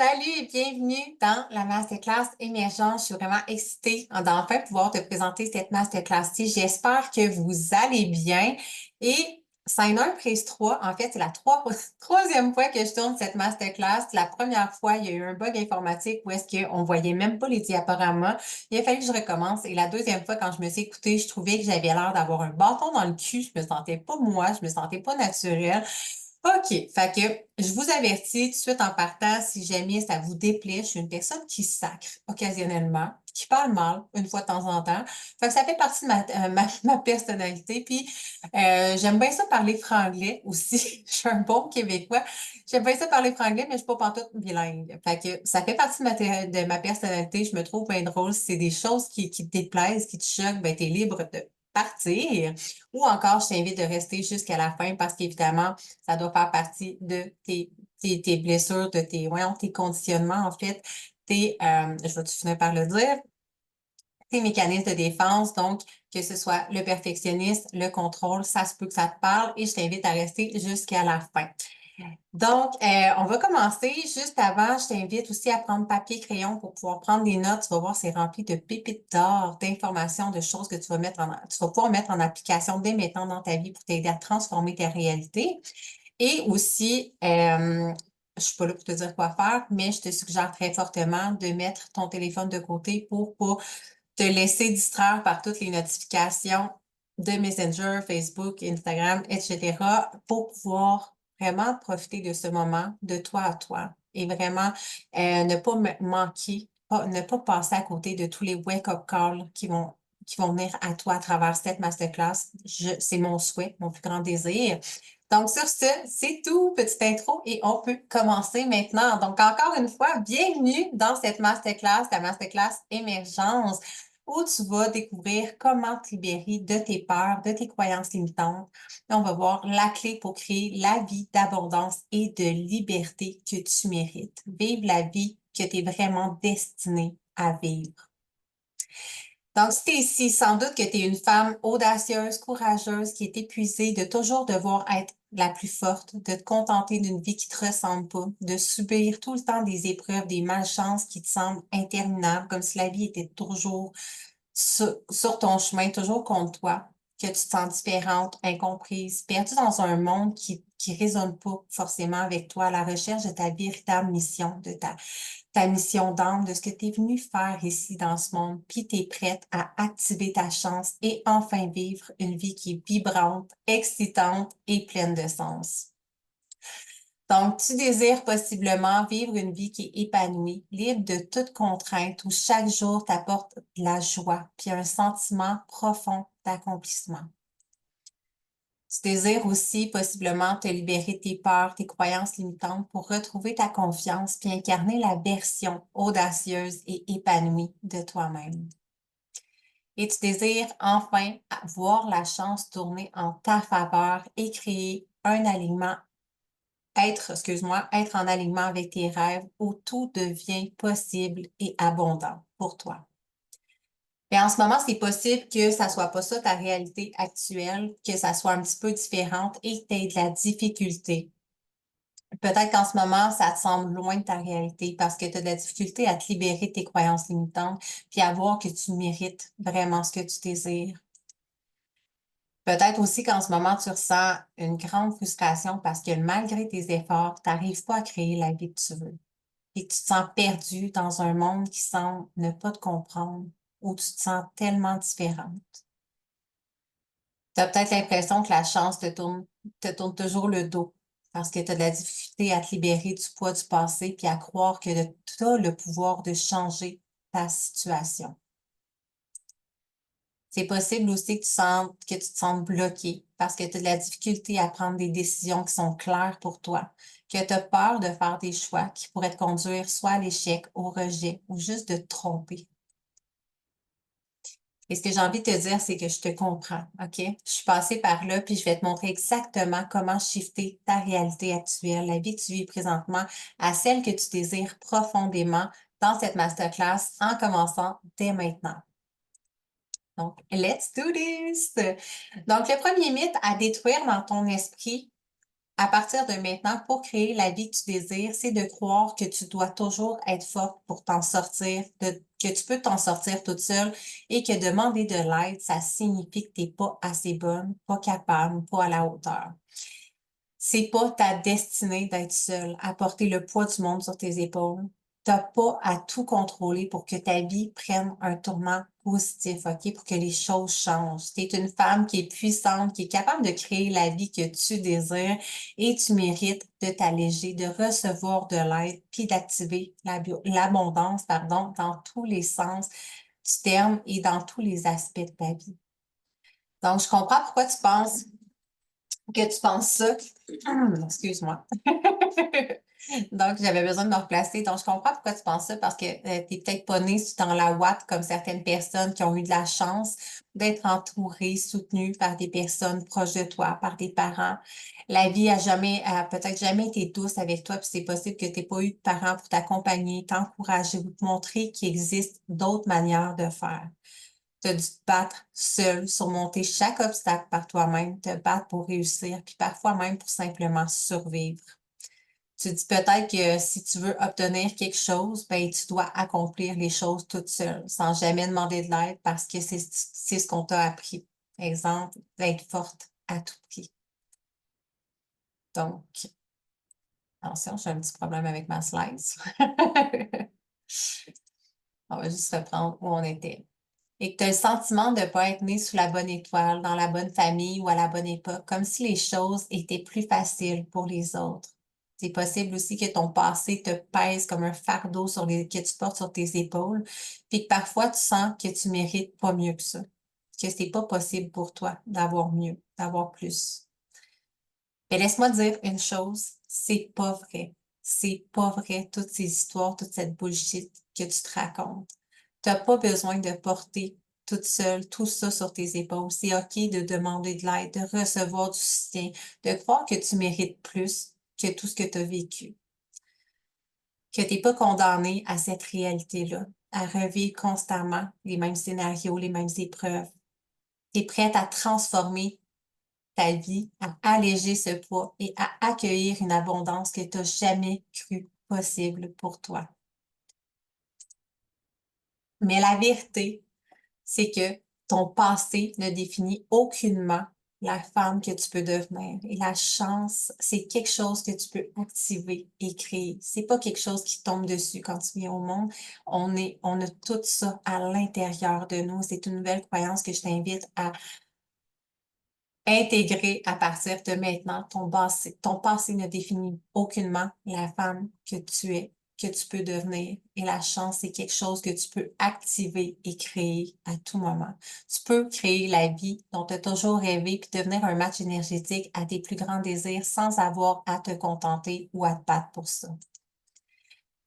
Salut et bienvenue dans la masterclass émergence. Je suis vraiment excitée d'enfin pouvoir te présenter cette masterclass-ci. J'espère que vous allez bien. Et Sign 1 Prise 3, en fait, c'est la troisième fois que je tourne cette masterclass. La première fois, il y a eu un bug informatique où est-ce qu'on voyait même pas les diaporamas. Il a fallu que je recommence. Et la deuxième fois, quand je me suis écoutée, je trouvais que j'avais l'air d'avoir un bâton dans le cul. Je me sentais pas moi, je me sentais pas naturelle. OK, fait que je vous avertis tout de suite en partant, si jamais ça vous déplaît, je suis une personne qui sacre occasionnellement, qui parle mal une fois de temps en temps. Fait que ça fait partie de ma personnalité. Puis j'aime bien ça parler franglais aussi. Je suis un bon Québécois. J'aime bien ça parler franglais, mais je suis pas pantoute bilingue. Fait que ça fait partie de ma personnalité. Je me trouve bien drôle. Si c'est des choses qui te déplaisent, qui te choquent, ben t'es libre de partir. Ou encore, je t'invite de rester jusqu'à la fin parce qu'évidemment, ça doit faire partie de tes blessures, de tes conditionnements, en fait, je vais-tu finir par le dire, tes mécanismes de défense, donc que ce soit le perfectionniste, le contrôle, ça se peut que ça te parle et je t'invite à rester jusqu'à la fin. Donc, on va commencer. Juste avant, je t'invite aussi à prendre papier, crayon pour pouvoir prendre des notes. Tu vas voir, c'est rempli de pépites d'or, d'informations, de choses que tu vas pouvoir mettre en application dès maintenant dans ta vie pour t'aider à transformer ta réalité. Et aussi, je suis pas là pour te dire quoi faire, mais je te suggère très fortement de mettre ton téléphone de côté pour pas te laisser distraire par toutes les notifications de Messenger, Facebook, Instagram, etc. pour pouvoir vraiment profiter de ce moment de toi à toi et vraiment ne pas manquer, ne pas passer à côté de tous les wake-up calls qui vont venir à toi à travers cette masterclass. C'est mon souhait, mon plus grand désir. Donc, sur ce, c'est tout, petite intro, et on peut commencer maintenant. Donc, encore une fois, bienvenue dans cette masterclass, la masterclass Émergence, où tu vas découvrir comment te libérer de tes peurs, de tes croyances limitantes. Et on va voir la clé pour créer la vie d'abondance et de liberté que tu mérites. Vivre la vie que tu es vraiment destinée à vivre. Donc, si tu es ici, sans doute que tu es une femme audacieuse, courageuse, qui est épuisée de toujours devoir être la plus forte, de te contenter d'une vie qui te ressemble pas, de subir tout le temps des épreuves, des malchances qui te semblent interminables, comme si la vie était toujours sur ton chemin, toujours contre toi, que tu te sens différente, incomprise, perdue dans un monde qui résonne pas forcément avec toi, à la recherche de ta véritable mission, de ta mission d'âme, de ce que tu es venu faire ici dans ce monde, puis tu es prête à activer ta chance et enfin vivre une vie qui est vibrante, excitante et pleine de sens. Donc, tu désires possiblement vivre une vie qui est épanouie, libre de toute contrainte, où chaque jour t'apporte de la joie, puis un sentiment profond d'accomplissement. Tu désires aussi possiblement te libérer de tes peurs, tes croyances limitantes pour retrouver ta confiance, puis incarner la version audacieuse et épanouie de toi-même. Et tu désires enfin voir la chance tourner en ta faveur et créer un alignement être en alignement avec tes rêves où tout devient possible et abondant pour toi. Mais en ce moment, c'est possible que ça soit pas ça ta réalité actuelle, que ça soit un petit peu différente et que tu aies de la difficulté. Peut-être qu'en ce moment, ça te semble loin de ta réalité parce que tu as de la difficulté à te libérer de tes croyances limitantes puis à voir que tu mérites vraiment ce que tu désires. Peut-être aussi qu'en ce moment, tu ressens une grande frustration parce que malgré tes efforts, tu n'arrives pas à créer la vie que tu veux. Et que tu te sens perdu dans un monde qui semble ne pas te comprendre, où tu te sens tellement différente. Tu as peut-être l'impression que la chance te tourne toujours le dos parce que tu as de la difficulté à te libérer du poids du passé puis à croire que tu as le pouvoir de changer ta situation. C'est possible aussi que tu te sentes bloqué parce que tu as de la difficulté à prendre des décisions qui sont claires pour toi, que tu as peur de faire des choix qui pourraient te conduire soit à l'échec, au rejet ou juste de te tromper. Et ce que j'ai envie de te dire, c'est que je te comprends, OK? Je suis passée par là, puis je vais te montrer exactement comment shifter ta réalité actuelle, la vie que tu vis présentement, à celle que tu désires profondément dans cette masterclass en commençant dès maintenant. Donc, let's do this! Donc, le premier mythe à détruire dans ton esprit, à partir de maintenant, pour créer la vie que tu désires, c'est de croire que tu dois toujours être forte pour t'en sortir, que tu peux t'en sortir toute seule et que demander de l'aide, ça signifie que tu n'es pas assez bonne, pas capable, pas à la hauteur. C'est pas ta destinée d'être seule, à porter le poids du monde sur tes épaules. T'as pas à tout contrôler pour que ta vie prenne un tournant positif, OK? Pour que les choses changent. Tu es une femme qui est puissante, qui est capable de créer la vie que tu désires et tu mérites de t'alléger, de recevoir de l'aide, puis d'activer l'abondance, pardon, dans tous les sens du terme et dans tous les aspects de ta vie. Donc, je comprends pourquoi tu penses ça. Excuse-moi. Donc, j'avais besoin de me replacer. Donc, je comprends pourquoi tu penses ça parce que tu n'es peut-être pas née dans la ouate comme certaines personnes qui ont eu de la chance d'être entourées, soutenues par des personnes proches de toi, par des parents. La vie a peut-être jamais été douce avec toi, puis c'est possible que tu n'aies pas eu de parents pour t'accompagner, t'encourager ou te montrer qu'il existe d'autres manières de faire. Tu as dû te battre seul, surmonter chaque obstacle par toi-même, te battre pour réussir, puis parfois même pour simplement survivre. Tu dis peut-être que si tu veux obtenir quelque chose, ben, tu dois accomplir les choses toute seule, sans jamais demander de l'aide parce que c'est ce qu'on t'a appris. Exemple, d'être forte à tout prix. Donc, attention, j'ai un petit problème avec ma slice. On va juste reprendre où on était. Et que tu as le sentiment de ne pas être né sous la bonne étoile, dans la bonne famille ou à la bonne époque, comme si les choses étaient plus faciles pour les autres. C'est possible aussi que ton passé te pèse comme un fardeau que tu portes sur tes épaules, puis que parfois tu sens que tu mérites pas mieux que ça, que c'est pas possible pour toi d'avoir mieux, d'avoir plus. Mais laisse-moi dire une chose, c'est pas vrai. C'est pas vrai, toutes ces histoires, toute cette bullshit que tu te racontes. Tu n'as pas besoin de porter toute seule tout ça sur tes épaules. C'est OK de demander de l'aide, de recevoir du soutien, de croire que tu mérites plus que tout ce que tu as vécu, que tu n'es pas condamné à cette réalité-là, à revivre constamment les mêmes scénarios, les mêmes épreuves. Tu es prête à transformer ta vie, à alléger ce poids et à accueillir une abondance que tu n'as jamais cru possible pour toi. Mais la vérité, c'est que ton passé ne définit aucunement la femme que tu peux devenir. Et la chance, c'est quelque chose que tu peux activer et créer. C'est pas quelque chose qui tombe dessus quand tu viens au monde. On a tout ça à l'intérieur de nous. C'est une nouvelle croyance que je t'invite à intégrer à partir de maintenant. Ton passé ne définit aucunement la femme que tu es, que tu peux devenir. Et la chance, c'est quelque chose que tu peux activer et créer à tout moment. Tu peux créer la vie dont tu as toujours rêvé puis devenir un match énergétique à tes plus grands désirs sans avoir à te contenter ou à te battre pour ça.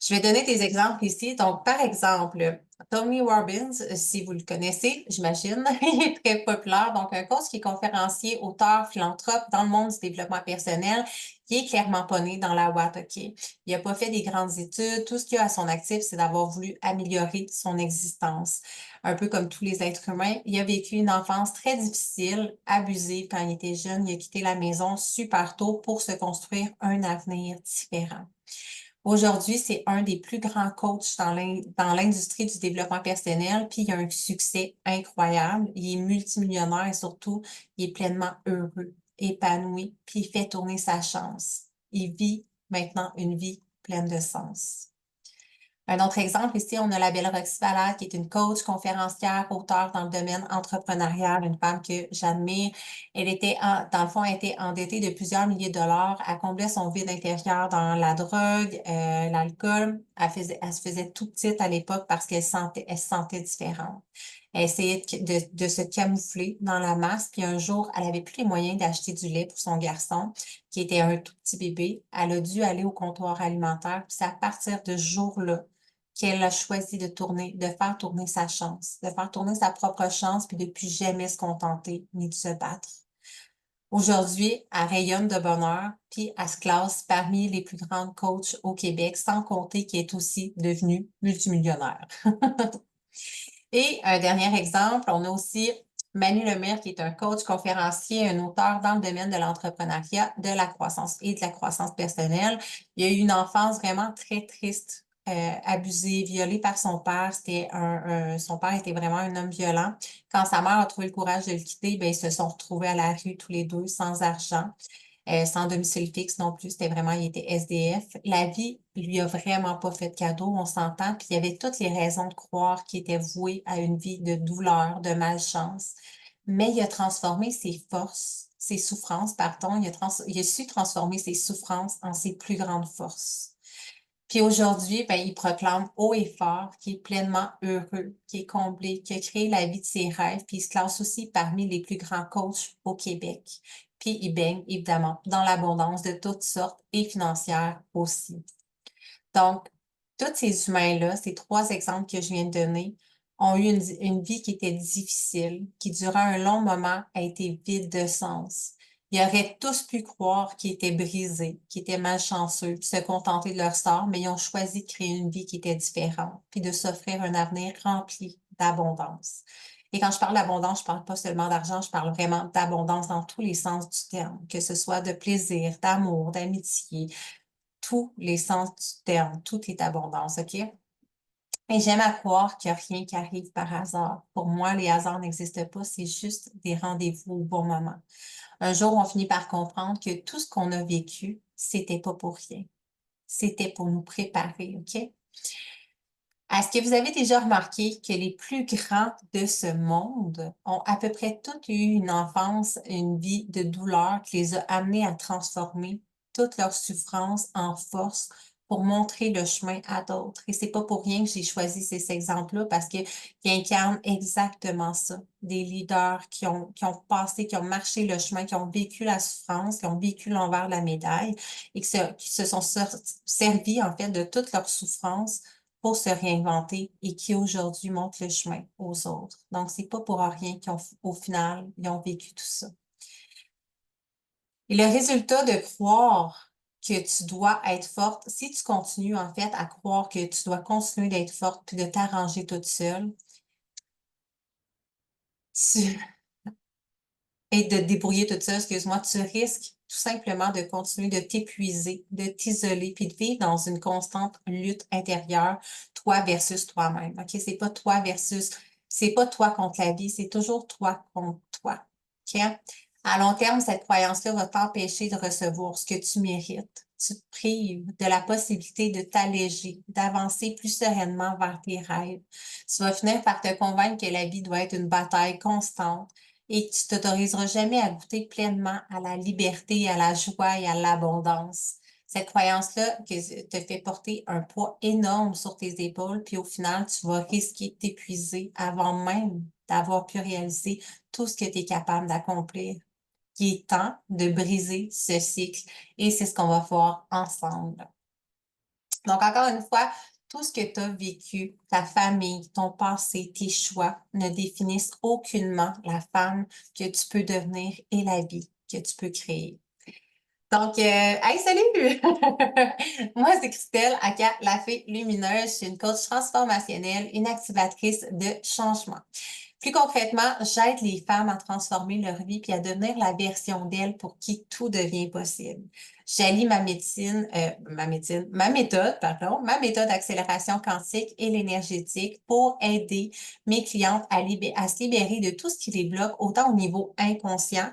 Je vais donner des exemples ici. Donc, par exemple, Tony Robbins, si vous le connaissez, j'imagine, il est très populaire. Donc, un coach qui est conférencier, auteur, philanthrope dans le monde du développement personnel, qui est clairement pas né dans la ouate, OK? Il n'a pas fait des grandes études. Tout ce qu'il a à son actif, c'est d'avoir voulu améliorer son existence. Un peu comme tous les êtres humains, il a vécu une enfance très difficile, abusée quand il était jeune. Il a quitté la maison super tôt pour se construire un avenir différent. Aujourd'hui, c'est un des plus grands coachs dans l'industrie du développement personnel, puis il a un succès incroyable. Il est multimillionnaire et surtout, il est pleinement heureux, épanoui, puis il fait tourner sa chance. Il vit maintenant une vie pleine de sens. Un autre exemple, ici, on a la belle Roxy Valade, qui est une coach, conférencière, auteure dans le domaine entrepreneurial, une femme que j'admire. Dans le fond, elle était endettée de plusieurs milliers de dollars. Elle comblait son vide intérieur dans la drogue, l'alcool. Elle se faisait toute petite à l'époque parce elle se sentait différente. Elle essayait de se camoufler dans la masse, puis un jour, elle avait plus les moyens d'acheter du lait pour son garçon, qui était un tout petit bébé. Elle a dû aller au comptoir alimentaire, puis c'est à partir de ce jour-là qu'elle a choisi de faire tourner sa chance, de faire tourner sa propre chance, puis de plus jamais se contenter ni de se battre. Aujourd'hui, elle rayonne de bonheur, puis elle se classe parmi les plus grandes coachs au Québec, sans compter qu'elle est aussi devenue multimillionnaire. Et un dernier exemple, on a aussi Manu Lemire, qui est un coach, conférencier, un auteur dans le domaine de l'entrepreneuriat, de la croissance et de la croissance personnelle. Il a eu une enfance vraiment très triste, abusé, violé par son père. Son père était vraiment un homme violent. Quand sa mère a trouvé le courage de le quitter, ben, ils se sont retrouvés à la rue tous les deux, sans argent, sans domicile fixe non plus. C'était vraiment, il était SDF. La vie lui a vraiment pas fait de cadeau, on s'entend. Puis il y avait toutes les raisons de croire qu'il était voué à une vie de douleur, de malchance. Mais il a transformé ses forces, ses souffrances, pardon. Il a su transformer ses souffrances en ses plus grandes forces. Puis aujourd'hui, ben, il proclame haut et fort qu'il est pleinement heureux, qu'il est comblé, qu'il a créé la vie de ses rêves, puis il se classe aussi parmi les plus grands coachs au Québec. Puis il baigne, évidemment, dans l'abondance de toutes sortes et financière aussi. Donc, tous ces humains-là, ces trois exemples que je viens de donner, ont eu une vie qui était difficile, qui, durant un long moment, a été vide de sens. Ils auraient tous pu croire qu'ils étaient brisés, qu'ils étaient malchanceux, puis se contenter de leur sort, mais ils ont choisi de créer une vie qui était différente, puis de s'offrir un avenir rempli d'abondance. Et quand je parle d'abondance, je parle pas seulement d'argent, je parle vraiment d'abondance dans tous les sens du terme, que ce soit de plaisir, d'amour, d'amitié, tous les sens du terme. Tout est abondance, OK? Et j'aime à croire qu'il n'y a rien qui arrive par hasard. Pour moi, les hasards n'existent pas, c'est juste des rendez-vous au bon moment. Un jour, on finit par comprendre que tout ce qu'on a vécu, c'était pas pour rien. C'était pour nous préparer, OK? Est-ce que vous avez déjà remarqué que les plus grands de ce monde ont à peu près tous eu une enfance, une vie de douleur qui les a amenés à transformer toute leur souffrance en force pour montrer le chemin à d'autres? Et c'est pas pour rien que j'ai choisi ces exemples-là parce qu'ils incarnent exactement ça. Des leaders qui ont passé, qui ont marché le chemin, qui ont vécu la souffrance, qui ont vécu l'envers de la médaille et qui se sont servis, en fait, de toute leur souffrance pour se réinventer et qui aujourd'hui montrent le chemin aux autres. Donc, c'est pas pour rien qu'au final, ils ont vécu tout ça. Et le résultat de croire que tu dois être forte, si tu continues en fait à croire que tu dois continuer d'être forte puis de t'arranger toute seule, tu, et de te débrouiller toute seule, excuse-moi, tu risques tout simplement de continuer de t'épuiser, de t'isoler, puis de vivre dans une constante lutte intérieure, toi versus toi-même. OK? C'est pas toi contre la vie, c'est toujours toi contre toi. OK? À long terme, cette croyance-là va t'empêcher de recevoir ce que tu mérites. Tu te prives de la possibilité de t'alléger, d'avancer plus sereinement vers tes rêves. Tu vas finir par te convaincre que la vie doit être une bataille constante et que tu t'autoriseras jamais à goûter pleinement à la liberté, à la joie et à l'abondance. Cette croyance-là que te fait porter un poids énorme sur tes épaules, puis au final, tu vas risquer de t'épuiser avant même d'avoir pu réaliser tout ce que tu es capable d'accomplir. Il est temps de briser ce cycle et c'est ce qu'on va voir ensemble. Donc, encore une fois, tout ce que tu as vécu, ta famille, ton passé, tes choix ne définissent aucunement la femme que tu peux devenir et la vie que tu peux créer. Donc, hey, salut! Moi, c'est Christelle, aka la fée lumineuse. Je suis une coach transformationnelle, une activatrice de changement. Plus concrètement, j'aide les femmes à transformer leur vie puis à devenir la version d'elles pour qui tout devient possible. J'allie ma méthode d'accélération quantique et l'énergétique pour aider mes clientes à se libérer de tout ce qui les bloque, autant au niveau inconscient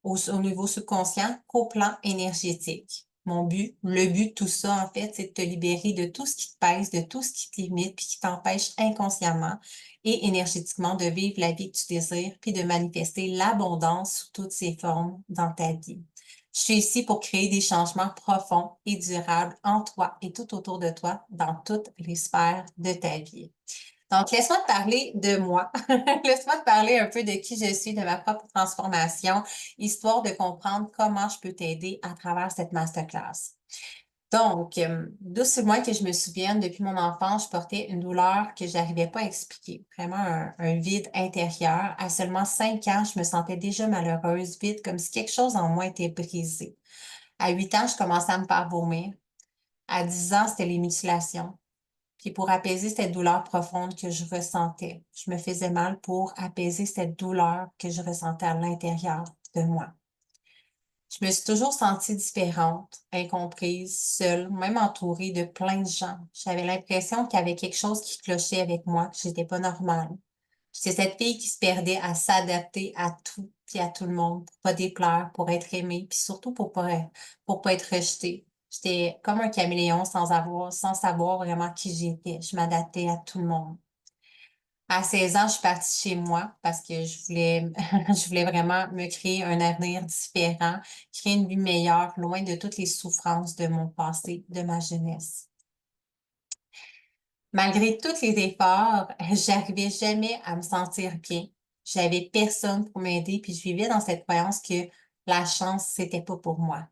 au niveau subconscient qu'au plan énergétique. Le but de tout ça, en fait, c'est de te libérer de tout ce qui te pèse, de tout ce qui te limite, puis qui t'empêche inconsciemment et énergétiquement de vivre la vie que tu désires, puis de manifester l'abondance sous toutes ses formes dans ta vie. Je suis ici pour créer des changements profonds et durables en toi et tout autour de toi dans toutes les sphères de ta vie. Donc, laisse-moi te parler de moi. Laisse-moi te parler un peu de qui je suis, de ma propre transformation, histoire de comprendre comment je peux t'aider à travers cette masterclass. Donc, d'aussi loin que je me souvienne, depuis mon enfance, je portais une douleur que je n'arrivais pas à expliquer. Vraiment un vide intérieur. À seulement 5 ans, je me sentais déjà malheureuse, vide, comme si quelque chose en moi était brisé. À 8 ans, je commençais à me faire vomir. À 10 ans, c'était les mutilations. puis pour apaiser cette douleur profonde que je ressentais. Je me faisais mal pour apaiser cette douleur que je ressentais à l'intérieur de moi. Je me suis toujours sentie différente, incomprise, seule, même entourée de plein de gens. J'avais l'impression qu'il y avait quelque chose qui clochait avec moi, que j'étais pas normale. J'étais cette fille qui se perdait à s'adapter à tout puis à tout le monde, pour pas déplaire, pour être aimée, puis surtout pour pas être rejetée. J'étais comme un caméléon sans savoir vraiment qui j'étais. Je m'adaptais à tout le monde. À 16 ans, je suis partie chez moi parce que je voulais vraiment me créer un avenir différent, créer une vie meilleure, loin de toutes les souffrances de mon passé, de ma jeunesse. Malgré tous les efforts, j'arrivais jamais à me sentir bien. J'avais personne pour m'aider, puis je vivais dans cette croyance que la chance, c'était pas pour moi.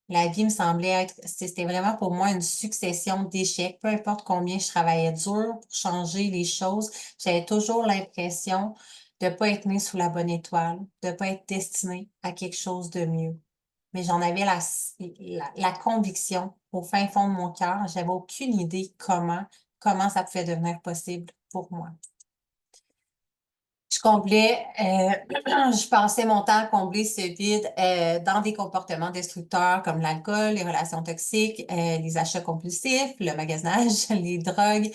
La vie me semblait c'était vraiment pour moi une succession d'échecs. Peu importe combien je travaillais dur pour changer les choses, j'avais toujours l'impression de pas être née sous la bonne étoile, de pas être destinée à quelque chose de mieux. Mais j'en avais la conviction au fin fond de mon cœur. J'avais aucune idée comment ça pouvait devenir possible pour moi. Je passais mon temps à combler ce vide dans des comportements destructeurs comme l'alcool, les relations toxiques, les achats compulsifs, le magasinage, les drogues,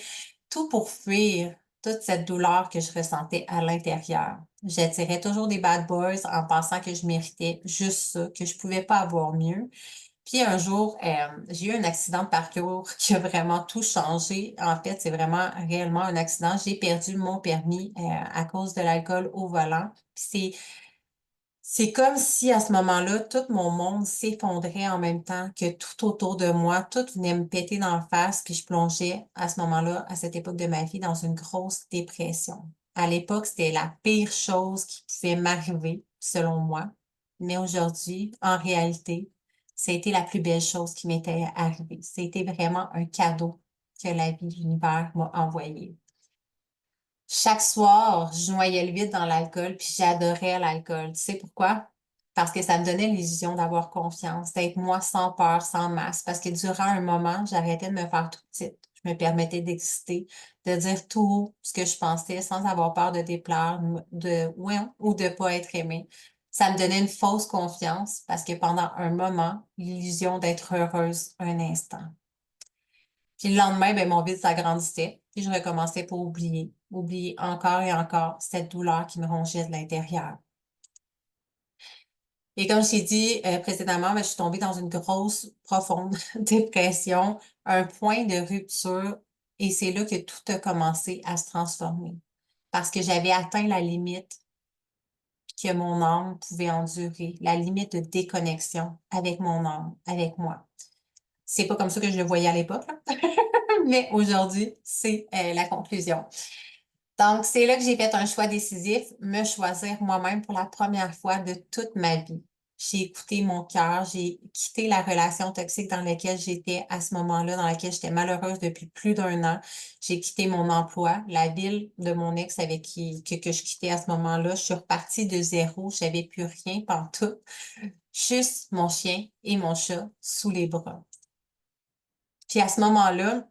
tout pour fuir toute cette douleur que je ressentais à l'intérieur. J'attirais toujours des bad boys en pensant que je méritais juste ça, que je pouvais pas avoir mieux. Puis un jour, j'ai eu un accident de parcours qui a vraiment tout changé. En fait, c'est vraiment réellement un accident. J'ai perdu mon permis à cause de l'alcool au volant. Puis c'est comme si à ce moment-là, tout mon monde s'effondrait en même temps que tout autour de moi, tout venait me péter dans la face, puis je plongeais à ce moment-là, à cette époque de ma vie, dans une grosse dépression. À l'époque, c'était la pire chose qui pouvait m'arriver, selon moi. Mais aujourd'hui, en réalité, ça a été la plus belle chose qui m'était arrivée. C'était vraiment un cadeau que la vie, l'univers m'a envoyé. Chaque soir, je noyais le vide dans l'alcool, puis j'adorais l'alcool. Tu sais pourquoi? Parce que ça me donnait l'illusion d'avoir confiance, d'être moi sans peur, sans masque. Parce que durant un moment, j'arrêtais de me faire toute petite. Je me permettais d'exister, de dire tout haut ce que je pensais sans avoir peur de déplaire, ouais, ou de pas être aimée. Ça me donnait une fausse confiance parce que pendant un moment, l'illusion d'être heureuse un instant. Puis le lendemain, ben, mon vide s'agrandissait. Puis je recommençais pour oublier encore et encore cette douleur qui me rongeait de l'intérieur. Et comme je t'ai dit précédemment, ben, je suis tombée dans une grosse, profonde dépression, un point de rupture. Et c'est là que tout a commencé à se transformer. Parce que j'avais atteint la limite que mon âme pouvait endurer, la limite de déconnexion avec mon âme, avec moi. C'est pas comme ça que je le voyais à l'époque, là. Mais aujourd'hui, c'est la conclusion. Donc, c'est là que j'ai fait un choix décisif, me choisir moi-même pour la première fois de toute ma vie. J'ai écouté mon cœur, j'ai quitté la relation toxique dans laquelle j'étais à ce moment-là, dans laquelle j'étais malheureuse depuis plus d'un an. J'ai quitté mon emploi, la ville de mon ex avec que je quittais à ce moment-là. Je suis repartie de zéro, j'avais plus rien pantoute, juste mon chien et mon chat sous les bras. Puis à ce moment-là,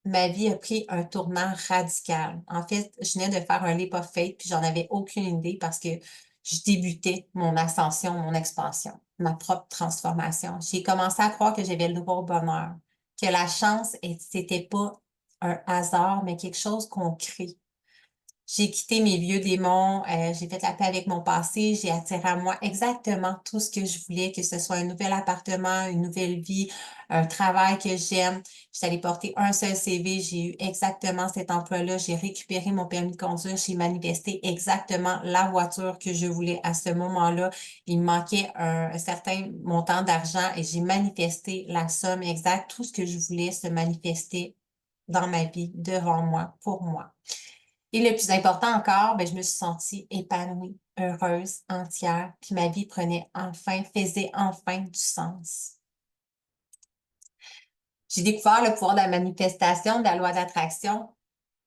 ma vie a pris un tournant radical. En fait, je venais de faire un leap of faith, puis j'en avais aucune idée parce que je débutais mon ascension, mon expansion, ma propre transformation. J'ai commencé à croire que j'avais le droit au bonheur, que la chance, c'était pas un hasard, mais quelque chose qu'on crée. J'ai quitté mes vieux démons, j'ai fait la paix avec mon passé, j'ai attiré à moi exactement tout ce que je voulais, que ce soit un nouvel appartement, une nouvelle vie, un travail que j'aime. Je suis allée porter un seul CV, j'ai eu exactement cet emploi-là, j'ai récupéré mon permis de conduire, j'ai manifesté exactement la voiture que je voulais à ce moment-là. Il me manquait un certain montant d'argent et j'ai manifesté la somme exacte. Tout ce que je voulais se manifester dans ma vie, devant moi, pour moi. Et le plus important encore, ben, je me suis sentie épanouie, heureuse, entière, puis ma vie faisait enfin du sens. J'ai découvert le pouvoir de la manifestation, de la loi d'attraction.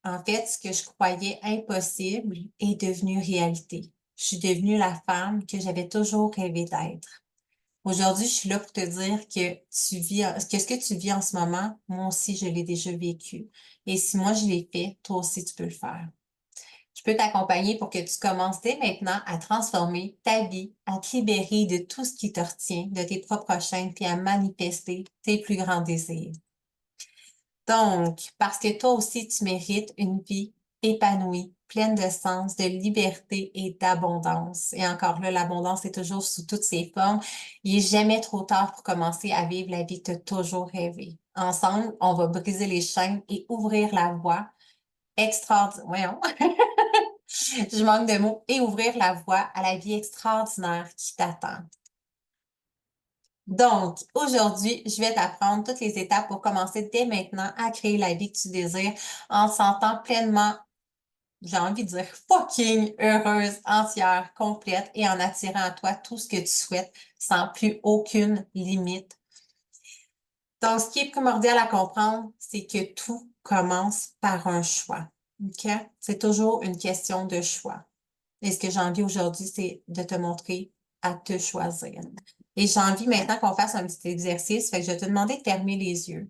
En fait, ce que je croyais impossible est devenu réalité. Je suis devenue la femme que j'avais toujours rêvé d'être. Aujourd'hui, je suis là pour te dire que ce que tu vis en ce moment, moi aussi, je l'ai déjà vécu. Et si moi, je l'ai fait, toi aussi, tu peux le faire. Je peux t'accompagner pour que tu commences dès maintenant à transformer ta vie, à te libérer de tout ce qui te retient, de tes propres chaînes, puis à manifester tes plus grands désirs. Donc, parce que toi aussi, tu mérites une vie épanouie, pleine de sens, de liberté et d'abondance. Et encore là, l'abondance est toujours sous toutes ses formes. Il n'est jamais trop tard pour commencer à vivre la vie que tu as toujours rêvé. Ensemble, on va briser les chaînes et ouvrir la voie extraordinaire. Voyons. Je manque de mots. Et ouvrir la voie à la vie extraordinaire qui t'attend. Donc, aujourd'hui, je vais t'apprendre toutes les étapes pour commencer dès maintenant à créer la vie que tu désires en te sentant pleinement, j'ai envie de dire fucking heureuse, entière, complète et en attirant à toi tout ce que tu souhaites sans plus aucune limite. Donc, ce qui est primordial à comprendre, c'est que tout commence par un choix. OK? C'est toujours une question de choix. Et ce que j'ai envie aujourd'hui, c'est de te montrer à te choisir. Et j'ai envie maintenant qu'on fasse un petit exercice. Fait que je vais te demander de fermer les yeux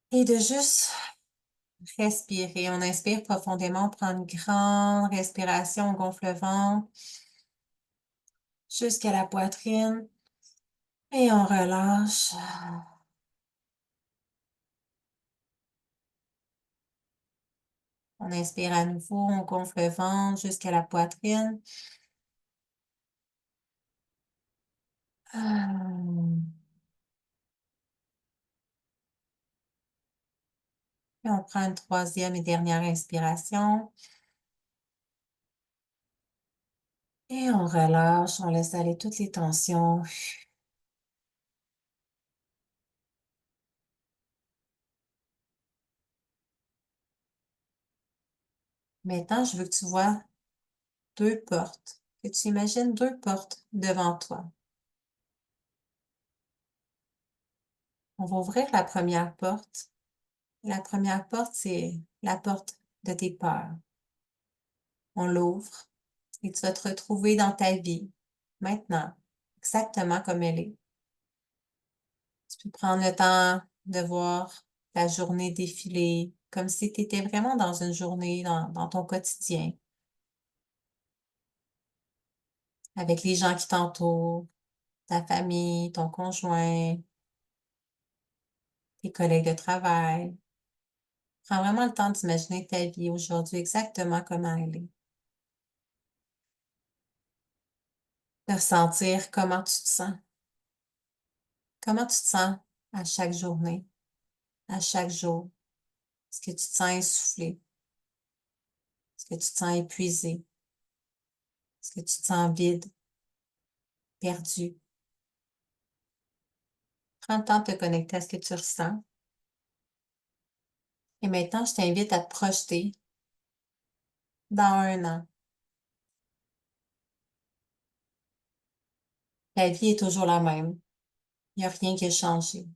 et de juste respirer. On inspire profondément, on prend une grande respiration, on gonfle le ventre jusqu'à la poitrine et on relâche. On inspire à nouveau, on gonfle le ventre jusqu'à la poitrine. Et on prend une troisième et dernière inspiration. Et on relâche, on laisse aller toutes les tensions. Maintenant, je veux que tu vois deux portes, que tu imagines deux portes devant toi. On va ouvrir la première porte. La première porte, c'est la porte de tes peurs. On l'ouvre et tu vas te retrouver dans ta vie, maintenant, exactement comme elle est. Tu peux prendre le temps de voir ta journée défiler, comme si tu étais vraiment dans une journée, dans ton quotidien, avec les gens qui t'entourent, ta famille, ton conjoint, tes collègues de travail. Prends vraiment le temps d'imaginer ta vie aujourd'hui exactement comment elle est. De ressentir comment tu te sens. Comment tu te sens à chaque journée, à chaque jour. Est-ce que tu te sens essoufflé? Est-ce que tu te sens épuisé? Est-ce que tu te sens vide, perdu? Prends le temps de te connecter à ce que tu ressens. Et maintenant, je t'invite à te projeter dans un an. La vie est toujours la même. Il n'y a rien qui a changé.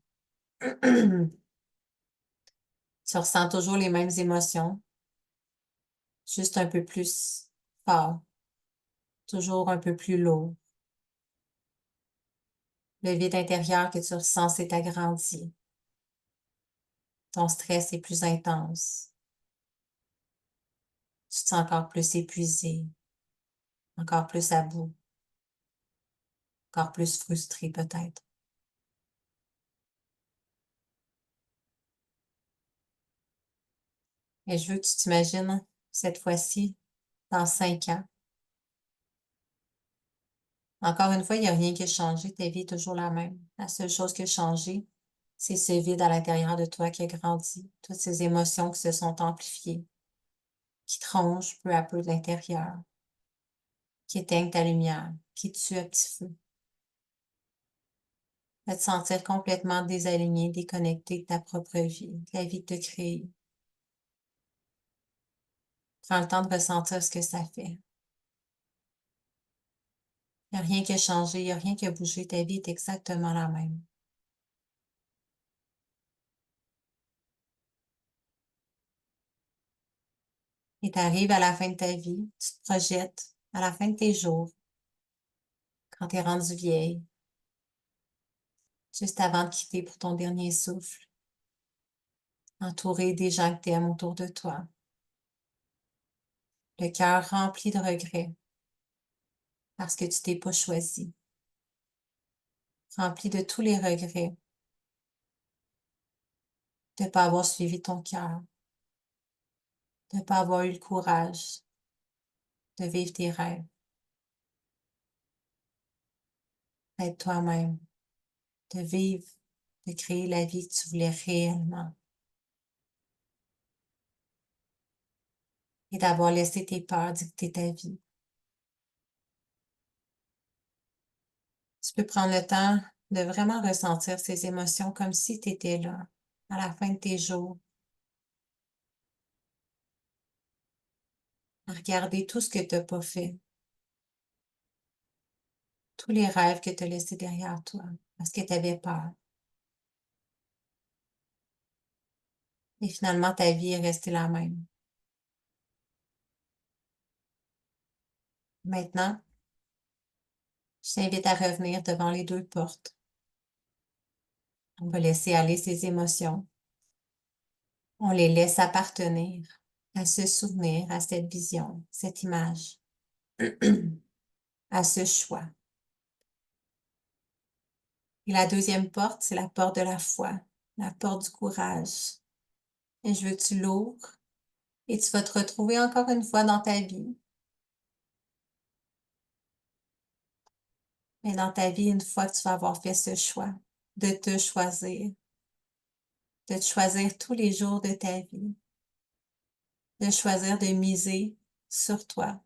Tu ressens toujours les mêmes émotions, juste un peu plus fort, toujours un peu plus lourd. Le vide intérieur que tu ressens s'est agrandi. Ton stress est plus intense. Tu te sens encore plus épuisé, encore plus à bout, encore plus frustré peut-être. Et je veux que tu t'imagines cette fois-ci, dans 5 ans. Encore une fois, il n'y a rien qui a changé. Ta vie est toujours la même. La seule chose qui a changé, c'est ce vide à l'intérieur de toi qui a grandi. Toutes ces émotions qui se sont amplifiées, qui te rongent peu à peu de l'intérieur, qui éteignent ta lumière, qui tuent à petit feu. De te sentir complètement désaligné, déconnecté de ta propre vie, de la vie que tu as créée. Prends le temps de ressentir ce que ça fait. Il n'y a rien qui a changé, il n'y a rien qui a bougé. Ta vie est exactement la même. Et tu arrives à la fin de ta vie, tu te projettes à la fin de tes jours, quand tu es rendue vieille, juste avant de quitter pour ton dernier souffle, entourée des gens que tu aimes autour de toi, le cœur rempli de regrets parce que tu t'es pas choisi, rempli de tous les regrets de ne pas avoir suivi ton cœur, de ne pas avoir eu le courage de vivre tes rêves, d'être toi-même, de vivre, de créer la vie que tu voulais réellement et d'avoir laissé tes peurs dicter ta vie. Tu peux prendre le temps de vraiment ressentir ces émotions comme si tu étais là, à la fin de tes jours, à regarder tout ce que tu n'as pas fait, tous les rêves que tu as laissés derrière toi, parce que tu avais peur. Et finalement, ta vie est restée la même. Maintenant, je t'invite à revenir devant les deux portes. On va laisser aller ces émotions. On les laisse appartenir à ce souvenir, à cette vision, cette image, à ce choix. Et la deuxième porte, c'est la porte de la foi, la porte du courage. Et je veux que tu l'ouvres et tu vas te retrouver encore une fois dans ta vie. Mais dans ta vie, une fois que tu vas avoir fait ce choix, de te choisir tous les jours de ta vie, de choisir de miser sur toi,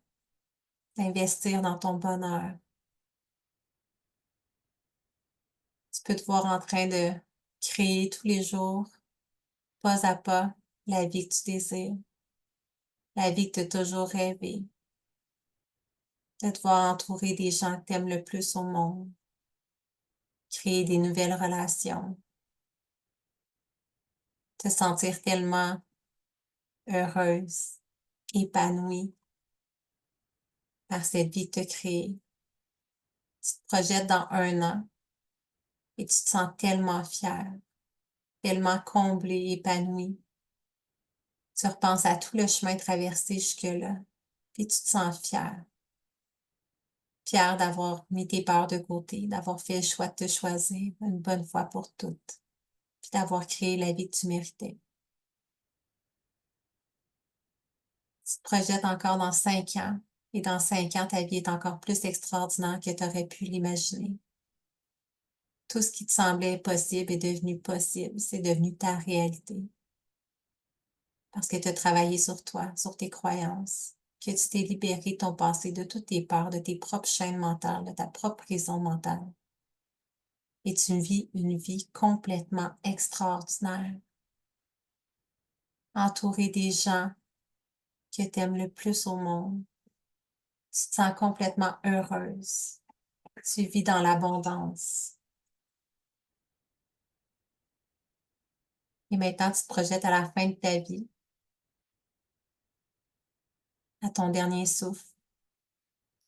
d'investir dans ton bonheur. Tu peux te voir en train de créer tous les jours, pas à pas, la vie que tu désires, la vie que tu as toujours rêvé, de te voir entourer des gens que tu aimes le plus au monde, créer des nouvelles relations, te sentir tellement heureuse, épanouie par cette vie que tu as créée. Tu te projettes dans 1 an et tu te sens tellement fière, tellement comblée, épanouie. Tu repenses à tout le chemin traversé jusque-là, puis tu te sens fière. Fière d'avoir mis tes peurs de côté, d'avoir fait le choix de te choisir une bonne fois pour toutes, puis d'avoir créé la vie que tu méritais. Tu te projettes encore dans 5 ans, et dans 5 ans, ta vie est encore plus extraordinaire que tu aurais pu l'imaginer. Tout ce qui te semblait impossible est devenu possible, c'est devenu ta réalité. Parce que tu as travaillé sur toi, sur tes croyances, que tu t'es libéré de ton passé, de toutes tes peurs, de tes propres chaînes mentales, de ta propre prison mentale. Et tu vis une vie complètement extraordinaire, entourée des gens que tu aimes le plus au monde. Tu te sens complètement heureuse. Tu vis dans l'abondance. Et maintenant, tu te projettes à la fin de ta vie, à ton dernier souffle,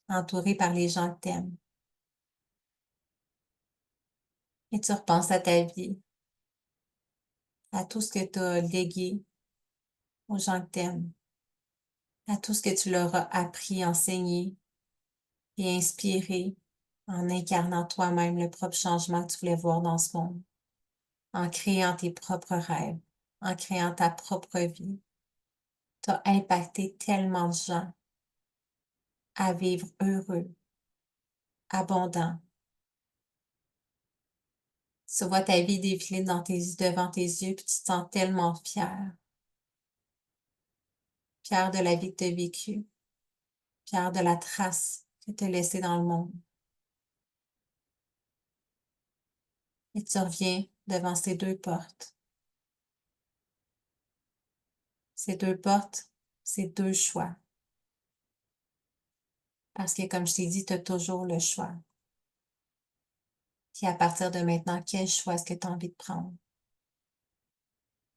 entouré par les gens que tu aimes. Et tu repenses à ta vie, à tout ce que tu as légué aux gens que tu aimes, à tout ce que tu leur as appris, enseigné et inspiré en incarnant toi-même le propre changement que tu voulais voir dans ce monde, en créant tes propres rêves, en créant ta propre vie. Tu as impacté tellement de gens à vivre heureux, abondant. Tu vois ta vie défiler devant tes yeux, puis tu te sens tellement fière. Fière de la vie que tu as vécue, fière de la trace que tu as laissée dans le monde. Et tu reviens devant ces deux portes. Ces deux portes, ces deux choix. Parce que, comme je t'ai dit, tu as toujours le choix. Puis à partir de maintenant, quel choix est-ce que tu as envie de prendre?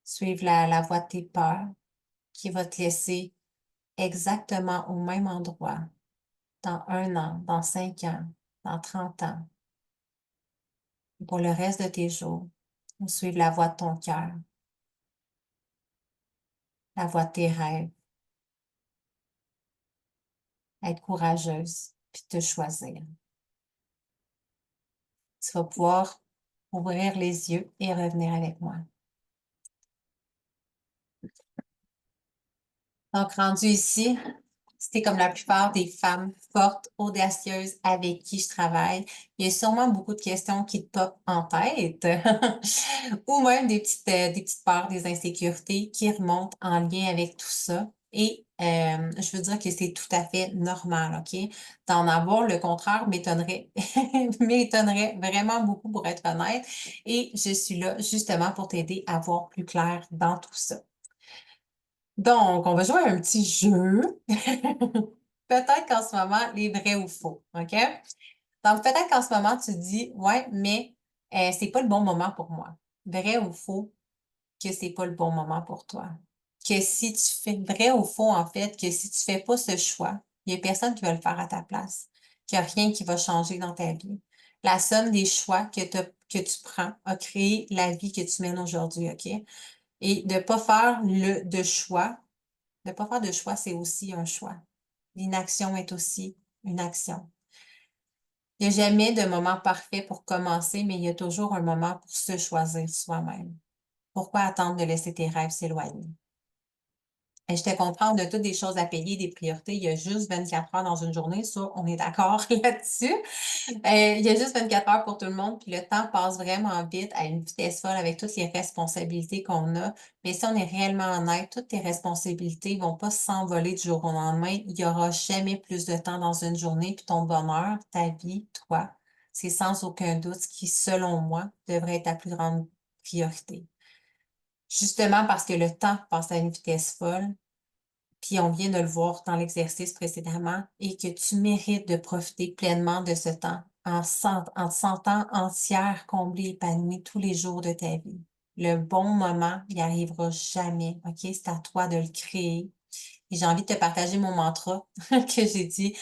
Suivre la voie de tes peurs qui va te laisser exactement au même endroit dans 1 an, dans 5 ans, dans 30 ans, pour le reste de tes jours, ou suivre la voie de ton cœur, la voie de tes rêves, être courageuse, puis te choisir. Tu vas pouvoir ouvrir les yeux et revenir avec moi. Donc, rendu ici, c'était comme la plupart des femmes fortes, audacieuses avec qui je travaille. Il y a sûrement beaucoup de questions qui te popent en tête ou même des petites peurs, des insécurités qui remontent en lien avec tout ça. Et je veux dire que c'est tout à fait normal, OK? D'en avoir le contraire m'étonnerait, m'étonnerait vraiment beaucoup pour être honnête. Et je suis là justement pour t'aider à voir plus clair dans tout ça. Donc, on va jouer à un petit jeu. Peut-être qu'en ce moment, les vrais ou faux, OK? Donc, peut-être qu'en ce moment, tu te dis, ouais, mais c'est pas le bon moment pour moi. Vrai ou faux que c'est pas le bon moment pour toi? Que si tu fais vrai ou faux, en fait, que si tu fais pas ce choix, il y a personne qui va le faire à ta place, qu'il n'y a rien qui va changer dans ta vie. La somme des choix que tu prends a créé la vie que tu mènes aujourd'hui, OK? Et de pas faire de choix, ne pas faire de choix, c'est aussi un choix. L'inaction est aussi une action. Il n'y a jamais de moment parfait pour commencer, mais il y a toujours un moment pour se choisir soi-même. Pourquoi attendre de laisser tes rêves s'éloigner? Et je te comprends, on a toutes des choses à payer, des priorités. Il y a juste 24 heures dans une journée, ça, on est d'accord là-dessus. Il y a juste 24 heures pour tout le monde, puis le temps passe vraiment vite à une vitesse folle avec toutes les responsabilités qu'on a. Mais si on est réellement honnête, toutes tes responsabilités ne vont pas s'envoler du jour au lendemain. Il n'y aura jamais plus de temps dans une journée, puis ton bonheur, ta vie, toi, c'est sans aucun doute ce qui, selon moi, devrait être ta plus grande priorité. Justement parce que le temps passe à une vitesse folle, puis on vient de le voir dans l'exercice précédemment, et que tu mérites de profiter pleinement de ce temps en te sentant entière, comblée, épanouie tous les jours de ta vie. Le bon moment, il arrivera jamais, OK? C'est à toi de le créer. Et j'ai envie de te partager mon mantra que j'ai dit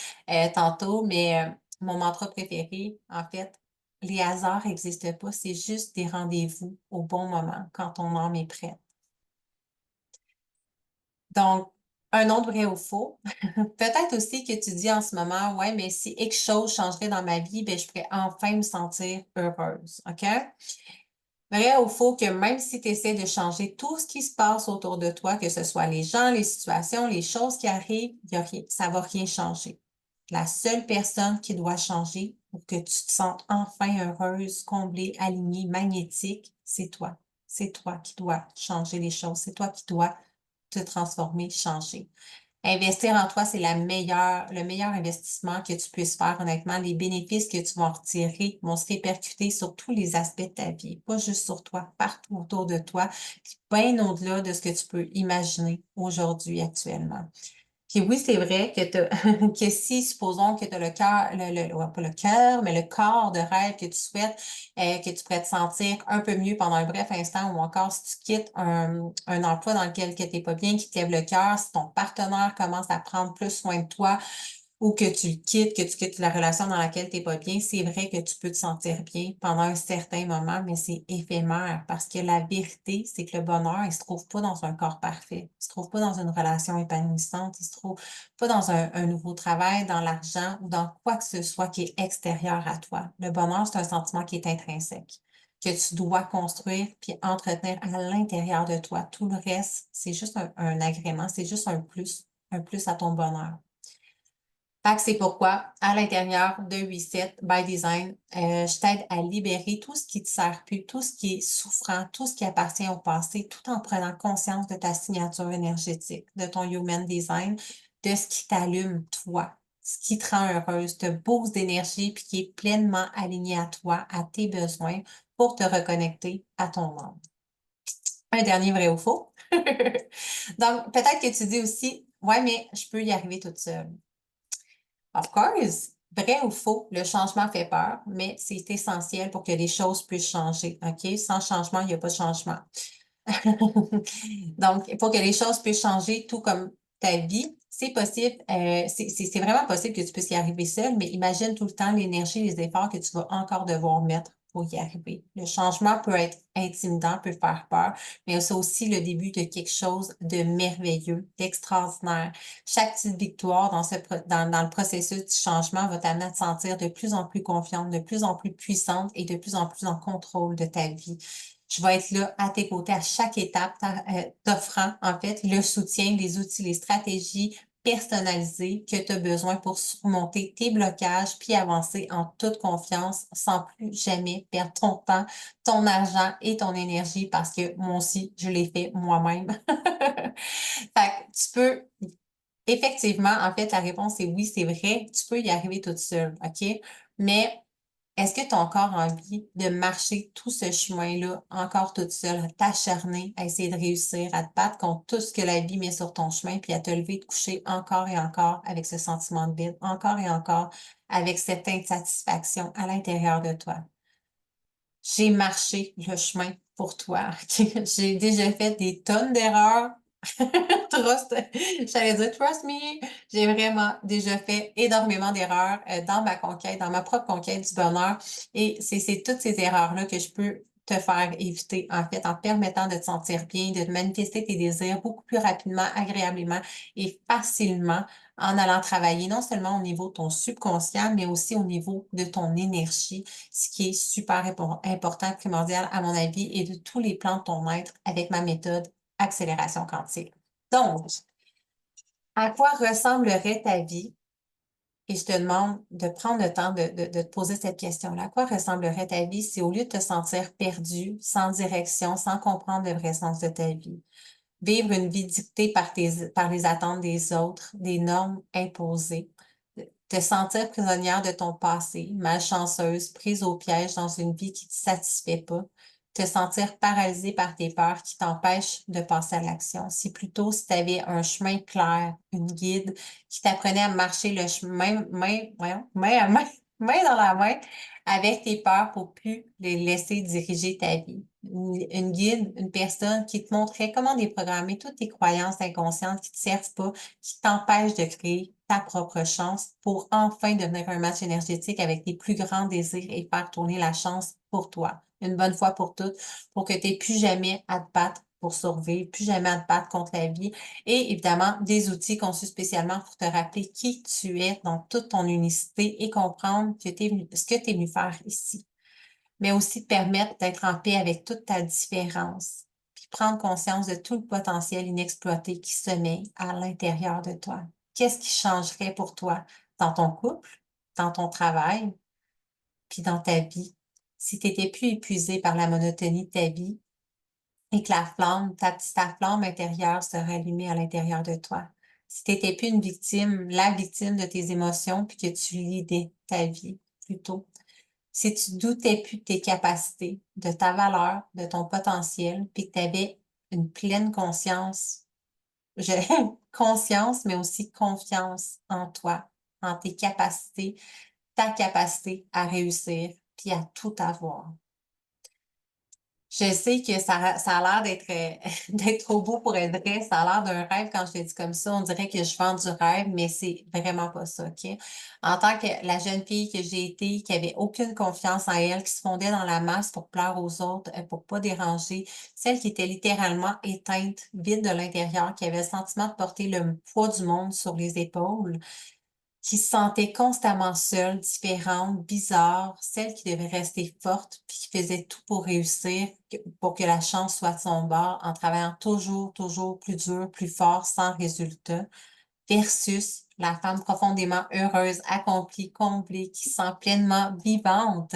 tantôt, mais mon mantra préféré, en fait, les hasards n'existent pas, c'est juste des rendez-vous au bon moment, quand ton âme est prête. Donc, un autre vrai ou faux. Peut-être aussi que tu dis en ce moment, ouais, mais si X chose changerait dans ma vie, ben, je pourrais enfin me sentir heureuse. OK? Vrai ou faux que même si tu essaies de changer tout ce qui se passe autour de toi, que ce soit les gens, les situations, les choses qui arrivent, y a rien, ça va rien changer. La seule personne qui doit changer pour que tu te sentes enfin heureuse, comblée, alignée, magnétique, c'est toi. C'est toi qui dois changer les choses. C'est toi qui dois te transformer, changer. Investir en toi, c'est le meilleur investissement que tu puisses faire, honnêtement. Les bénéfices que tu vas en retirer vont se répercuter sur tous les aspects de ta vie, pas juste sur toi, partout autour de toi, puis bien au-delà de ce que tu peux imaginer aujourd'hui, actuellement. Puis oui, c'est vrai que, que si, supposons que tu as le cœur, ouais, pas le cœur, mais le corps de rêve que tu souhaites, que tu pourrais te sentir un peu mieux pendant un bref instant, ou encore si tu quittes un emploi dans lequel tu n'es pas bien, qui te lève le cœur, si ton partenaire commence à prendre plus soin de toi, ou que tu quittes la relation dans laquelle tu n'es pas bien, c'est vrai que tu peux te sentir bien pendant un certain moment, mais c'est éphémère parce que la vérité, c'est que le bonheur, il se trouve pas dans un corps parfait. Il se trouve pas dans une relation épanouissante. Il se trouve pas dans un nouveau travail, dans l'argent ou dans quoi que ce soit qui est extérieur à toi. Le bonheur, c'est un sentiment qui est intrinsèque, que tu dois construire puis entretenir à l'intérieur de toi. Tout le reste, c'est juste un agrément, c'est juste un plus à ton bonheur. Fait que c'est pourquoi, à l'intérieur de Reset by Design, je t'aide à libérer tout ce qui te sert plus, tout ce qui est souffrant, tout ce qui appartient au passé, tout en prenant conscience de ta signature énergétique, de ton Human Design, de ce qui t'allume, toi, ce qui te rend heureuse, te booste d'énergie, puis qui est pleinement aligné à toi, à tes besoins, pour te reconnecter à ton âme. Un dernier vrai ou faux. Donc, peut-être que tu dis aussi, ouais, mais je peux y arriver toute seule. Of course, vrai ou faux, le changement fait peur, mais c'est essentiel pour que les choses puissent changer. OK? Sans changement, il n'y a pas de changement. Donc, pour que les choses puissent changer, tout comme ta vie, c'est possible, c'est vraiment possible que tu puisses y arriver seul, mais imagine tout le temps l'énergie, les efforts que tu vas encore devoir mettre pour y arriver. Le changement peut être intimidant, peut faire peur, mais c'est aussi le début de quelque chose de merveilleux, d'extraordinaire. Chaque petite victoire dans le processus du changement va t'amener à te sentir de plus en plus confiante, de plus en plus puissante et de plus en plus en contrôle de ta vie. Je vais être là à tes côtés à chaque étape, t'offrant en fait le soutien, les outils, les stratégies personnalisées que tu as besoin pour surmonter tes blocages puis avancer en toute confiance sans plus jamais perdre ton temps, ton argent et ton énergie parce que moi aussi, je l'ai fait moi-même. Fait que tu peux effectivement, en fait, la réponse est oui, c'est vrai, tu peux y arriver toute seule, OK? Mais est-ce que tu as encore envie de marcher tout ce chemin-là encore toute seule, à t'acharner, à essayer de réussir, à te battre contre tout ce que la vie met sur ton chemin, puis à te lever, te coucher encore et encore avec ce sentiment de vide, encore et encore avec cette insatisfaction à l'intérieur de toi? J'ai marché le chemin pour toi. J'ai déjà fait des tonnes d'erreurs. Trust, j'allais dire trust me. J'ai vraiment déjà fait énormément d'erreurs dans ma conquête, dans ma propre conquête du bonheur. Et c'est toutes ces erreurs-là que je peux te faire éviter, en fait, en te permettant de te sentir bien, de manifester tes désirs beaucoup plus rapidement, agréablement et facilement en allant travailler non seulement au niveau de ton subconscient, mais aussi au niveau de ton énergie, ce qui est super important, primordial à mon avis, et de tous les plans de ton être avec ma méthode accélération quantique. Donc, à quoi ressemblerait ta vie? Et je te demande de prendre le temps de te poser cette question-là. À quoi ressemblerait ta vie si au lieu de te sentir perdu, sans direction, sans comprendre le vrai sens de ta vie, vivre une vie dictée par les attentes des autres, des normes imposées, te sentir prisonnière de ton passé, malchanceuse, prise au piège dans une vie qui ne te satisfait pas, te sentir paralysée par tes peurs qui t'empêchent de passer à l'action. Si plutôt si tu avais un chemin clair, une guide qui t'apprenait à marcher le chemin main à main, main dans la main avec tes peurs pour plus les laisser diriger ta vie. Une guide, une personne qui te montrait comment déprogrammer toutes tes croyances inconscientes qui ne te servent pas, qui t'empêchent de créer ta propre chance pour enfin devenir un match énergétique avec tes plus grands désirs et faire tourner la chance pour toi, une bonne fois pour toutes, pour que tu n'aies plus jamais à te battre pour survivre, plus jamais à te battre contre la vie. Et évidemment, des outils conçus spécialement pour te rappeler qui tu es dans toute ton unicité et comprendre ce que tu es venu faire ici. Mais aussi te permettre d'être en paix avec toute ta différence, puis prendre conscience de tout le potentiel inexploité qui sommeille à l'intérieur de toi. Qu'est-ce qui changerait pour toi dans ton couple, dans ton travail, puis dans ta vie, si tu n'étais plus épuisé par la monotonie de ta vie et que la flamme, ta flamme intérieure se rallumait à l'intérieur de toi. Si tu n'étais plus une victime, la victime de tes émotions, puis que tu lidais ta vie plutôt. Si tu doutais plus de tes capacités, de ta valeur, de ton potentiel, puis que tu avais une pleine conscience, je, conscience, mais aussi confiance en toi, en tes capacités, ta capacité à réussir, puis à tout avoir. Je sais que ça a l'air d'être d'être trop beau pour être vrai. Ça a l'air d'un rêve quand je le dis comme ça. On dirait que je vends du rêve, mais c'est vraiment pas ça, OK? En tant que la jeune fille que j'ai été, qui avait aucune confiance en elle, qui se fondait dans la masse pour plaire aux autres, pour pas déranger, celle qui était littéralement éteinte, vide de l'intérieur, qui avait le sentiment de porter le poids du monde sur les épaules, qui se sentait constamment seule, différente, bizarre, celle qui devait rester forte, puis qui faisait tout pour réussir, pour que la chance soit de son bord, en travaillant toujours, toujours plus dur, plus fort, sans résultat, versus la femme profondément heureuse, accomplie, comblée, qui se sent pleinement vivante,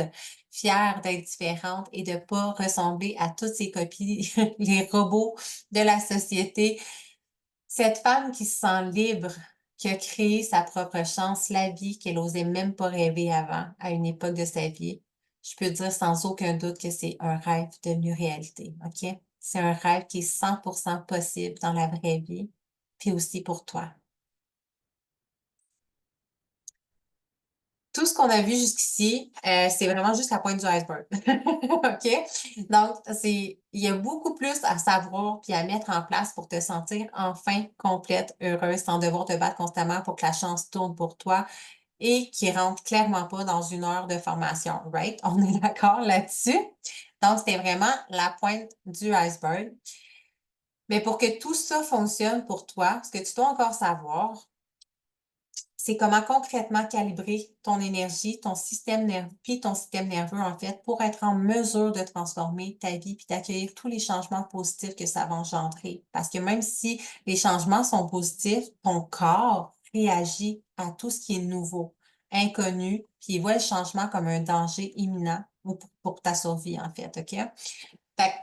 fière d'être différente et de pas ressembler à toutes ses copies, les robots de la société. Cette femme qui se sent libre, qui a créé sa propre chance, la vie qu'elle osait même pas rêver avant, à une époque de sa vie, je peux dire sans aucun doute que c'est un rêve devenu réalité, OK? C'est un rêve qui est 100% possible dans la vraie vie, puis aussi pour toi. tout ce qu'on a vu jusqu'ici, c'est vraiment juste la pointe du iceberg. OK? Donc, il y a beaucoup plus à savoir puis à mettre en place pour te sentir enfin complète, heureuse, sans devoir te battre constamment pour que la chance tourne pour toi et qui rentre clairement pas dans une heure de formation, right? On est d'accord là-dessus? Donc, c'était vraiment la pointe du iceberg. Mais pour que tout ça fonctionne pour toi, ce que tu dois encore savoir, c'est comment concrètement calibrer ton énergie, ton système nerveux, puis ton système nerveux, en fait, pour être en mesure de transformer ta vie puis d'accueillir tous les changements positifs que ça va engendrer. Parce que même si les changements sont positifs, ton corps réagit à tout ce qui est nouveau, inconnu, puis il voit le changement comme un danger imminent ou pour ta survie, en fait, OK? Fait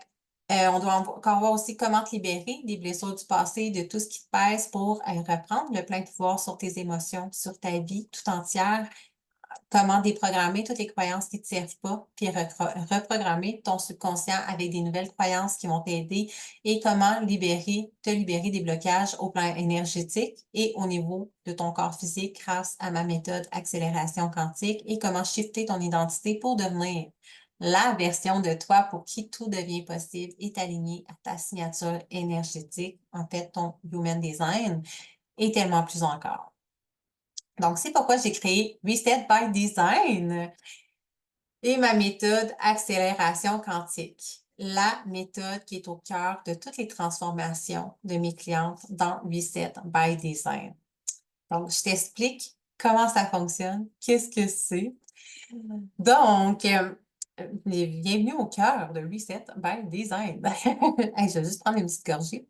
on doit encore voir aussi comment te libérer des blessures du passé, de tout ce qui te pèse pour reprendre le plein pouvoir sur tes émotions, sur ta vie tout entière. Comment déprogrammer toutes les croyances qui ne te servent pas, puis reprogrammer ton subconscient avec des nouvelles croyances qui vont t'aider et comment te libérer des blocages au plan énergétique et au niveau de ton corps physique grâce à ma méthode accélération quantique et comment shifter ton identité pour devenir la version de toi pour qui tout devient possible est aligné à ta signature énergétique, en fait, ton human design et tellement plus encore. Donc, c'est pourquoi j'ai créé Reset by Design et ma méthode accélération quantique. La méthode qui est au cœur de toutes les transformations de mes clientes dans Reset by Design. Donc, je t'explique comment ça fonctionne, qu'est-ce que c'est. Donc, bienvenue au cœur de Reset by Design. Hey, je vais juste prendre une petite gorgée.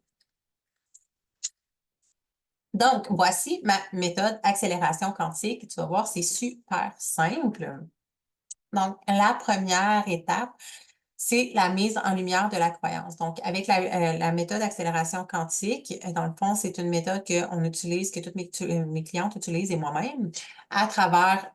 Donc, voici ma méthode accélération quantique. Tu vas voir, c'est super simple. Donc, la première étape, c'est la mise en lumière de la croyance. Donc, avec la méthode accélération quantique, dans le fond, c'est une méthode qu'on utilise, que toutes mes clientes utilisent et moi-même, à travers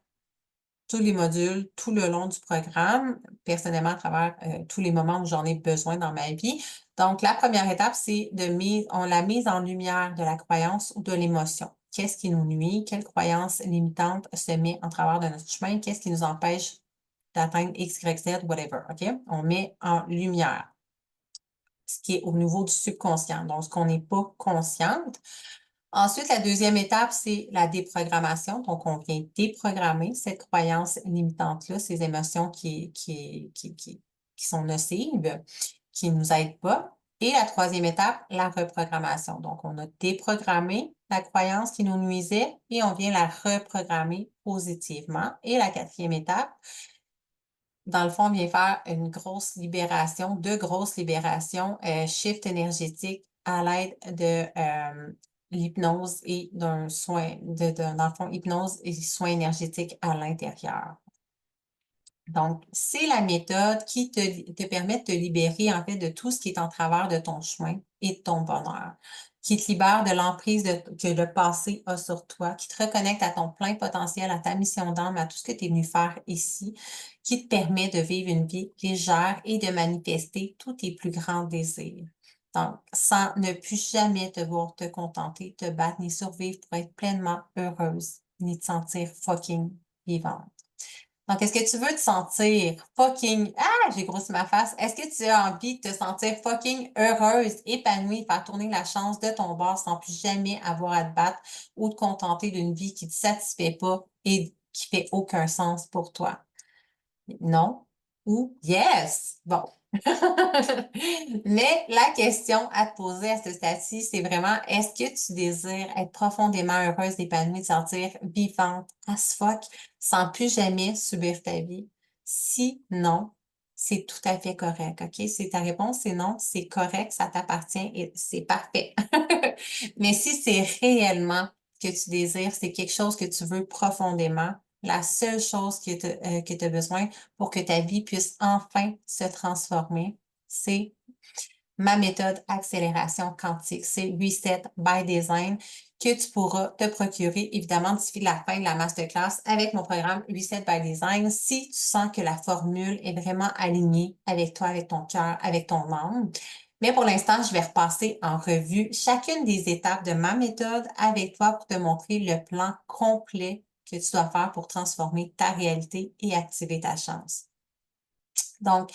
tous les modules, tout le long du programme, personnellement, à travers tous les moments où j'en ai besoin dans ma vie. Donc, la première étape, c'est la mise en lumière de la croyance ou de l'émotion. Qu'est-ce qui nous nuit? Quelle croyance limitante se met en travers de notre chemin? Qu'est-ce qui nous empêche d'atteindre X, Y, Z, whatever, OK? On met en lumière ce qui est au niveau du subconscient, donc ce qu'on n'est pas consciente. Ensuite, la deuxième étape, c'est la déprogrammation. Donc, on vient déprogrammer cette croyance limitante-là, ces émotions qui sont nocives, qui ne nous aident pas. Et la troisième étape, la reprogrammation. Donc, on a déprogrammé la croyance qui nous nuisait et on vient la reprogrammer positivement. Et la quatrième étape, dans le fond, on vient faire une grosse libération, deux grosses libérations, shift énergétique à l'aide de l'hypnose et d'un soin, dans le fond, hypnose et soins énergétiques à l'intérieur. Donc, c'est la méthode qui te permet de te libérer, en fait, de tout ce qui est en travers de ton chemin et de ton bonheur, qui te libère de l'emprise que le passé a sur toi, qui te reconnecte à ton plein potentiel, à ta mission d'âme, à tout ce que tu es venu faire ici, qui te permet de vivre une vie légère et de manifester tous tes plus grands désirs. Donc, sans ne plus jamais devoir te contenter, te battre ni survivre pour être pleinement heureuse, ni te sentir fucking vivante. Donc, est-ce que tu veux te sentir fucking... Ah, j'ai grossi ma face. Est-ce que tu as envie de te sentir fucking heureuse, épanouie, faire tourner la chance de ton bord sans plus jamais avoir à te battre ou te contenter d'une vie qui ne te satisfait pas et qui fait aucun sens pour toi? Non ou yes? Bon. Mais la question à te poser à ce stade-ci, c'est vraiment, est-ce que tu désires être profondément heureuse, épanouie, te sentir vivante as fuck, sans plus jamais subir ta vie? Si non, c'est tout à fait correct, OK? Si ta réponse c'est non, c'est correct, ça t'appartient et c'est parfait. Mais si c'est réellement que tu désires, c'est quelque chose que tu veux profondément, la seule chose que tu as besoin pour que ta vie puisse enfin se transformer, c'est ma méthode accélération quantique. C'est Reset by Design que tu pourras te procurer évidemment d'ici la fin de la masterclass avec mon programme Reset by Design si tu sens que la formule est vraiment alignée avec toi, avec ton cœur, avec ton âme. Mais pour l'instant, je vais repasser en revue chacune des étapes de ma méthode avec toi pour te montrer le plan complet que tu dois faire pour transformer ta réalité et activer ta chance. Donc,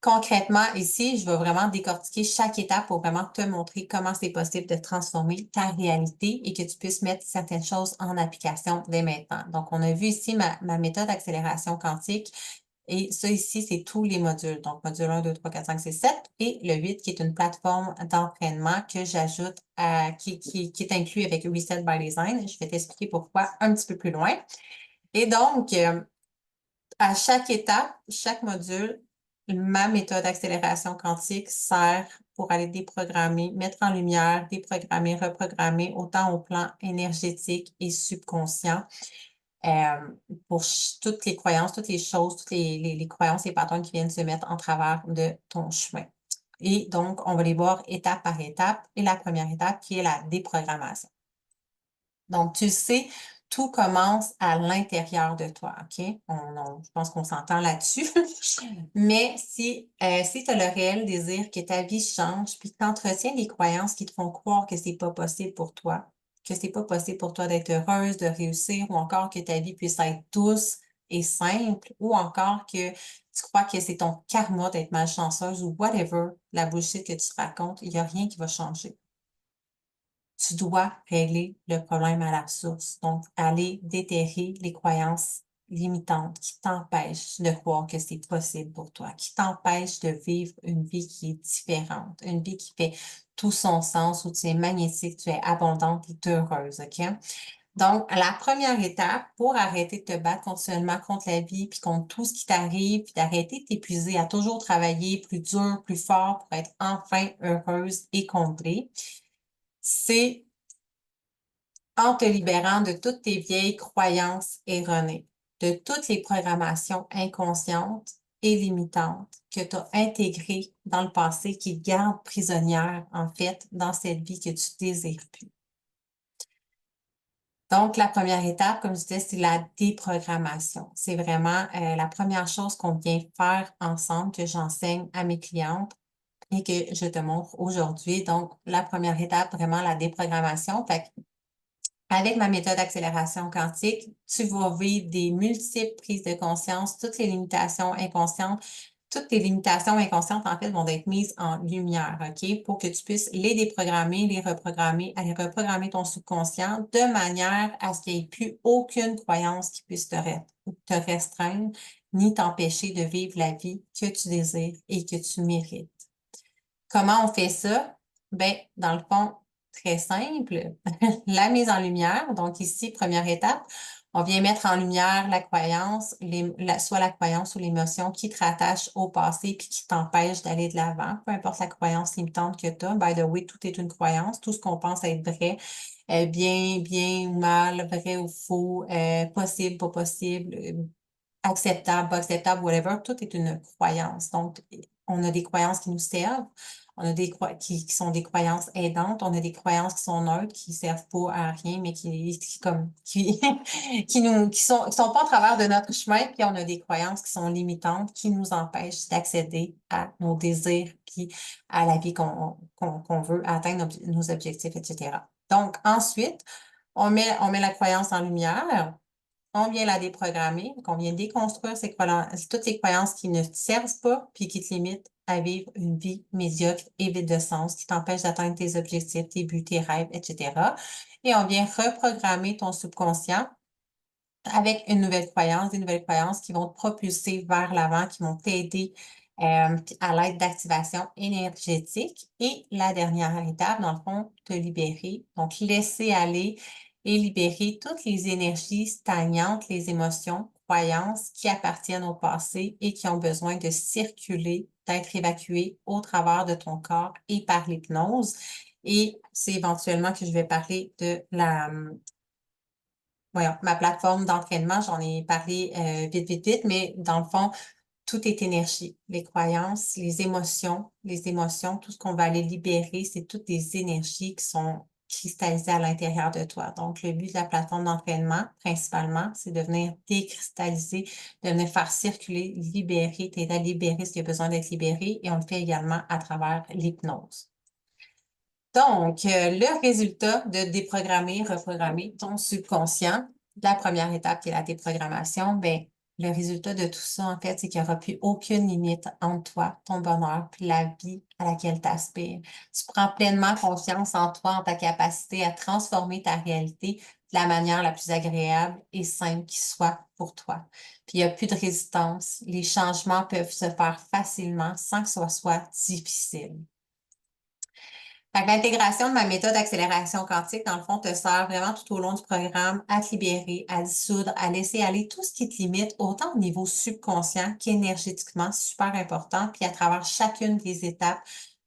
concrètement, ici, je vais vraiment décortiquer chaque étape pour vraiment te montrer comment c'est possible de transformer ta réalité et que tu puisses mettre certaines choses en application dès maintenant. Donc, on a vu ici ma méthode d'accélération quantique. Et ça ici, c'est tous les modules. Donc, module 1, 2, 3, 4, 5, 6, 7 et le 8 qui est une plateforme d'entraînement que j'ajoute qui est inclus avec Reset by Design. Je vais t'expliquer pourquoi un petit peu plus loin. Et donc, à chaque étape, chaque module, ma méthode d'accélération quantique sert pour aller déprogrammer, mettre en lumière, déprogrammer, reprogrammer, autant au plan énergétique et subconscient, pour toutes les croyances, toutes les choses, toutes les croyances et patterns qui viennent se mettre en travers de ton chemin. Et donc, on va les voir étape par étape. Et la première étape qui est la déprogrammation. Donc, tu sais, tout commence à l'intérieur de toi, OK? Je pense qu'on s'entend là-dessus. Mais si tu as le réel désir que ta vie change, puis que tu entretiens des croyances qui te font croire que c'est pas possible pour toi, que c'est pas possible pour toi d'être heureuse, de réussir, ou encore que ta vie puisse être douce et simple, ou encore que tu crois que c'est ton karma d'être malchanceuse ou whatever, la bullshit que tu te racontes, il n'y a rien qui va changer. Tu dois régler le problème à la source. Donc, aller déterrer les croyances limitantes qui t'empêchent de croire que c'est possible pour toi, qui t'empêchent de vivre une vie qui est différente, une vie qui fait tout son sens, où tu es magnétique, tu es abondante et heureuse, OK? Donc, la première étape pour arrêter de te battre continuellement contre la vie, puis contre tout ce qui t'arrive, puis d'arrêter de t'épuiser à toujours travailler plus dur, plus fort pour être enfin heureuse et comblée, c'est en te libérant de toutes tes vieilles croyances erronées, de toutes les programmations inconscientes et limitantes que tu as intégrées dans le passé qui te gardent prisonnière, en fait, dans cette vie que tu désires plus. Donc, la première étape, comme je disais, c'est la déprogrammation. C'est vraiment la première chose qu'on vient faire ensemble, que j'enseigne à mes clientes et que je te montre aujourd'hui. Donc, la première étape, vraiment la déprogrammation. Fait que avec ma méthode d'accélération quantique, tu vas vivre des multiples prises de conscience, toutes les limitations inconscientes, en fait, vont être mises en lumière, OK? Pour que tu puisses les déprogrammer, aller reprogrammer ton subconscient de manière à ce qu'il n'y ait plus aucune croyance qui puisse te restreindre, ni t'empêcher de vivre la vie que tu désires et que tu mérites. Comment on fait ça? Ben, dans le fond, très simple, la mise en lumière. Donc ici, première étape, on vient mettre en lumière la croyance, soit la croyance ou l'émotion qui te rattache au passé puis qui t'empêche d'aller de l'avant, peu importe la croyance limitante que tu as. By the way, tout est une croyance, tout ce qu'on pense être vrai, bien ou mal, vrai ou faux, possible, pas possible, acceptable, pas acceptable, whatever, tout est une croyance. Donc, on a des croyances qui nous servent, on a qui sont des croyances aidantes, on a des croyances qui sont neutres, qui servent pas à rien, mais qui sont pas au travers de notre chemin, puis on a des croyances qui sont limitantes, qui nous empêchent d'accéder à nos désirs, puis à la vie qu'on veut, à atteindre nos objectifs, etc. Donc, ensuite, on met la croyance en lumière. On vient la déprogrammer, qu'on vient déconstruire toutes les croyances qui ne te servent pas puis qui te limitent à vivre une vie médiocre et vide de sens, qui t'empêche d'atteindre tes objectifs, tes buts, tes rêves, etc. Et on vient reprogrammer ton subconscient avec des nouvelles croyances qui vont te propulser vers l'avant, qui vont t'aider à l'aide d'activation énergétique. Et la dernière étape, dans le fond, te libérer. Donc, laisser aller et libérer toutes les énergies stagnantes, les émotions, croyances qui appartiennent au passé et qui ont besoin de circuler, d'être évacuées au travers de ton corps et par l'hypnose. Et c'est éventuellement que je vais parler de ma plateforme d'entraînement. J'en ai parlé vite, mais dans le fond, tout est énergie. Les croyances, les émotions, tout ce qu'on va aller libérer, c'est toutes des énergies qui sont cristallisées à l'intérieur de toi. Donc, le but de la plateforme d'entraînement, principalement, c'est de venir décristalliser, de venir faire circuler, libérer, t'aider à libérer ce qui a besoin d'être libéré, et on le fait également à travers l'hypnose. Donc, le résultat de déprogrammer, reprogrammer ton subconscient, la première étape qui est la déprogrammation, ben, le résultat de tout ça, en fait, c'est qu'il n'y aura plus aucune limite entre toi, ton bonheur, puis la vie à laquelle tu aspires. Tu prends pleinement confiance en toi, en ta capacité à transformer ta réalité de la manière la plus agréable et simple qui soit pour toi. Puis il n'y a plus de résistance. Les changements peuvent se faire facilement sans que ce soit difficile. Fait que l'intégration de ma méthode d'accélération quantique, dans le fond, te sert vraiment tout au long du programme à te libérer, à dissoudre, à laisser aller tout ce qui te limite, autant au niveau subconscient qu'énergétiquement, super important, puis à travers chacune des étapes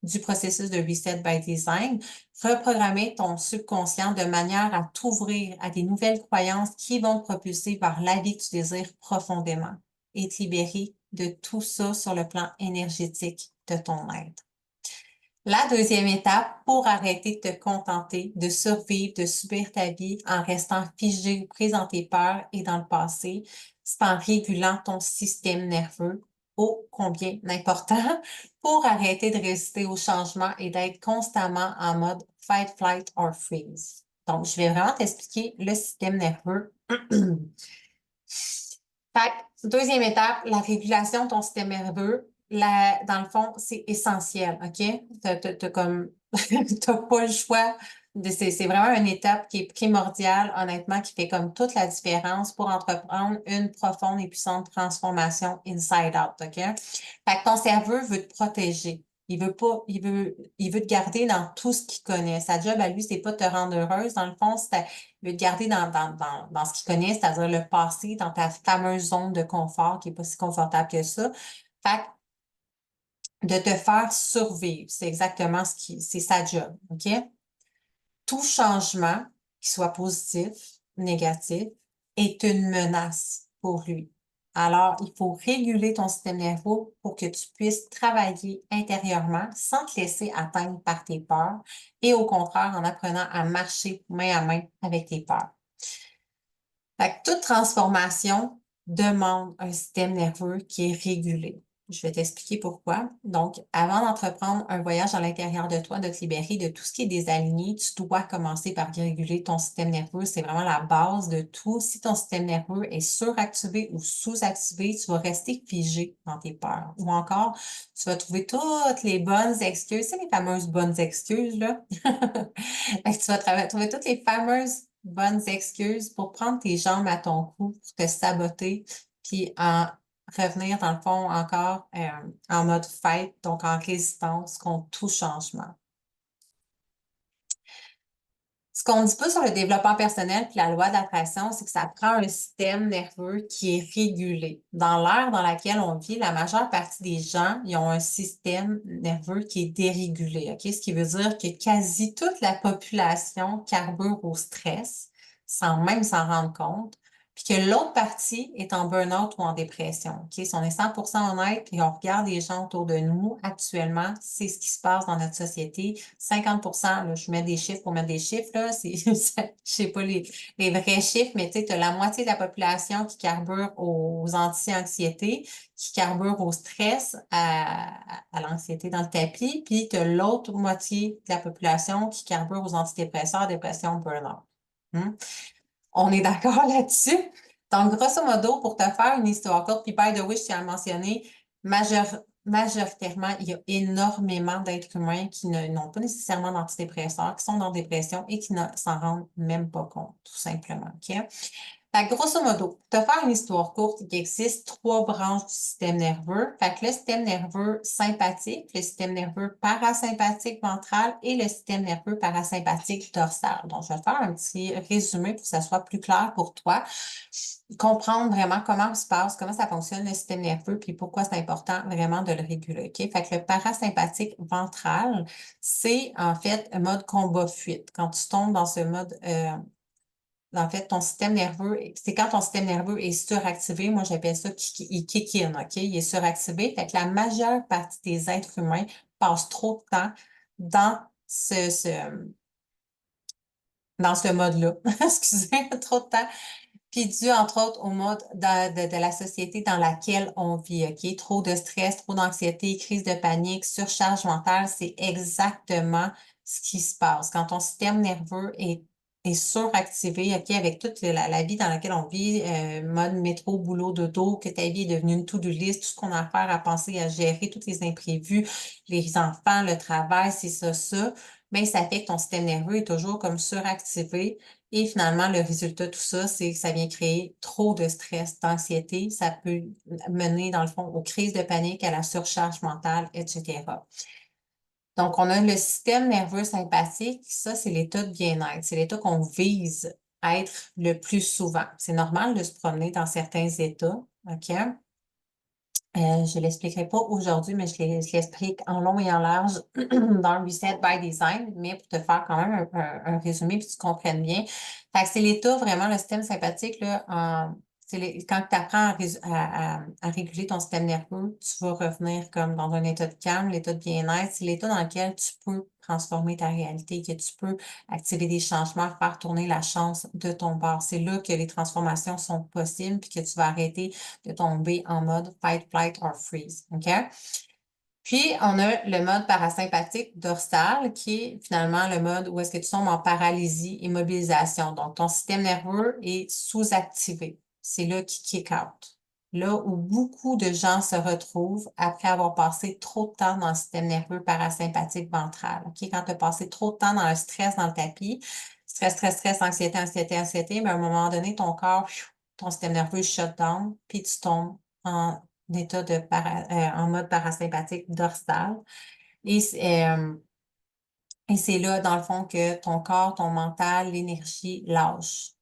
du processus de Reset by Design, reprogrammer ton subconscient de manière à t'ouvrir à des nouvelles croyances qui vont te propulser vers la vie que tu désires profondément et te libérer de tout ça sur le plan énergétique de ton être. La deuxième étape, pour arrêter de te contenter, de survivre, de subir ta vie en restant figé, pris dans tes peurs et dans le passé, c'est en régulant ton système nerveux, ô combien important, pour arrêter de résister au changement et d'être constamment en mode fight, flight or freeze. Donc, je vais vraiment t'expliquer le système nerveux. Fait que, deuxième étape, la régulation de ton système nerveux. Dans le fond, c'est essentiel, OK? Comme, t'as pas le choix. C'est vraiment une étape qui est primordiale, honnêtement, qui fait comme toute la différence pour entreprendre une profonde et puissante transformation inside out, OK? Fait que ton cerveau veut te protéger. Il veut pas, il veut te garder dans tout ce qu'il connaît. Sa job à lui, c'est pas de te rendre heureuse. Dans le fond, il veut te garder dans ce qu'il connaît, c'est-à-dire le passé, dans ta fameuse zone de confort qui est pas si confortable que ça. Fait que de te faire survivre, c'est exactement c'est sa job, OK? Tout changement, qu'il soit positif, négatif, est une menace pour lui. Alors, il faut réguler ton système nerveux pour que tu puisses travailler intérieurement sans te laisser atteindre par tes peurs et au contraire en apprenant à marcher main à main avec tes peurs. Fait que toute transformation demande un système nerveux qui est régulé. Je vais t'expliquer pourquoi. Donc, avant d'entreprendre un voyage à l'intérieur de toi, de te libérer de tout ce qui est désaligné, tu dois commencer par réguler ton système nerveux. C'est vraiment la base de tout. Si ton système nerveux est suractivé ou sous-activé, tu vas rester figé dans tes peurs. Ou encore, tu vas trouver toutes les bonnes excuses, c'est les fameuses bonnes excuses, là. Fait que tu vas trouver toutes les fameuses bonnes excuses pour prendre tes jambes à ton cou, pour te saboter, puis en revenir, dans le fond, encore en mode fight, donc en résistance contre tout changement. Ce qu'on ne dit pas sur le développement personnel puis la loi d'attraction, c'est que ça prend un système nerveux qui est régulé. Dans l'ère dans laquelle on vit, la majeure partie des gens, ils ont un système nerveux qui est dérégulé, OK? Ce qui veut dire que quasi toute la population carbure au stress sans même s'en rendre compte, puis que l'autre partie est en burn-out ou en dépression, OK? Si on est 100% honnête et on regarde les gens autour de nous actuellement, c'est ce qui se passe dans notre société. 50%, là, je mets des chiffres pour mettre des chiffres, là, je sais pas les vrais chiffres, mais tu sais, tu as la moitié de la population qui carbure aux anti-anxiétés, qui carbure au stress, à l'anxiété dans le tapis, puis tu as l'autre moitié de la population qui carbure aux antidépresseurs, dépression, burn-out. Hmm? On est d'accord là-dessus? Donc, grosso modo, pour te faire une histoire courte, puis by the way, je tiens à mentionner, majoritairement, il y a énormément d'êtres humains qui n'ont pas nécessairement d'antidépresseurs, qui sont dans dépression et qui ne s'en rendent même pas compte, tout simplement. OK? Fait que grosso modo, pour te faire une histoire courte, il existe trois branches du système nerveux. Fait que le système nerveux sympathique, le système nerveux parasympathique ventral et le système nerveux parasympathique dorsal. Donc, je vais te faire un petit résumé pour que ça soit plus clair pour toi. Comprendre vraiment comment se passe, comment ça fonctionne le système nerveux, puis pourquoi c'est important vraiment de le réguler. OK? Fait que le parasympathique ventral, c'est en fait un mode combat-fuite. Quand tu tombes dans ce mode en fait, ton système nerveux, c'est quand ton système nerveux est suractivé, moi j'appelle ça il kick in, OK? Il est suractivé. Fait que la majeure partie des êtres humains passent trop de temps dans dans ce mode-là. Excusez, trop de temps. Puis dû, entre autres, au mode de la société dans laquelle on vit, OK? Trop de stress, trop d'anxiété, crise de panique, surcharge mentale, c'est exactement ce qui se passe. Quand ton système nerveux est est suractivé, OK, avec toute la vie dans laquelle on vit, mode métro, boulot, dodo, que ta vie est devenue une to-do list, tout ce qu'on a à faire, à penser, à gérer, tous les imprévus, les enfants, le travail, c'est ça, bien, ça fait que ton système nerveux est toujours comme suractivé. Et finalement, le résultat de tout ça, c'est que ça vient créer trop de stress, d'anxiété. Ça peut mener, dans le fond, aux crises de panique, à la surcharge mentale, etc. Donc, on a le système nerveux sympathique. Ça, c'est l'état de bien-être. C'est l'état qu'on vise être le plus souvent. C'est normal de se promener dans certains états, OK? Je ne l'expliquerai pas aujourd'hui, mais je l'explique en long et en large dans le Reset by Design, mais pour te faire quand même un résumé puis que tu comprennes bien. Fait que c'est l'état vraiment, le système sympathique, là, quand tu apprends à réguler ton système nerveux, tu vas revenir comme dans un état de calme, l'état de bien-être. C'est l'état dans lequel tu peux transformer ta réalité, que tu peux activer des changements, faire tourner la chance de ton bord. C'est là que les transformations sont possibles puis que tu vas arrêter de tomber en mode fight, flight or freeze. OK? Puis, on a le mode parasympathique dorsal qui est finalement le mode où est-ce que tu tombes en paralysie, immobilisation. Donc, ton système nerveux est sous-activé. C'est là qui kick out. Là où beaucoup de gens se retrouvent après avoir passé trop de temps dans le système nerveux parasympathique ventral. OK? Quand tu as passé trop de temps dans le stress dans le tapis, stress, anxiété, anxiété, anxiété, mais à un moment donné, ton corps, ton système nerveux shut down, puis tu tombes en état en mode parasympathique dorsal. Et, et c'est là, dans le fond, que ton corps, ton mental, l'énergie lâche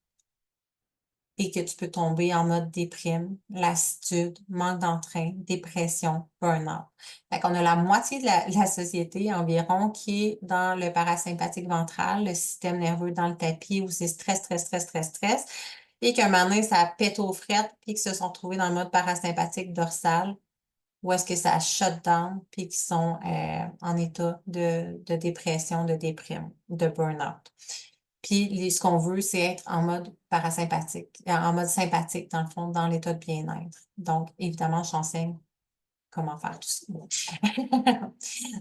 et que tu peux tomber en mode déprime, lassitude, manque d'entrain, dépression, burn-out. Fait qu'on a la moitié de la société environ qui est dans le parasympathique ventral, le système nerveux dans le tapis où c'est stress, stress, stress, stress, stress, et qu'un moment donné, ça pète aux frettes, puis qu'ils se sont trouvés dans le mode parasympathique dorsal, où est-ce que ça shut down, puis qu'ils sont en état de dépression, de déprime, de burn-out. Puis ce qu'on veut, c'est être en mode parasympathique, en mode sympathique, dans le fond, dans l'état de bien-être. Donc, évidemment, je t'enseigne comment faire tout ça.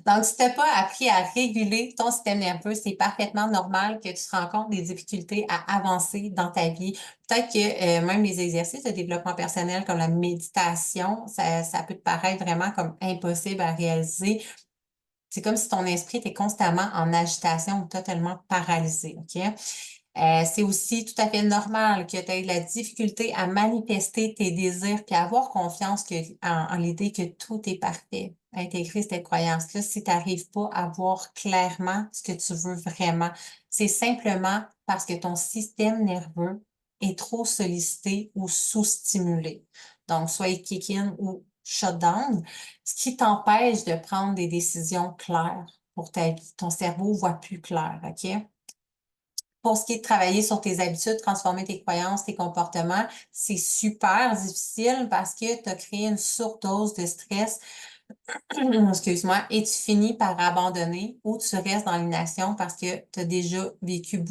Donc, si tu n'as pas appris à réguler ton système nerveux, c'est parfaitement normal que tu rencontres des difficultés à avancer dans ta vie. Peut-être que même les exercices de développement personnel comme la méditation, ça peut te paraître vraiment comme impossible à réaliser. C'est comme si ton esprit était constamment en agitation ou totalement paralysé, OK? C'est aussi tout à fait normal que tu aies de la difficulté à manifester tes désirs puis à avoir confiance en l'idée que tout est parfait. Intégrer cette croyance-là si tu n'arrives pas à voir clairement ce que tu veux vraiment. C'est simplement parce que ton système nerveux est trop sollicité ou sous-stimulé. Donc, soit il kick in ou shut down, ce qui t'empêche de prendre des décisions claires pour ta vie. Ton cerveau voit plus clair, OK? Pour ce qui est de travailler sur tes habitudes, transformer tes croyances, tes comportements, c'est super difficile parce que tu as créé une surdose de stress, excuse-moi, et tu finis par abandonner ou tu restes dans l'inaction parce que tu as déjà vécu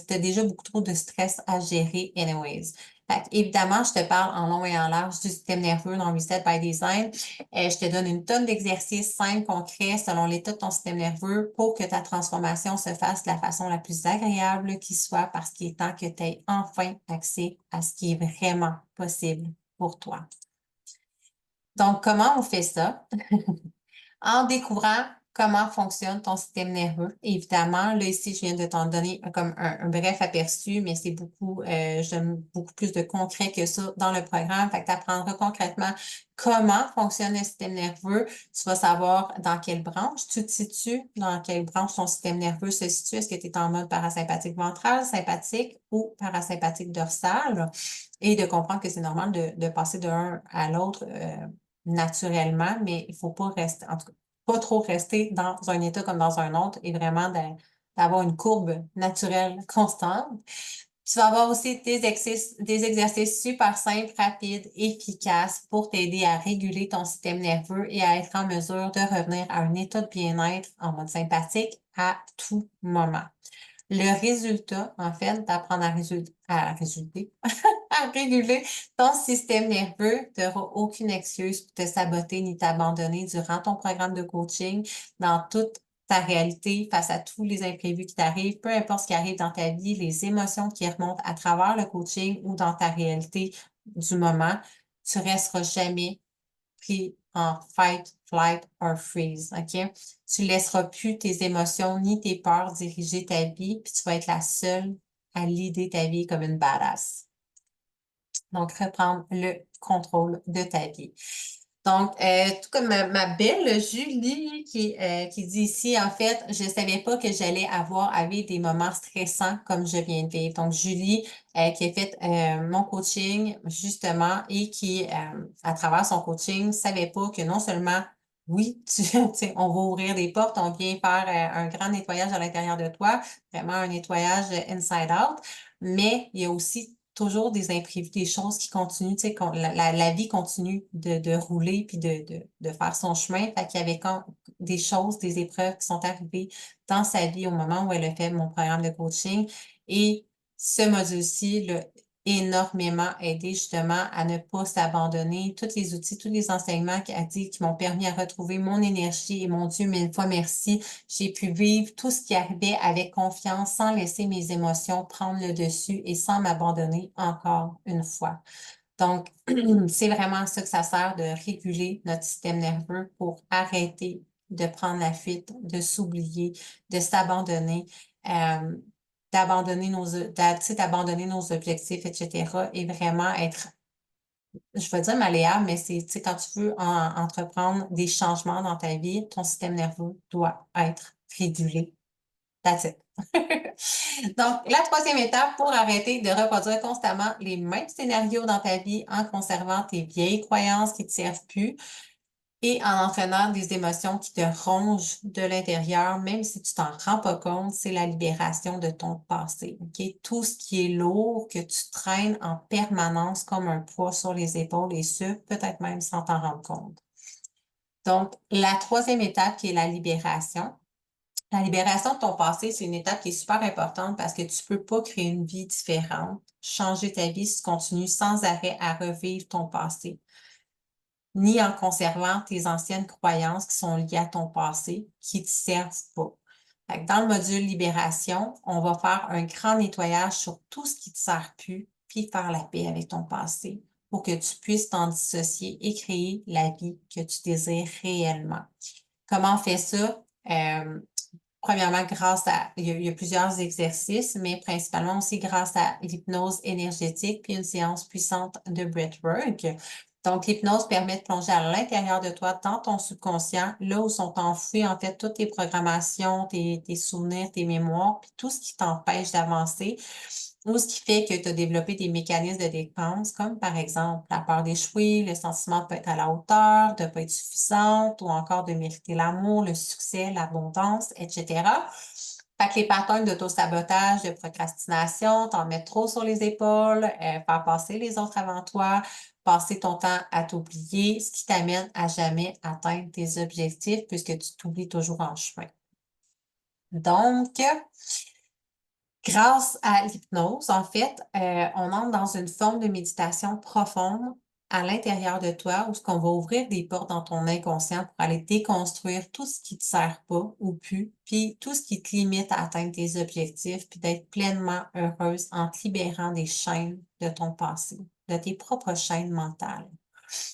t'as déjà beaucoup trop de stress à gérer anyways. Fait que, évidemment, je te parle en long et en large du système nerveux dans Reset by Design. Je te donne une tonne d'exercices simples, concrets, selon l'état de ton système nerveux pour que ta transformation se fasse de la façon la plus agréable qui soit parce qu'il est temps que tu aies enfin accès à ce qui est vraiment possible pour toi. Donc, comment on fait ça? En découvrant comment fonctionne ton système nerveux. Évidemment, là, ici, je viens de t'en donner comme un bref aperçu, mais c'est beaucoup, je donne beaucoup plus de concret que ça dans le programme. Fait que tu apprendras concrètement comment fonctionne le système nerveux. Tu vas savoir dans quelle branche tu te situes, dans quelle branche ton système nerveux se situe. Est-ce que tu es en mode parasympathique ventral, sympathique ou parasympathique dorsal? Et de comprendre que c'est normal de passer d'un à l'autre naturellement, mais il faut pas rester, en tout cas, pas trop rester dans un état comme dans un autre et vraiment d'avoir une courbe naturelle constante. Tu vas avoir aussi des exercices super simples, rapides, efficaces pour t'aider à réguler ton système nerveux et à être en mesure de revenir à un état de bien-être en mode sympathique à tout moment. Le résultat, en fait, d'apprendre à réguler ton système nerveux, tu n'auras aucune excuse pour te saboter ni t'abandonner durant ton programme de coaching dans toutes ta réalité face à tous les imprévus qui t'arrivent, peu importe ce qui arrive dans ta vie, les émotions qui remontent à travers le coaching ou dans ta réalité du moment, tu resteras jamais pris en fight, flight or freeze, OK? Tu laisseras plus tes émotions ni tes peurs diriger ta vie, puis tu vas être la seule à leader ta vie comme une badass. Donc, reprendre le contrôle de ta vie. Donc, tout comme ma belle Julie qui dit ici, en fait, je ne savais pas que j'allais avoir à vivre des moments stressants comme je viens de vivre. Donc, Julie, qui a fait mon coaching, justement, et qui, à travers son coaching, ne savait pas que non seulement, oui, on va ouvrir des portes, on vient faire un grand nettoyage à l'intérieur de toi, vraiment un nettoyage inside out, mais il y a aussi toujours des imprévus, des choses qui continuent, tu sais, la vie continue de rouler puis de faire son chemin. Fait qu'il y avait des choses, des épreuves qui sont arrivées dans sa vie au moment où elle a fait mon programme de coaching. Et ce module-ci l'a énormément aidé justement à ne pas s'abandonner. Tous les outils, tous les enseignements qu'elle a dit qui m'ont permis à retrouver mon énergie et mon Dieu, mille fois merci. J'ai pu vivre tout ce qui arrivait avec confiance, sans laisser mes émotions prendre le dessus et sans m'abandonner encore une fois. Donc, c'est vraiment ça que ça sert de réguler notre système nerveux pour arrêter de prendre la fuite, de s'oublier, de s'abandonner, euh, d'abandonner nos objectifs, etc. et vraiment être, je vais dire malléable, mais c'est, tu sais, quand tu veux entreprendre des changements dans ta vie, ton système nerveux doit être régulé. That's it. Donc, la troisième étape pour arrêter de reproduire constamment les mêmes scénarios dans ta vie en conservant tes vieilles croyances qui ne te servent plus et en entraînant des émotions qui te rongent de l'intérieur, même si tu t'en rends pas compte, c'est la libération de ton passé. OK? Tout ce qui est lourd, que tu traînes en permanence comme un poids sur les épaules et ce, peut-être même sans t'en rendre compte. Donc, la troisième étape qui est la libération. La libération de ton passé, c'est une étape qui est super importante parce que tu peux pas créer une vie différente, changer ta vie si tu continues sans arrêt à revivre ton passé, ni en conservant tes anciennes croyances qui sont liées à ton passé, qui te servent pas. Fait que dans le module libération, on va faire un grand nettoyage sur tout ce qui te sert plus, puis faire la paix avec ton passé pour que tu puisses t'en dissocier et créer la vie que tu désires réellement. Comment on fait ça? Premièrement, il y a plusieurs exercices, mais principalement aussi grâce à l'hypnose énergétique puis une séance puissante de breathwork. Donc, l'hypnose permet de plonger à l'intérieur de toi, dans ton subconscient, là où sont enfouies en fait toutes tes programmations, tes souvenirs, tes mémoires, puis tout ce qui t'empêche d'avancer ou ce qui fait que tu as développé des mécanismes de défense, comme par exemple la peur d'échouer, le sentiment de ne pas être à la hauteur, de ne pas être suffisante ou encore de mériter l'amour, le succès, l'abondance, etc. Fait que les patterns d'auto-sabotage, de procrastination, t'en mettre trop sur les épaules, faire passer les autres avant toi, passer ton temps à t'oublier, ce qui t'amène à jamais atteindre tes objectifs puisque tu t'oublies toujours en chemin. Donc, grâce à l'hypnose, en fait, on entre dans une forme de méditation profonde à l'intérieur de toi où ce qu'on va ouvrir des portes dans ton inconscient pour aller déconstruire tout ce qui te sert pas ou plus, puis tout ce qui te limite à atteindre tes objectifs, puis d'être pleinement heureuse en te libérant des chaînes de ton passé, de tes propres chaînes mentales.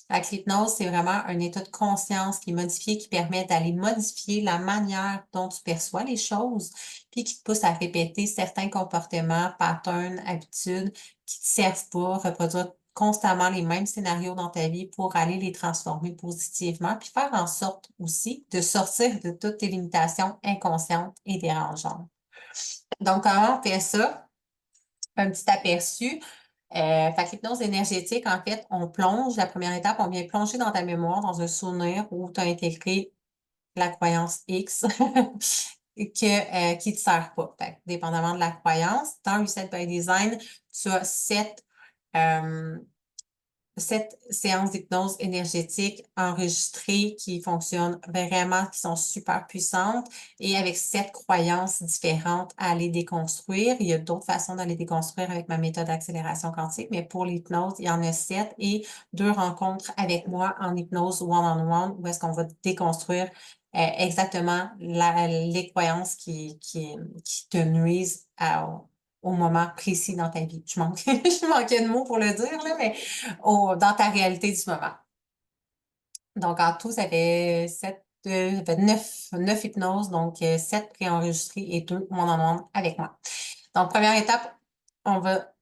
L'hypnose, c'est vraiment un état de conscience qui est modifié, qui permet d'aller modifier la manière dont tu perçois les choses, puis qui te pousse à répéter certains comportements, patterns, habitudes qui ne te servent pas, reproduire constamment les mêmes scénarios dans ta vie pour aller les transformer positivement, puis faire en sorte aussi de sortir de toutes tes limitations inconscientes et dérangeantes. Donc, comment on fait ça? Un petit aperçu. Fait que l'hypnose énergétique, en fait, on plonge, la première étape, on vient plonger dans ta mémoire, dans un souvenir où tu as intégré la croyance X qui ne te sert pas. Fait que, dépendamment de la croyance, dans Reset by Design, tu as sept séances d'hypnose énergétique enregistrées qui fonctionnent vraiment, qui sont super puissantes et avec 7 croyances différentes à les déconstruire. Il y a d'autres façons d'aller déconstruire avec ma méthode d'accélération quantique, mais pour l'hypnose, il y en a 7 et 2 rencontres avec moi en hypnose one-on-one où est-ce qu'on va déconstruire exactement les croyances qui te nuisent au moment précis dans ta vie. Je manquais de mots pour le dire, là, mais dans ta réalité du moment. Donc, en tout, ça fait neuf hypnoses, donc 7 préenregistrées et 2 one-on-one avec moi. Donc, première étape, on va,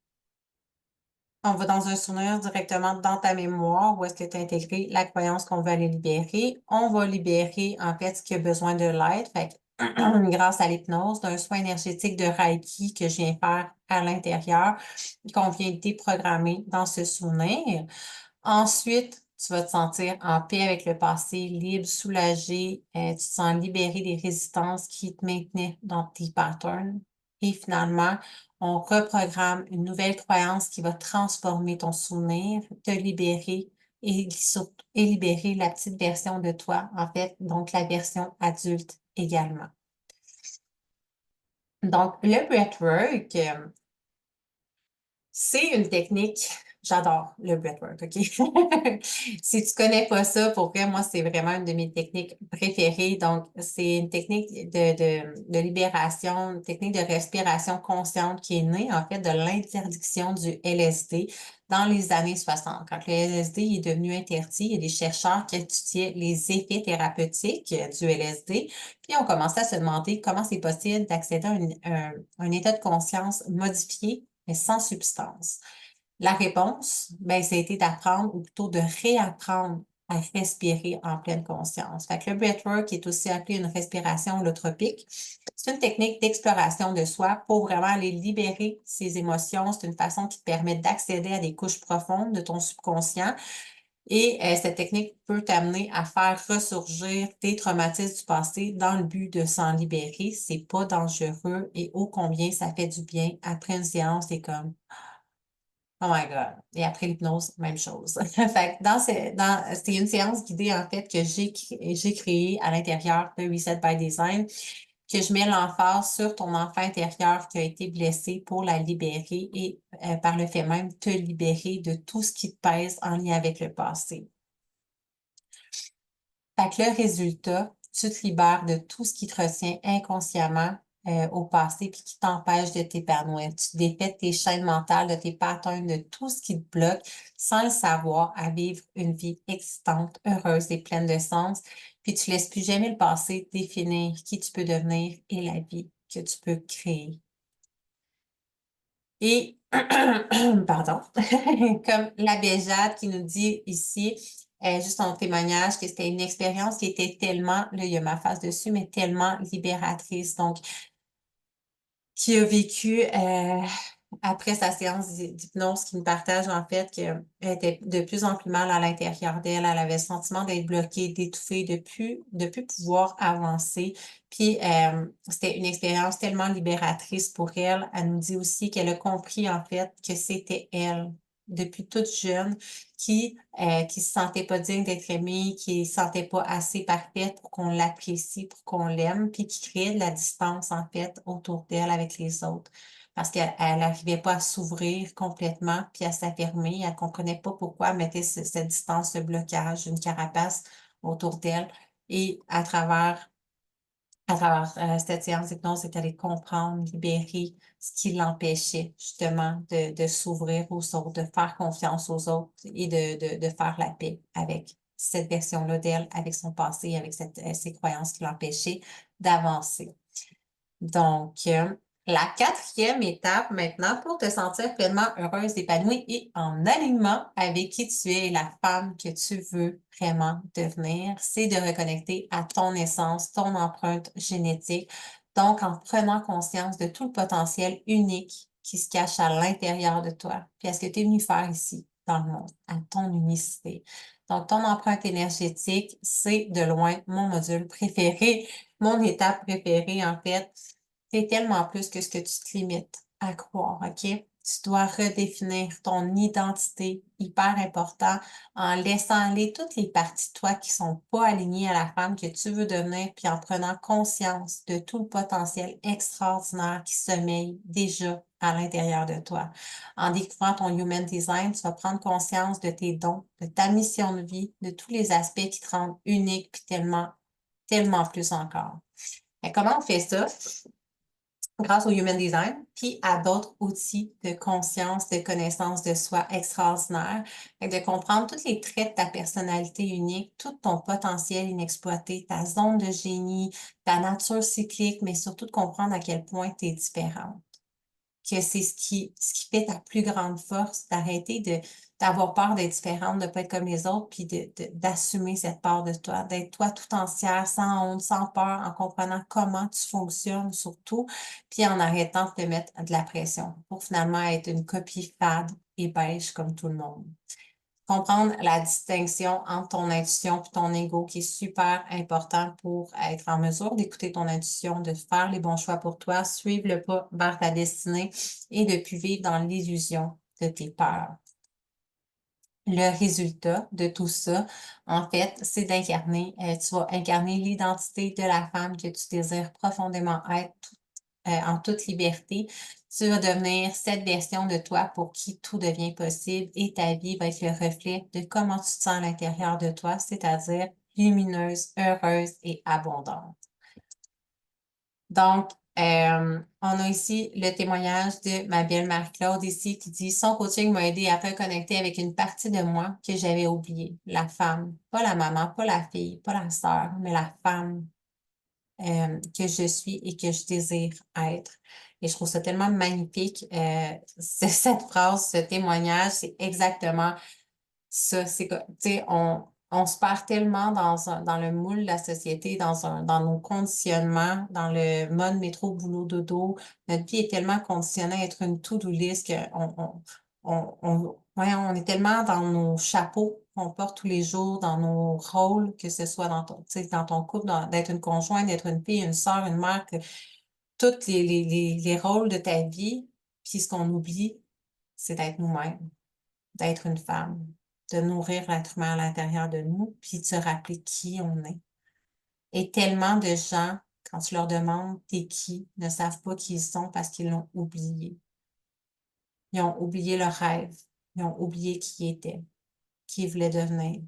on va dans un souvenir directement dans ta mémoire où est-ce que tu as intégré la croyance qu'on veut aller libérer. On va libérer, en fait, ce qui a besoin de l'aide. Fait que, grâce à l'hypnose, d'un soin énergétique de Reiki que je viens faire à l'intérieur, qu'on vient déprogrammer dans ce souvenir. Ensuite, tu vas te sentir en paix avec le passé, libre, soulagé, tu te sens libéré des résistances qui te maintenaient dans tes patterns. Et finalement, on reprogramme une nouvelle croyance qui va transformer ton souvenir, te libérer et libérer la petite version de toi, en fait, donc la version adulte également. Donc, le breathwork, c'est une technique, j'adore le breathwork, OK? Si tu connais pas ça, pour vrai, moi, c'est vraiment une de mes techniques préférées. Donc, c'est une technique de libération, une technique de respiration consciente qui est née, en fait, de l'interdiction du LSD dans les années 60. Quand le LSD est devenu interdit, il y a des chercheurs qui étudiaient les effets thérapeutiques du LSD, puis on commençait à se demander comment c'est possible d'accéder à un état de conscience modifié mais sans substance. La réponse, ben, ça a été d'apprendre ou plutôt de réapprendre à respirer en pleine conscience. Fait que le breathwork est aussi appelé une respiration holotropique. C'est une technique d'exploration de soi pour vraiment aller libérer ses émotions. C'est une façon qui te permet d'accéder à des couches profondes de ton subconscient. Et cette technique peut t'amener à faire ressurgir tes traumatismes du passé dans le but de s'en libérer. C'est pas dangereux et ô combien ça fait du bien. Après une séance, c'est comme oh my God. Et après l'hypnose, même chose. Fait que c'est une séance guidée, en fait, que j'ai créée à l'intérieur de Reset by Design, que je mets l'emphase sur ton enfant intérieur qui a été blessé pour la libérer et par le fait même te libérer de tout ce qui te pèse en lien avec le passé. Fait que le résultat, tu te libères de tout ce qui te retient inconsciemment au passé puis qui t'empêche de t'épanouir. Tu défais tes chaînes mentales, de tes patterns, de tout ce qui te bloque sans le savoir à vivre une vie excitante, heureuse et pleine de sens. Puis tu laisses plus jamais le passé définir qui tu peux devenir et la vie que tu peux créer. Et, pardon, comme la Béjade qui nous dit ici, juste en témoignage, que c'était une expérience qui était tellement, là, il y a ma face dessus, mais tellement libératrice. Donc, qui a vécu après sa séance d'hypnose, qui me partage en fait qu'elle était de plus en plus mal à l'intérieur d'elle. Elle avait le sentiment d'être bloquée, d'étouffer, de plus pouvoir avancer. Puis c'était une expérience tellement libératrice pour elle. Elle nous dit aussi qu'elle a compris en fait que c'était elle depuis toute jeune qui se sentait pas digne d'être aimée, qui se sentait pas assez parfaite pour qu'on l'apprécie, pour qu'on l'aime, puis qui créait de la distance en fait autour d'elle avec les autres parce qu'elle n'arrivait pas à s'ouvrir complètement puis à s'affirmer. Elle ne comprenait pas pourquoi elle mettait cette distance, ce blocage, une carapace autour d'elle. Et à travers cette séance d'hypnose, c'est d'aller comprendre, libérer ce qui l'empêchait justement de s'ouvrir aux autres, de faire confiance aux autres et de faire la paix avec cette version-là d'elle, avec son passé, avec ces croyances qui l'empêchaient d'avancer. Donc, la quatrième étape maintenant pour te sentir pleinement heureuse, épanouie et en alignement avec qui tu es et la femme que tu veux vraiment devenir, c'est de reconnecter à ton essence, ton empreinte génétique. Donc, en prenant conscience de tout le potentiel unique qui se cache à l'intérieur de toi. Puis, à ce que tu es venu faire ici, dans le monde, à ton unicité. Donc, ton empreinte énergétique, c'est de loin mon module préféré, mon étape préférée, en fait. C'est tellement plus que ce que tu te limites à croire, OK? Tu dois redéfinir ton identité, hyper important, en laissant aller toutes les parties de toi qui sont pas alignées à la femme que tu veux devenir, puis en prenant conscience de tout le potentiel extraordinaire qui sommeille déjà à l'intérieur de toi. En découvrant ton Human Design, tu vas prendre conscience de tes dons, de ta mission de vie, de tous les aspects qui te rendent unique puis tellement tellement plus encore. Et comment on fait ça? Grâce au Human Design, puis à d'autres outils de conscience, de connaissance de soi extraordinaires, de comprendre tous les traits de ta personnalité unique, tout ton potentiel inexploité, ta zone de génie, ta nature cyclique, mais surtout de comprendre à quel point tu es différente, que c'est ce qui fait ta plus grande force, d'arrêter d'avoir peur d'être différente, de ne pas être comme les autres, puis d'assumer cette part de toi, d'être toi tout entière, sans honte, sans peur, en comprenant comment tu fonctionnes surtout, puis en arrêtant de te mettre de la pression pour finalement être une copie fade et beige comme tout le monde. Comprendre la distinction entre ton intuition et ton ego qui est super important pour être en mesure d'écouter ton intuition, de faire les bons choix pour toi, suivre le pas vers ta destinée et de plus vivre dans l'illusion de tes peurs. Le résultat de tout ça, en fait, c'est d'incarner, tu vas incarner l'identité de la femme que tu désires profondément être en toute liberté. Tu vas devenir cette version de toi pour qui tout devient possible et ta vie va être le reflet de comment tu te sens à l'intérieur de toi, c'est-à-dire lumineuse, heureuse et abondante. Donc, on a ici le témoignage de ma belle Marie-Claude ici qui dit: Son coaching m'a aidé à reconnecter avec une partie de moi que j'avais oubliée, la femme, pas la maman, pas la fille, pas la sœur, mais la femme que je suis et que je désire être. Et je trouve ça tellement magnifique. Cette phrase, ce témoignage, c'est exactement ça. C'est que, tu sais, on se perd tellement dans le moule de la société, dans nos conditionnements, dans le mode métro, boulot, dodo. Notre vie est tellement conditionnée à être une to-do list ouais, on est tellement dans nos chapeaux qu'on porte tous les jours, dans nos rôles, que ce soit dans ton, tu sais, dans ton couple, d'être une conjointe, d'être une fille, une sœur, une mère, que tous les rôles de ta vie, puis ce qu'on oublie, c'est d'être nous-mêmes, d'être une femme, de nourrir l'être humain à l'intérieur de nous, puis de se rappeler qui on est. Et tellement de gens, quand tu leur demandes t'es qui, ne savent pas qui ils sont parce qu'ils l'ont oublié. Ils ont oublié leur rêve. Ils ont oublié qui ils étaient, qui ils voulaient devenir.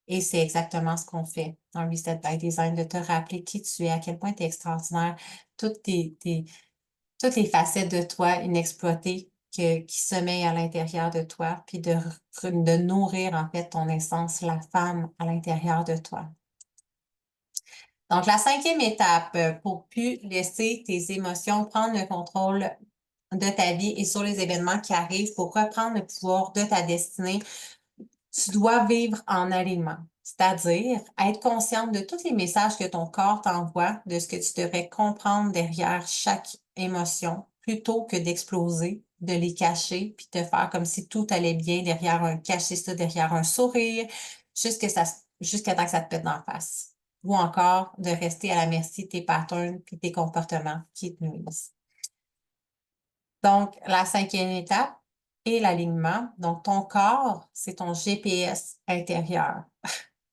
Et c'est exactement ce qu'on fait dans Reset by Design, de te rappeler qui tu es, à quel point tu es extraordinaire, toutes toutes les facettes de toi inexploitées qui sommeillent à l'intérieur de toi, puis de nourrir en fait ton essence, la femme à l'intérieur de toi. Donc, la cinquième étape, pour plus laisser tes émotions prendre le contrôle de ta vie et sur les événements qui arrivent, pour reprendre le pouvoir de ta destinée, tu dois vivre en alignement, c'est-à-dire être consciente de tous les messages que ton corps t'envoie, de ce que tu devrais comprendre derrière chaque émotion, plutôt que d'exploser, de les cacher, puis de faire comme si tout allait bien cacher ça derrière un sourire, jusqu'à temps que ça te pète d'en face. Ou encore de rester à la merci de tes patterns et tes comportements qui te nuisent. Donc, la cinquième étape est l'alignement. Donc, ton corps, c'est ton GPS intérieur.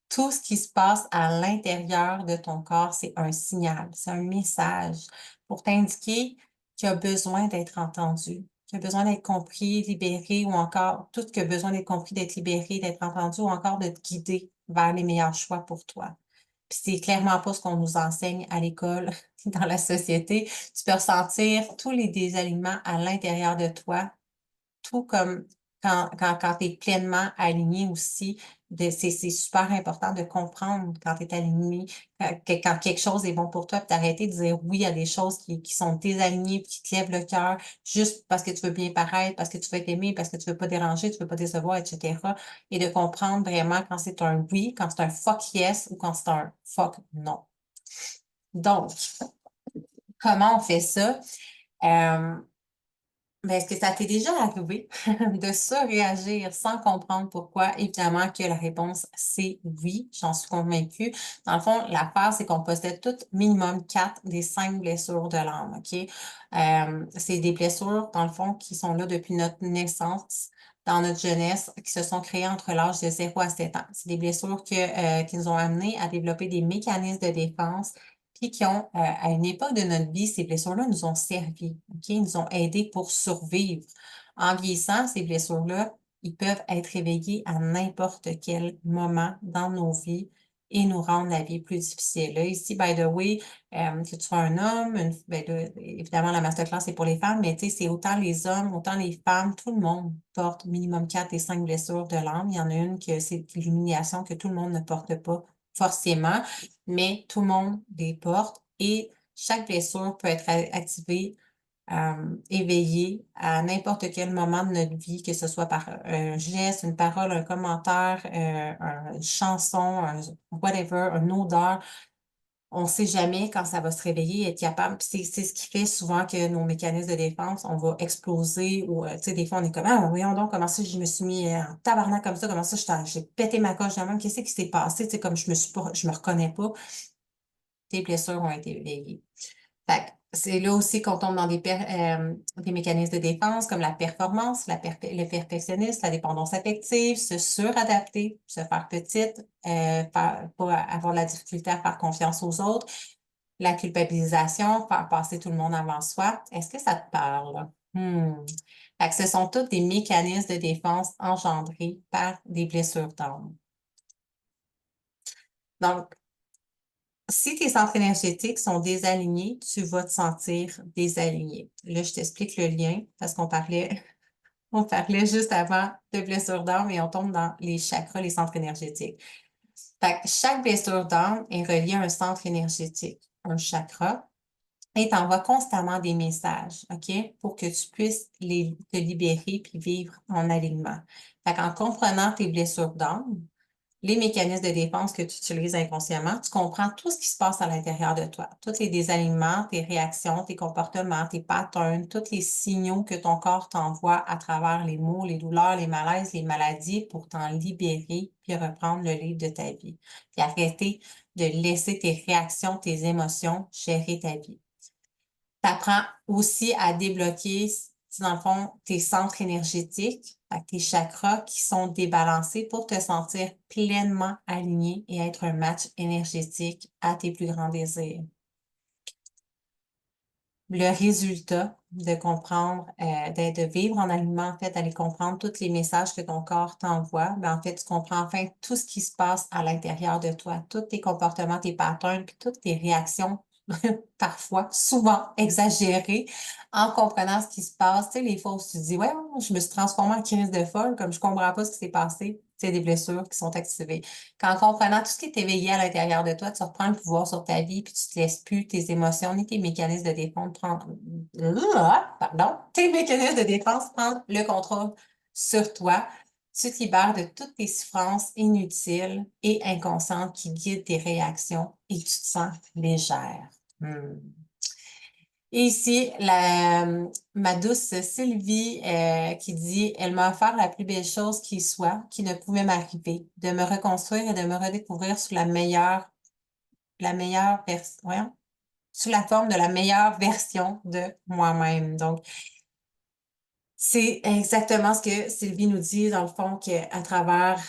Tout ce qui se passe à l'intérieur de ton corps, c'est un signal, c'est un message pour t'indiquer qu'il a besoin d'être entendu, qu'il a besoin d'être compris, libéré, ou encore tout ce qui a besoin d'être compris, d'être libéré, d'être entendu, ou encore de te guider vers les meilleurs choix pour toi. Puis c'est clairement pas ce qu'on nous enseigne à l'école, dans la société. Tu peux ressentir tous les désalignements à l'intérieur de toi, tout comme quand tu es pleinement aligné aussi. C'est super important de comprendre quand tu es aligné, quand quelque chose est bon pour toi, puis d'arrêter de dire oui à des choses qui sont désalignées, puis qui te lèvent le cœur, juste parce que tu veux bien paraître, parce que tu veux être aimé, parce que tu veux pas déranger, tu veux pas décevoir, etc. Et de comprendre vraiment quand c'est un oui, quand c'est un fuck yes ou quand c'est un fuck non. Donc, comment on fait ça? Mais est-ce que ça t'est déjà arrivé de surréagir sans comprendre pourquoi? Évidemment que la réponse, c'est oui, j'en suis convaincue. Dans le fond, l'affaire, c'est qu'on possède toutes minimum 4 des 5 blessures de l'âme, OK? C'est des blessures, dans le fond, qui sont là depuis notre naissance, dans notre jeunesse, qui se sont créées entre l'âge de 0 à 7 ans. C'est des blessures qui nous ont amenés à développer des mécanismes de défense puis qui ont, à une époque de notre vie, ces blessures-là nous ont servi, OK? Ils nous ont aidés pour survivre. En vieillissant, ces blessures-là, ils peuvent être réveillés à n'importe quel moment dans nos vies et nous rendre la vie plus difficile. Là, ici, by the way, que tu sois un homme, ben là, évidemment, la masterclass, c'est pour les femmes, mais tu sais, c'est autant les hommes, autant les femmes, tout le monde porte minimum 4 et 5 blessures de l'âme. Il y en a une que c'est l'humiliation que tout le monde ne porte pas forcément, mais tout le monde les porte et chaque blessure peut être activée éveillée à n'importe quel moment de notre vie, que ce soit par un geste, une parole, un commentaire, une chanson, whatever, une odeur. On ne sait jamais quand ça va se réveiller, être capable. Puis c'est ce qui fait souvent que nos mécanismes de défense, on va exploser ou, tu sais, des fois, on est comme, ah, voyons donc, comment ça, je me suis mis en tabarnak comme ça, comment ça, j'ai pété ma coche de même, qu'est-ce qui s'est passé, tu sais, comme je me reconnais pas. Tes blessures ont été éveillées. Fait que c'est là aussi qu'on tombe dans des mécanismes de défense comme la performance, le perfectionnisme, la dépendance affective, se suradapter, se faire petite, pas avoir la difficulté à faire confiance aux autres, la culpabilisation, faire passer tout le monde avant soi. Est-ce que ça te parle? Fait que ce sont tous des mécanismes de défense engendrés par des blessures d'âme. Donc, si tes centres énergétiques sont désalignés, tu vas te sentir désaligné. Là, je t'explique le lien parce on parlait juste avant de blessure d'âme et on tombe dans les chakras, les centres énergétiques. Fait que chaque blessure d'âme est reliée à un centre énergétique, un chakra, et t'envoie constamment des messages, OK, pour que tu puisses te libérer puis vivre en alignement. Fait qu'en comprenant tes blessures d'âme, les mécanismes de défense que tu utilises inconsciemment, tu comprends tout ce qui se passe à l'intérieur de toi. Tous les désalignements, tes réactions, tes comportements, tes patterns, tous les signaux que ton corps t'envoie à travers les maux, les douleurs, les malaises, les maladies pour t'en libérer puis reprendre le livre de ta vie. Puis arrêter de laisser tes réactions, tes émotions gérer ta vie. Tu apprends aussi à débloquer, dans le fond, tes centres énergétiques, tes chakras qui sont débalancés pour te sentir pleinement aligné et être un match énergétique à tes plus grands désirs. Le résultat de comprendre, de vivre en alignement, en fait, d'aller comprendre tous les messages que ton corps t'envoie, ben, en fait, tu comprends enfin tout ce qui se passe à l'intérieur de toi, tous tes comportements, tes patterns, puis toutes tes réactions parfois, souvent exagéré, en comprenant ce qui se passe. Tu sais, les fois où tu te dis, ouais, je me suis transformée en crise de folle, comme je comprends pas ce qui s'est passé. C'est des blessures qui sont activées. Qu'en comprenant tout ce qui est éveillé à l'intérieur de toi, tu reprends le pouvoir sur ta vie, puis tu te laisses plus tes émotions ni tes mécanismes de défense prendre, tes mécanismes de défense prendre le contrôle sur toi. Tu te libères de toutes tes souffrances inutiles et inconscientes qui guident tes réactions et tu te sens légère. Et ici, ma douce Sylvie qui dit, elle m'a offert la plus belle chose qui soit, qui ne pouvait m'arriver, de me reconstruire et de me redécouvrir sous la meilleure version, sous la forme de la meilleure version de moi-même. Donc, c'est exactement ce que Sylvie nous dit, dans le fond, qu'à travers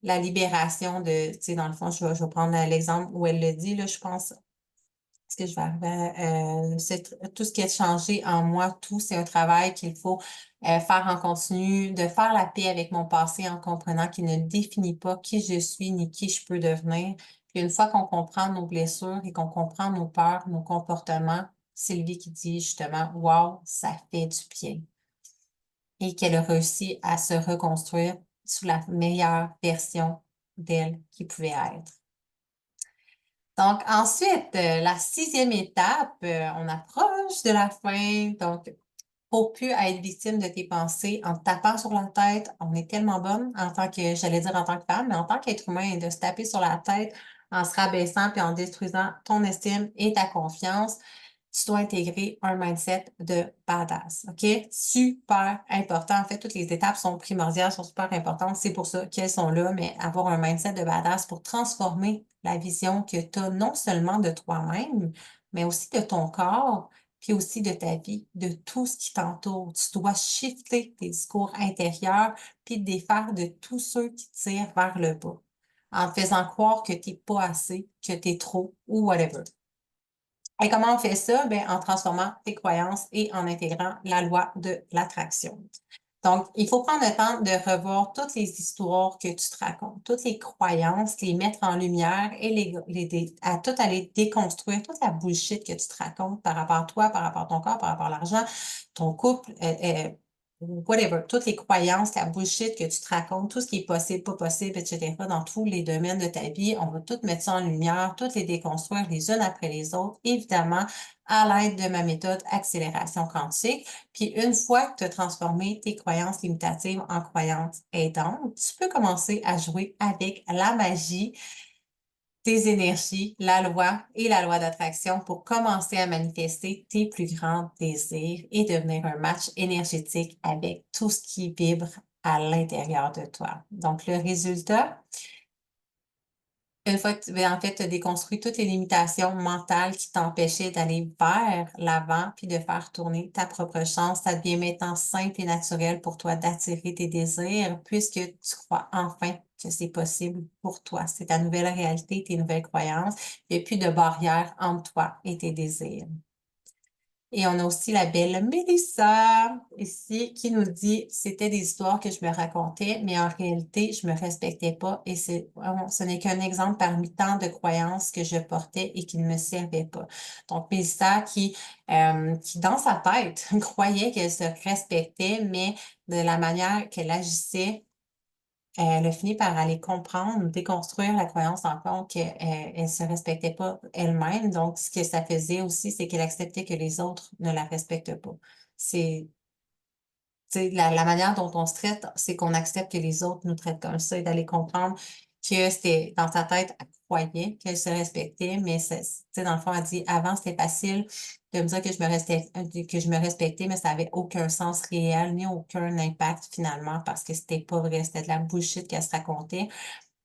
la libération tu sais, dans le fond, je vais prendre l'exemple où elle le dit, là, je pense, ce que je vais arriver c'est tout ce qui est changé en moi, tout, c'est un travail qu'il faut faire en continu, de faire la paix avec mon passé en comprenant qu'il ne définit pas qui je suis ni qui je peux devenir. Puis une fois qu'on comprend nos blessures et qu'on comprend nos peurs, nos comportements, Sylvie qui dit justement, wow, ça fait du bien. Et qu'elle a réussi à se reconstruire sous la meilleure version d'elle qui pouvait être. Donc, ensuite, la 6e étape, on approche de la fin. Donc, faut plus être victime de tes pensées en te tapant sur la tête. On est tellement bonne en tant que, j'allais dire en tant que femme, mais en tant qu'être humain, de se taper sur la tête en se rabaissant puis en détruisant ton estime et ta confiance. Tu dois intégrer un mindset de badass, OK? Super important. En fait, toutes les étapes sont primordiales, sont super importantes. C'est pour ça qu'elles sont là, mais avoir un mindset de badass pour transformer la vision que tu as non seulement de toi-même, mais aussi de ton corps, puis aussi de ta vie, de tout ce qui t'entoure. Tu dois shifter tes discours intérieurs, puis te défaire de tous ceux qui te tirent vers le bas, en te faisant croire que tu n'es pas assez, que tu es trop ou whatever. Et comment on fait ça? Ben, en transformant tes croyances et en intégrant la loi de l'attraction. Donc, il faut prendre le temps de revoir toutes les histoires que tu te racontes, toutes les croyances, les mettre en lumière et à tout aller déconstruire, toute la bullshit que tu te racontes par rapport à toi, par rapport à ton corps, par rapport à l'argent, ton couple, whatever, toutes les croyances, la bullshit que tu te racontes, tout ce qui est possible, pas possible, etc., dans tous les domaines de ta vie, on va tout mettre ça en lumière, toutes les déconstruire les unes après les autres, évidemment, à l'aide de ma méthode accélération quantique. Puis une fois que tu as transformé tes croyances limitatives en croyances aidantes, tu peux commencer à jouer avec la magie tes énergies, la loi et la loi d'attraction pour commencer à manifester tes plus grands désirs et devenir un match énergétique avec tout ce qui vibre à l'intérieur de toi. Donc, le résultat, une fois que tu, en fait, as déconstruit toutes les limitations mentales qui t'empêchaient d'aller vers l'avant puis de faire tourner ta propre chance, ça devient maintenant simple et naturel pour toi d'attirer tes désirs puisque tu crois enfin que c'est possible pour toi. C'est ta nouvelle réalité, tes nouvelles croyances. Il n'y a plus de barrière entre toi et tes désirs. Et on a aussi la belle Mélissa ici qui nous dit c'était des histoires que je me racontais, mais en réalité, je me respectais pas et ce n'est qu'un exemple parmi tant de croyances que je portais et qui ne me servaient pas. Donc, Mélissa qui dans sa tête croyait qu'elle se respectait, mais de la manière qu'elle agissait, elle a fini par aller comprendre, déconstruire la croyance en fond qu'elle ne se respectait pas elle-même. Donc, ce que ça faisait aussi, c'est qu'elle acceptait que les autres ne la respectent pas. C'est, la manière dont on se traite, c'est qu'on accepte que les autres nous traitent comme ça et d'aller comprendre que c'était dans sa tête, elle croyait qu'elle se respectait, mais dans le fond, elle dit avant, c'était facile de me dire que je me respectais, mais ça n'avait aucun sens réel ni aucun impact finalement parce que c'était pas vrai, c'était de la bullshit qu'elle se racontait.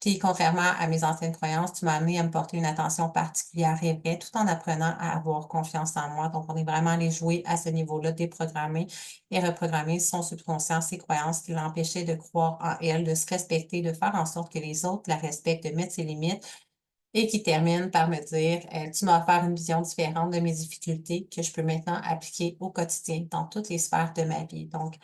Puis, contrairement à mes anciennes croyances, tu m'as amené à me porter une attention particulière et vraie, tout en apprenant à avoir confiance en moi. Donc, on est vraiment allé jouer à ce niveau-là, déprogrammer et reprogrammer son subconscient, ses croyances qui l'empêchaient de croire en elle, de se respecter, de faire en sorte que les autres la respectent, de mettre ses limites et qui termine par me dire, tu m'as offert une vision différente de mes difficultés que je peux maintenant appliquer au quotidien dans toutes les sphères de ma vie. Donc,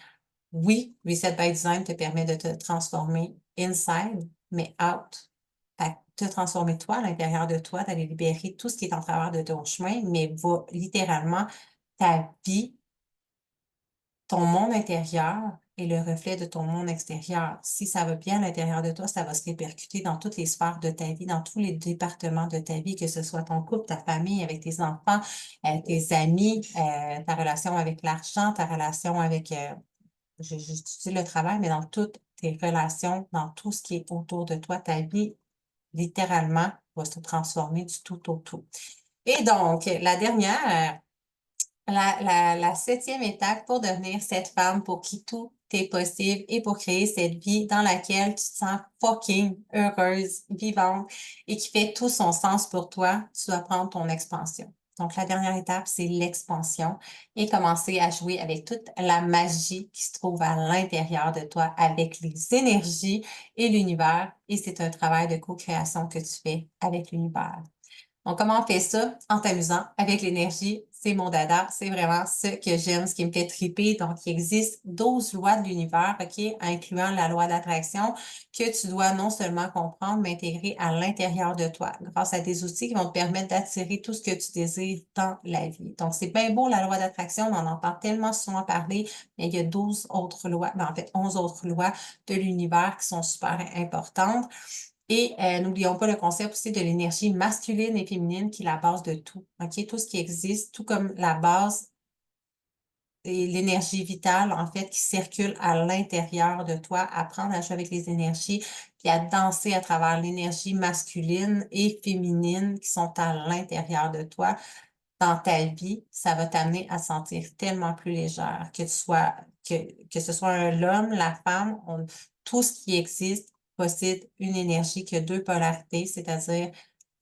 oui, Reset by Design te permet de te transformer inside, mais out. À te transformer toi, à l'intérieur de toi, d'aller libérer tout ce qui est en travers de ton chemin, mais va littéralement ta vie, ton monde intérieur est le reflet de ton monde extérieur. Si ça va bien à l'intérieur de toi, ça va se répercuter dans toutes les sphères de ta vie, dans tous les départements de ta vie, que ce soit ton couple, ta famille, avec tes enfants, tes amis, ta relation avec l'argent, ta relation avec j'étudie le travail, mais dans toutes tes relations, dans tout ce qui est autour de toi, ta vie, littéralement, va se transformer du tout au tout. Et donc, la dernière, la septième étape pour devenir cette femme pour qui tout est possible et pour créer cette vie dans laquelle tu te sens fucking heureuse, vivante et qui fait tout son sens pour toi, tu dois prendre ton expansion. Donc, la dernière étape, c'est l'expansion et commencer à jouer avec toute la magie qui se trouve à l'intérieur de toi, avec les énergies et l'univers. Et c'est un travail de co-création que tu fais avec l'univers. Donc, comment on fait ça? En t'amusant avec l'énergie. C'est mon dada. C'est vraiment ce que j'aime, ce qui me fait triper. Donc, il existe 12 lois de l'univers, OK, incluant la loi d'attraction, que tu dois non seulement comprendre, mais intégrer à l'intérieur de toi, grâce à des outils qui vont te permettre d'attirer tout ce que tu désires dans la vie. Donc, c'est bien beau, la loi d'attraction, on en entend tellement souvent parler, mais il y a 12 autres lois, ben, en fait, 11 autres lois de l'univers qui sont super importantes. Et n'oublions pas le concept aussi de l'énergie masculine et féminine qui est la base de tout. OK? Tout ce qui existe, tout comme la base et l'énergie vitale, en fait, qui circule à l'intérieur de toi, apprendre à jouer avec les énergies, puis à danser à travers l'énergie masculine et féminine qui sont à l'intérieur de toi dans ta vie, ça va t'amener à te sentir tellement plus légère, que ce soit l'homme, la femme, tout ce qui existe possède une énergie qui a deux polarités, c'est-à-dire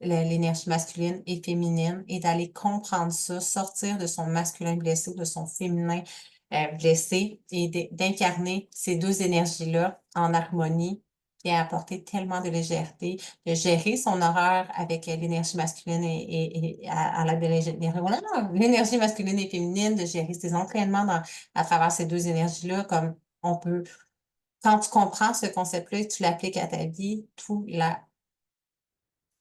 l'énergie masculine et féminine, et d'aller comprendre ça, sortir de son masculin blessé, de son féminin blessé, et d'incarner ces deux énergies-là en harmonie et à apporter tellement de légèreté, de gérer son horaire avec l'énergie masculine et à la l'énergie masculine et féminine, de gérer ses entraînements à travers ces deux énergies-là, comme on peut, quand tu comprends ce concept-là et tu l'appliques à ta vie, tout la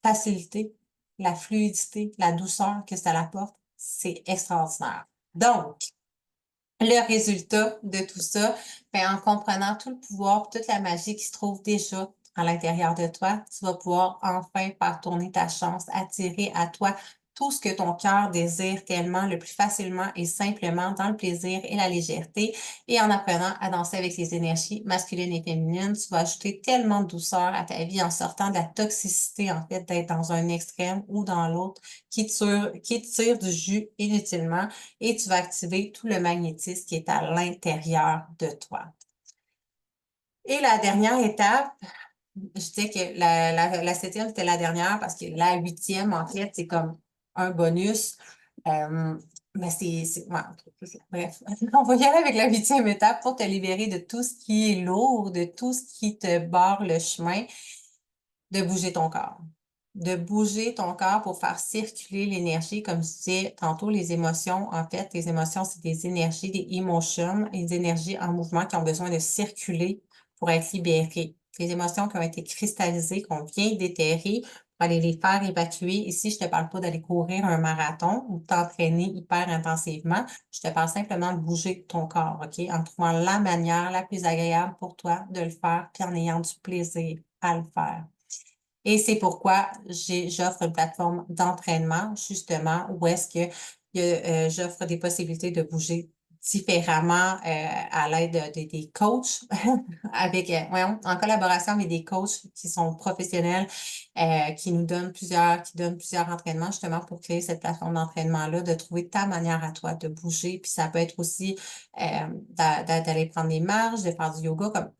facilité, la fluidité, la douceur que ça apporte, c'est extraordinaire. Donc, le résultat de tout ça, ben, en comprenant tout le pouvoir, toute la magie qui se trouve déjà à l'intérieur de toi, tu vas pouvoir enfin faire tourner ta chance, attirer à toi tout ce que ton cœur désire tellement, le plus facilement et simplement dans le plaisir et la légèreté. Et en apprenant à danser avec les énergies masculines et féminines, tu vas ajouter tellement de douceur à ta vie en sortant de la toxicité, en fait, d'être dans un extrême ou dans l'autre qui tire du jus inutilement et tu vas activer tout le magnétisme qui est à l'intérieur de toi. Et la dernière étape, je disais que la septième, c'était la dernière parce que la huitième, en fait, c'est comme un bonus. Mais ouais, bref, on va y aller avec la huitième étape pour te libérer de tout ce qui est lourd, de tout ce qui te barre le chemin, de bouger ton corps. De bouger ton corps pour faire circuler l'énergie. Comme je disais tantôt, les émotions, en fait, les émotions, c'est des énergies, des emotions, des énergies en mouvement qui ont besoin de circuler pour être libérées. Les émotions qui ont été cristallisées, qu'on vient d'éterrer, pour aller les faire évacuer. Ici, je te parle pas d'aller courir un marathon ou t'entraîner hyper intensivement. Je te parle simplement de bouger ton corps, OK? En trouvant la manière la plus agréable pour toi de le faire, puis en ayant du plaisir à le faire. Et c'est pourquoi j'offre une plateforme d'entraînement, justement, où est-ce que j'offre des possibilités de bouger différemment à l'aide des coachs, avec, en collaboration avec des coachs qui sont professionnels, qui donnent plusieurs entraînements, justement, pour créer cette plateforme d'entraînement-là, de trouver ta manière à toi de bouger. Puis ça peut être aussi d'aller prendre des marches, de faire du yoga, comme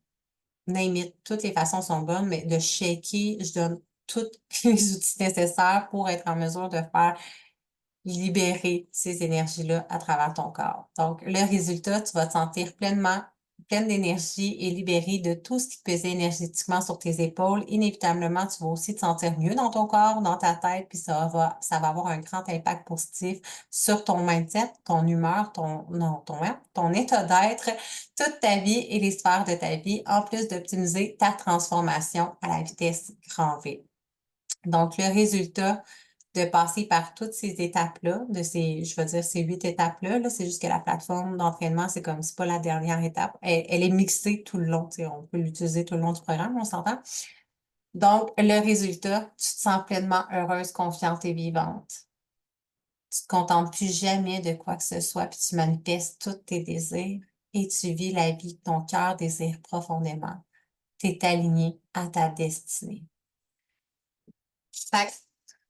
name it, toutes les façons sont bonnes, mais de shaker, je donne tous les outils nécessaires pour être en mesure de faire libérer ces énergies-là à travers ton corps. Donc, le résultat, tu vas te sentir pleine d'énergie et libérée de tout ce qui pesait énergétiquement sur tes épaules. Inévitablement, tu vas aussi te sentir mieux dans ton corps, dans ta tête, puis ça va avoir un grand impact positif sur ton mindset, ton humeur, ton état d'être, toute ta vie et les sphères de ta vie, en plus d'optimiser ta transformation à la vitesse grand V. Donc, le résultat de passer par toutes ces étapes-là, je veux dire, ces 8 étapes-là, là, c'est juste que la plateforme d'entraînement, c'est pas la dernière étape. Elle est mixée tout le long, tu sais, on peut l'utiliser tout le long du programme, on s'entend. Donc, le résultat, tu te sens pleinement heureuse, confiante et vivante. Tu te contentes plus jamais de quoi que ce soit, puis tu manifestes tous tes désirs et tu vis la vie que ton cœur désire profondément. Tu es aligné à ta destinée. Fait que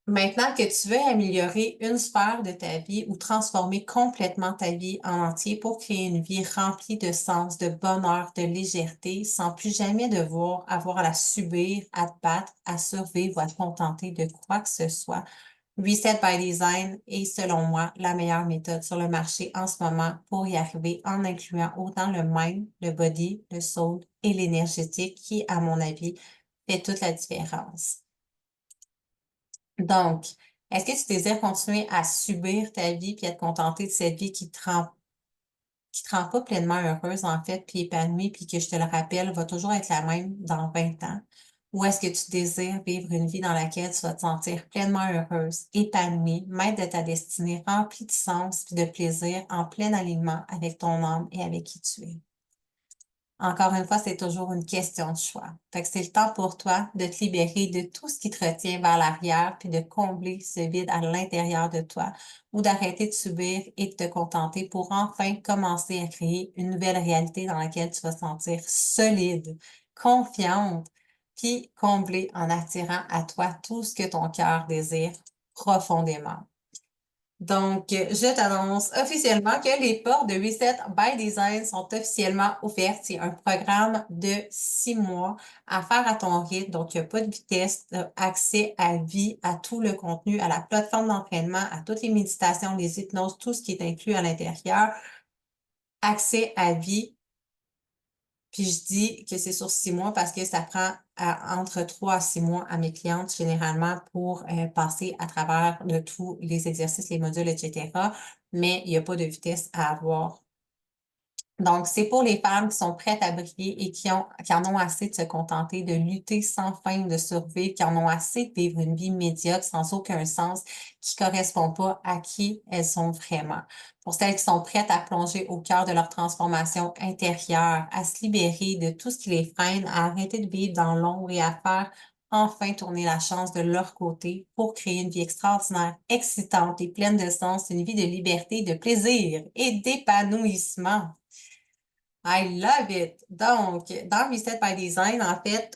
maintenant que tu veux améliorer une sphère de ta vie ou transformer complètement ta vie en entier pour créer une vie remplie de sens, de bonheur, de légèreté, sans plus jamais devoir avoir à la subir, à te battre, à survivre ou à te contenter de quoi que ce soit, Reset by Design est, selon moi, la meilleure méthode sur le marché en ce moment pour y arriver en incluant autant le mind, le body, le soul et l'énergétique qui, à mon avis, fait toute la différence. Donc, est-ce que tu désires continuer à subir ta vie puis à te contenter de cette vie qui te rend pas pleinement heureuse, en fait, puis épanouie, puis que je te le rappelle, va toujours être la même dans 20 ans? Ou est-ce que tu désires vivre une vie dans laquelle tu vas te sentir pleinement heureuse, épanouie, maître de ta destinée, remplie de sens puis de plaisir, en plein alignement avec ton âme et avec qui tu es? Encore une fois, c'est toujours une question de choix. Fait que c'est le temps pour toi de te libérer de tout ce qui te retient vers l'arrière, puis de combler ce vide à l'intérieur de toi, ou d'arrêter de subir et de te contenter pour enfin commencer à créer une nouvelle réalité dans laquelle tu vas te sentir solide, confiante, puis comblée en attirant à toi tout ce que ton cœur désire profondément. Donc, je t'annonce officiellement que les portes de Reset by Design sont officiellement ouvertes. C'est un programme de 6 mois à faire à ton rythme. Donc, il n'y a pas de vitesse, accès à vie, à tout le contenu, à la plateforme d'entraînement, à toutes les méditations, les hypnoses, tout ce qui est inclus à l'intérieur. Accès à vie. Puis je dis que c'est sur 6 mois parce que ça prend entre 3 à 6 mois à mes clientes généralement pour passer à travers de tous les exercices, les modules, etc. Mais il n'y a pas de vitesse à avoir. Donc, c'est pour les femmes qui sont prêtes à briller et qui en ont assez de se contenter, de lutter sans fin, de survivre, qui en ont assez de vivre une vie médiocre sans aucun sens, qui correspond pas à qui elles sont vraiment. Pour celles qui sont prêtes à plonger au cœur de leur transformation intérieure, à se libérer de tout ce qui les freine, à arrêter de vivre dans l'ombre et à faire enfin tourner la chance de leur côté pour créer une vie extraordinaire, excitante et pleine de sens, une vie de liberté, de plaisir et d'épanouissement. I love it. Donc, dans Reset by Design, en fait,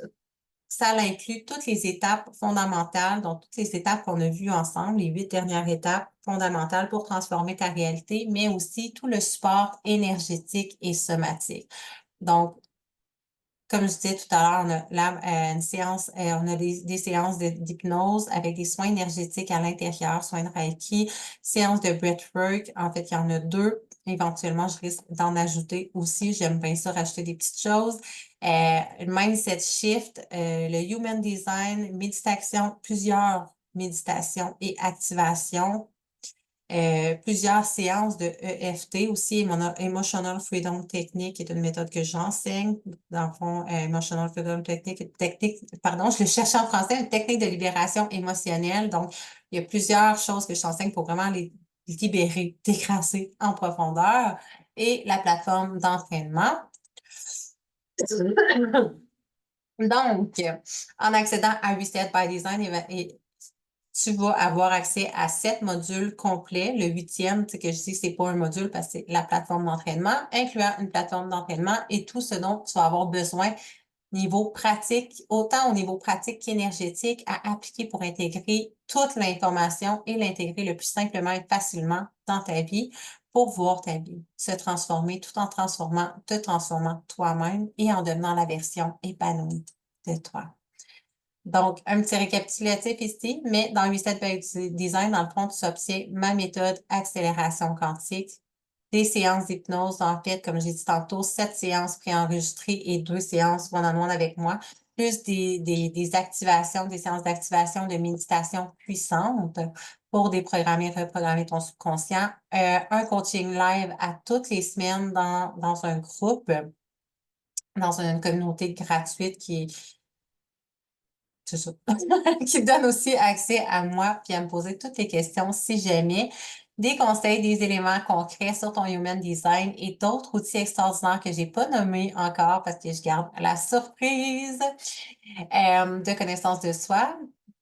ça inclut toutes les étapes fondamentales, donc toutes les étapes qu'on a vues ensemble, les 8 dernières étapes fondamentales pour transformer ta réalité, mais aussi tout le support énergétique et somatique. Donc, comme je disais tout à l'heure, on a une séance, on a des séances d'hypnose avec des soins énergétiques à l'intérieur, soins de Reiki, séances de breathwork. En fait, il y en a 2. Éventuellement, je risque d'en ajouter aussi. J'aime bien ça, rajouter des petites choses. Mindset shift, le human design, méditation, plusieurs méditations et activations. Plusieurs séances de EFT aussi, Emotional Freedom Technique est une méthode que j'enseigne. Dans le fond, Emotional Freedom Technique, pardon, je le cherche en français, une technique de libération émotionnelle. Donc, il y a plusieurs choses que j'enseigne pour vraiment les libérer, décrasser en profondeur. Et la plateforme d'entraînement. Donc, en accédant à Reset by Design, tu vas avoir accès à 7 modules complets. Le 8e, que je dis, c'est pas un module parce que c'est la plateforme d'entraînement, incluant une plateforme d'entraînement et tout ce dont tu vas avoir besoin niveau pratique, autant au niveau pratique qu'énergétique, à appliquer pour intégrer toute l'information et l'intégrer le plus simplement et facilement dans ta vie pour voir ta vie se transformer tout en te transformant toi-même et en devenant la version épanouie de toi. Donc, un petit récapitulatif ici, mais dans Reset by Design, dans le fond, tu obtiens ma méthode accélération quantique, des séances d'hypnose, en fait, comme j'ai dit tantôt, 7 séances préenregistrées et 2 séances one-on-one avec moi, plus des activations, des séances d'activation de méditation puissantes pour déprogrammer et reprogrammer ton subconscient, un coaching live à toutes les semaines dans un groupe, dans une communauté gratuite qui est c'est ça. Qui donne aussi accès à moi puis à me poser toutes les questions si jamais. Des conseils, des éléments concrets sur ton Human Design et d'autres outils extraordinaires que j'ai pas nommés encore parce que je garde la surprise de connaissance de soi,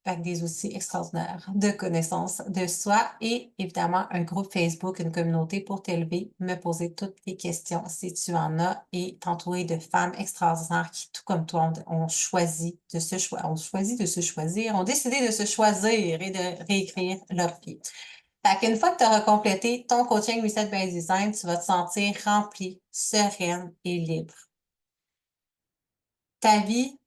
avec des outils extraordinaires de connaissance de soi et évidemment un groupe Facebook, une communauté pour t'élever, me poser toutes les questions si tu en as et t'entourer de femmes extraordinaires qui, tout comme toi, ont choisi de se choisir, ont décidé de se choisir et de réécrire leur vie. Fait qu'une fois que tu auras complété ton coaching Reset by Design, tu vas te sentir remplie, sereine et libre. Ta vie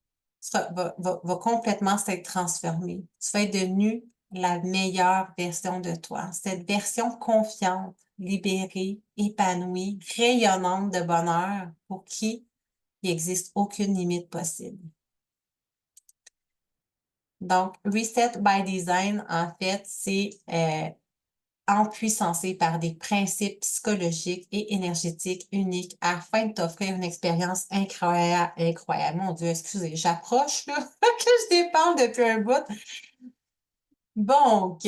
va complètement s'être transformée. Tu vas être devenue la meilleure version de toi. Cette version confiante, libérée, épanouie, rayonnante de bonheur pour qui il n'existe aucune limite possible. Donc, Reset by Design, en fait, c'est empuissancé par des principes psychologiques et énergétiques uniques afin de t'offrir une expérience incroyable, incroyable. Mon Dieu, excusez, j'approche, là, que je déparle depuis un bout. Donc,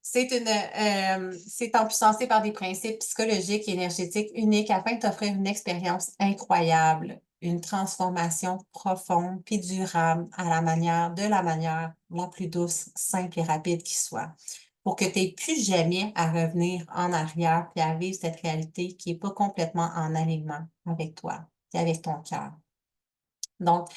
c'est empuissancé par des principes psychologiques et énergétiques uniques afin de t'offrir une expérience incroyable, une transformation profonde puis durable de la manière la plus douce, simple et rapide qui soit pour que tu n'aies plus jamais à revenir en arrière puis à vivre cette réalité qui n'est pas complètement en alignement avec toi et avec ton cœur. Donc,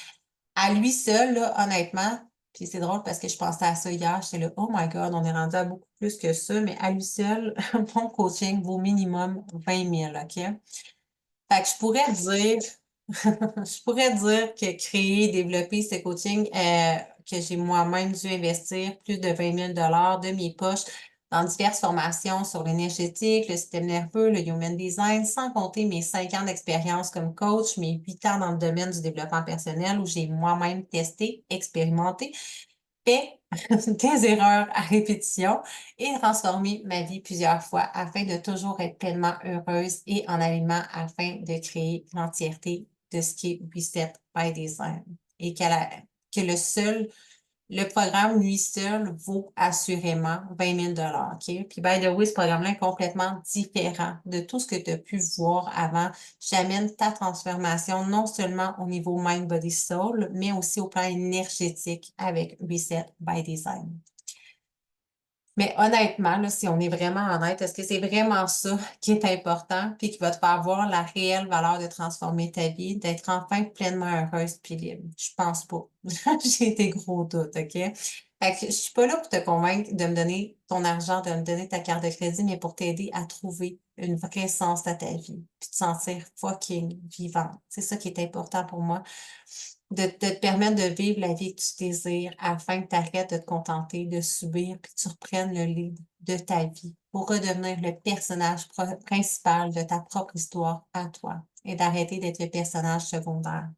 à lui seul, là, honnêtement, puis c'est drôle parce que je pensais à ça hier, j'étais là, oh my God, on est rendu à beaucoup plus que ça, mais à lui seul, mon coaching vaut minimum 20 000, OK? Fait que je pourrais dire, je pourrais dire que créer, développer ce coaching, que j'ai moi-même dû investir plus de 20 000 de mes poches dans diverses formations sur l'énergétique, le système nerveux, le human design, sans compter mes 5 ans d'expérience comme coach, mes 8 ans dans le domaine du développement personnel où j'ai moi-même testé, expérimenté fait des erreurs à répétition et transformer ma vie plusieurs fois afin de toujours être pleinement heureuse et en alignement afin de créer l'entièreté de ce qui est Reset by Design. Et que le programme, lui seul, vaut assurément 20 000 OK? Puis, by the way, ce programme-là est complètement différent de tout ce que tu as pu voir avant. J'amène ta transformation non seulement au niveau mind, body, soul, mais aussi au plan énergétique avec Reset by Design. Mais honnêtement, là, si on est vraiment honnête, est-ce que c'est vraiment ça qui est important puis qui va te faire voir la réelle valeur de transformer ta vie, d'être enfin pleinement heureuse puis libre? Je pense pas. J'ai des gros doutes, OK? Fait que je suis pas là pour te convaincre de me donner ton argent, de me donner ta carte de crédit, mais pour t'aider à trouver une vraie sens à ta vie puis te sentir fucking vivante. C'est ça qui est important pour moi de te permettre de vivre la vie que tu désires afin que tu arrêtes de te contenter de subir puis que tu reprennes le lead de ta vie pour redevenir le personnage principal de ta propre histoire à toi et d'arrêter d'être le personnage secondaire.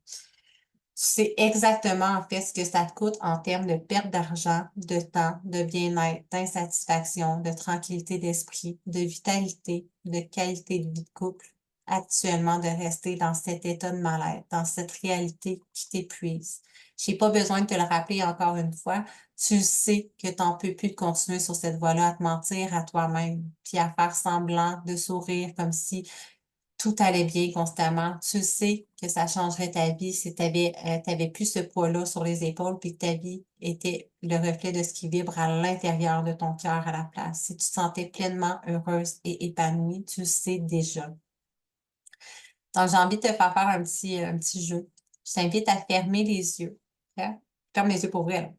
Tu sais exactement en fait ce que ça te coûte en termes de perte d'argent, de temps, de bien-être, d'insatisfaction, de tranquillité d'esprit, de vitalité, de qualité de vie de couple, actuellement de rester dans cet état de mal-être, dans cette réalité qui t'épuise. J'ai pas besoin de te le rappeler encore une fois. Tu sais que t'en peux plus de continuer sur cette voie-là à te mentir à toi-même, puis à faire semblant de sourire comme si tout allait bien constamment. Tu sais que ça changerait ta vie si t'avais plus ce poids-là sur les épaules puis que ta vie était le reflet de ce qui vibre à l'intérieur de ton cœur à la place. Si tu te sentais pleinement heureuse et épanouie, tu le sais déjà. Donc, j'ai envie de te faire faire un petit jeu. Je t'invite à fermer les yeux. OK? Ferme les yeux pour vrai, là.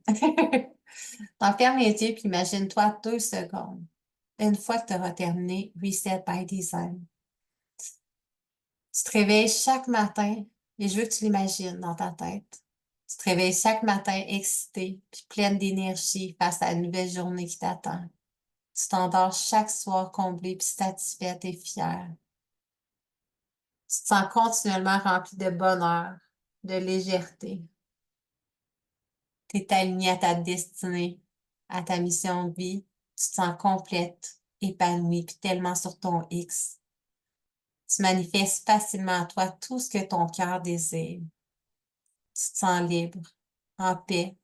Donc, ferme les yeux puis imagine-toi 2 secondes. Une fois que tu auras terminé Reset by Design. Tu te réveilles chaque matin et je veux que tu l'imagines dans ta tête. Tu te réveilles chaque matin excitée puis pleine d'énergie face à la nouvelle journée qui t'attend. Tu t'endors chaque soir comblée puis satisfaite et fière. Tu te sens continuellement remplie de bonheur, de légèreté. Tu es alignée à ta destinée, à ta mission de vie. Tu te sens complète, épanouie puis tellement sur ton X. Tu manifestes facilement à toi tout ce que ton cœur désire. Tu te sens libre, en paix,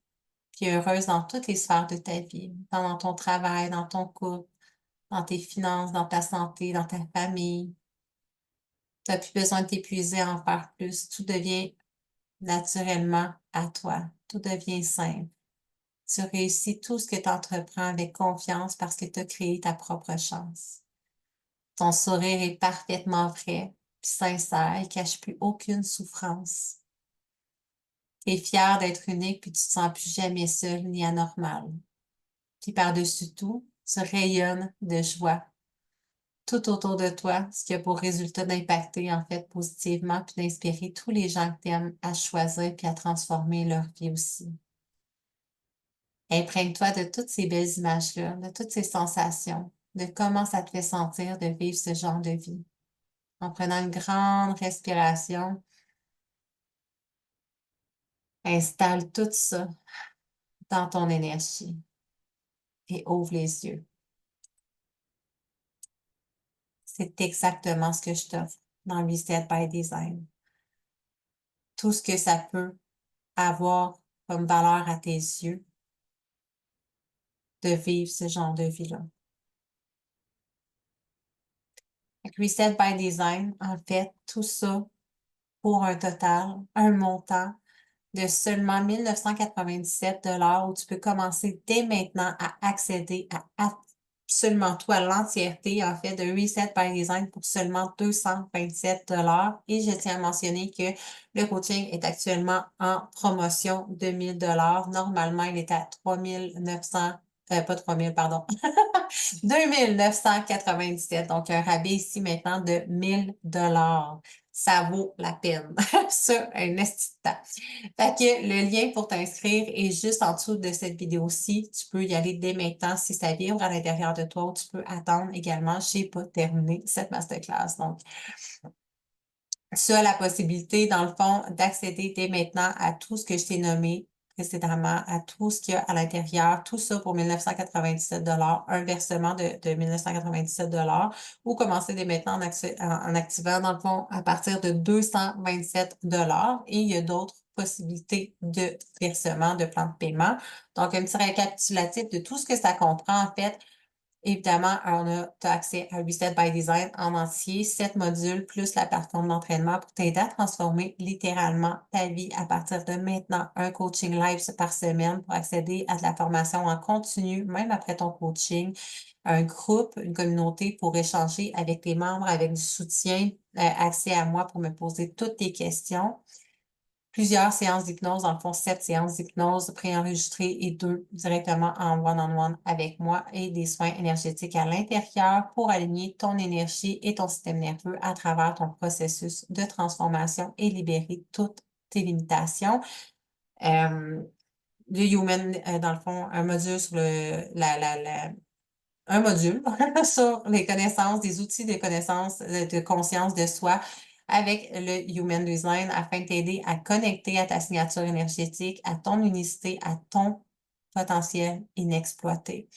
puis heureuse dans toutes les sphères de ta vie, dans ton travail, dans ton couple, dans tes finances, dans ta santé, dans ta famille. Tu n'as plus besoin de t'épuiser à en faire plus. Tout devient naturellement à toi. Tout devient simple. Tu réussis tout ce que tu entreprends avec confiance parce que tu as créé ta propre chance. Ton sourire est parfaitement vrai, puis sincère, il ne cache plus aucune souffrance. Tu es fière d'être unique, puis tu te sens plus jamais seule ni anormale. Puis par-dessus tout, tu rayonnes de joie. Tout autour de toi, ce qui a pour résultat d'impacter en fait positivement, puis d'inspirer tous les gens que tu aimes à choisir puis à transformer leur vie aussi. Imprègne-toi de toutes ces belles images-là, de toutes ces sensations, de comment ça te fait sentir de vivre ce genre de vie. En prenant une grande respiration, installe tout ça dans ton énergie et ouvre les yeux. C'est exactement ce que je t'offre dans Reset by Design. Tout ce que ça peut avoir comme valeur à tes yeux de vivre ce genre de vie-là. Reset by Design, en fait, tout ça pour un total, un montant de seulement 1997 où tu peux commencer dès maintenant à accéder à absolument tout, à l'entièreté, en fait, de Reset by Design pour seulement 227 Et je tiens à mentionner que le coaching est actuellement en promotion de 1000 Normalement, il est à 3900, pas 3000, pardon, 2997. Donc, un rabais ici maintenant de 1000 Ça vaut la peine. Ça, un esti de temps. Fait que le lien pour t'inscrire est juste en dessous de cette vidéo-ci. Tu peux y aller dès maintenant si ça vibre à l'intérieur de toi ou tu peux attendre également. Je n'ai pas terminé cette masterclass. Donc, tu as la possibilité, dans le fond, d'accéder dès maintenant à tout ce que je t'ai nommé précédemment à tout ce qu'il y a à l'intérieur, tout ça pour 1997 un versement de 1997 ou commencer dès maintenant en activant, dans le fond, à partir de 227 et il y a d'autres possibilités de versement, de plan de paiement. Donc, un petit récapitulatif de tout ce que ça comprend, en fait. Évidemment, tu as accès à Reset by Design en entier, 7 modules plus la plateforme d'entraînement pour t'aider à transformer littéralement ta vie à partir de maintenant. Un coaching live par semaine pour accéder à de la formation en continu, même après ton coaching. Un groupe, une communauté pour échanger avec tes membres, avec du soutien, accès à moi pour me poser toutes tes questions. Plusieurs séances d'hypnose, dans le fond, 7 séances d'hypnose préenregistrées et 2 directement en one-on-one avec moi et des soins énergétiques à l'intérieur pour aligner ton énergie et ton système nerveux à travers ton processus de transformation et libérer toutes tes limitations. Le Human, dans le fond, un module sur un module sur les connaissances, des outils de connaissances, de conscience de soi avec le Human Design afin de t'aider à connecter à ta signature énergétique, à ton unicité, à ton potentiel inexploité.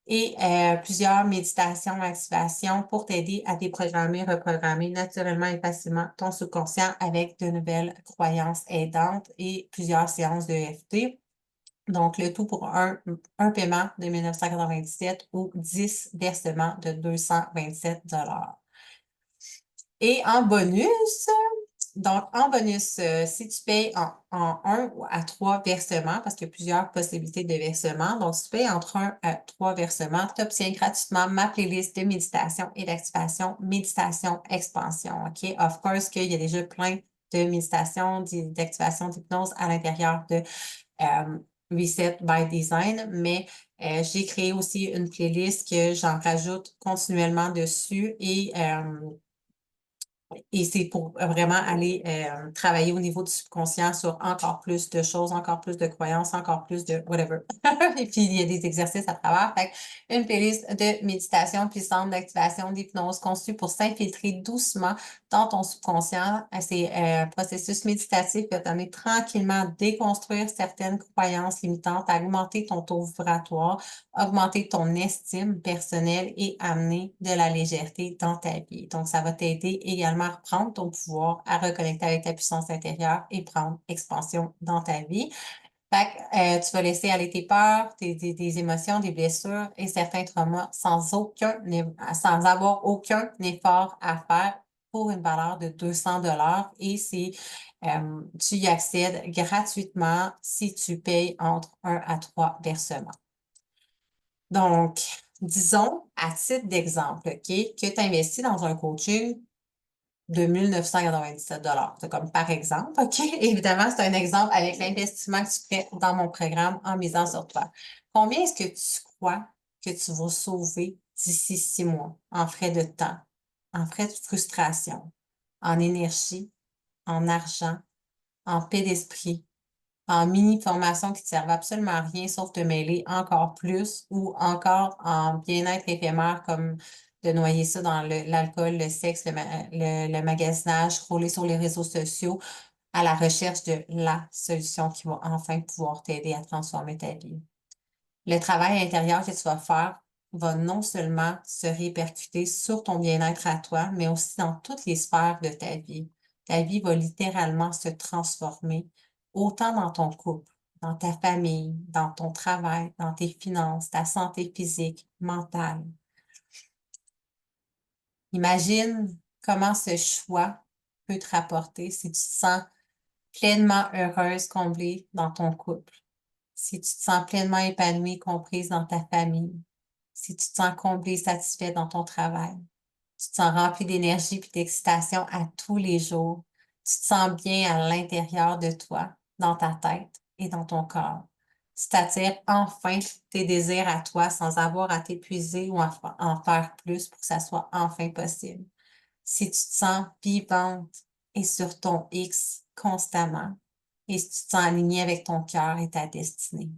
Et plusieurs méditations, activations pour t'aider à déprogrammer, reprogrammer naturellement et facilement ton subconscient avec de nouvelles croyances aidantes et plusieurs séances de EFT. Donc, le tout pour un paiement de 1997 ou 10 versements de 227 Et en bonus, si tu payes en 1 à 3 versements, parce qu'il y a plusieurs possibilités de versements, donc si tu payes entre 1 à 3 versements, tu obtiens gratuitement ma playlist de méditation et d'activation, méditation, expansion. OK? Of course qu'il y a déjà plein de méditation, d'activation, d'hypnose à l'intérieur de Reset by Design, mais j'ai créé aussi une playlist que j'en rajoute continuellement dessus et c'est pour vraiment aller travailler au niveau du subconscient sur encore plus de choses, encore plus de croyances, encore plus de whatever. Et puis, il y a des exercices à travers. Fait une playlist de méditation puissante, d'activation, d'hypnose conçue pour s'infiltrer doucement dans ton subconscient. C'est un processus méditatif qui va t'amener tranquillement à déconstruire certaines croyances limitantes, à augmenter ton taux vibratoire, augmenter ton estime personnelle et amener de la légèreté dans ta vie. Donc, ça va t'aider également à reprendre ton pouvoir, à reconnecter avec ta puissance intérieure et prendre expansion dans ta vie. Fait que, tu vas laisser aller tes peurs, tes émotions, des blessures et certains traumas sans avoir aucun effort à faire pour une valeur de 200 et tu y accèdes gratuitement si tu payes entre 1 à 3 versements. Donc, disons, à titre d'exemple, OK, que tu investis dans un coaching de 1997 C'est comme par exemple, OK? Évidemment, c'est un exemple avec l'investissement que tu fais dans mon programme en misant sur toi. Combien est-ce que tu crois que tu vas sauver d'ici 6 mois en frais de temps, en frais de frustration, en énergie, en argent, en paix d'esprit, en mini-formation qui ne servent absolument à rien sauf te mêler encore plus ou encore en bien-être éphémère comme de noyer ça dans l'alcool, le sexe, le magasinage, rouler sur les réseaux sociaux à la recherche de la solution qui va enfin pouvoir t'aider à transformer ta vie. Le travail intérieur que tu vas faire va non seulement se répercuter sur ton bien-être à toi, mais aussi dans toutes les sphères de ta vie. Ta vie va littéralement se transformer, autant dans ton couple, dans ta famille, dans ton travail, dans tes finances, ta santé physique, mentale. Imagine comment ce choix peut te rapporter si tu te sens pleinement heureuse, comblée dans ton couple, si tu te sens pleinement épanouie, comprise dans ta famille, si tu te sens comblé, satisfait dans ton travail, tu te sens rempli d'énergie et d'excitation à tous les jours, tu te sens bien à l'intérieur de toi, dans ta tête et dans ton corps. Tu t'attires enfin tes désirs à toi sans avoir à t'épuiser ou en faire plus pour que ça soit enfin possible. Si tu te sens vivante et sur ton X constamment, et si tu te sens aligné avec ton cœur et ta destinée.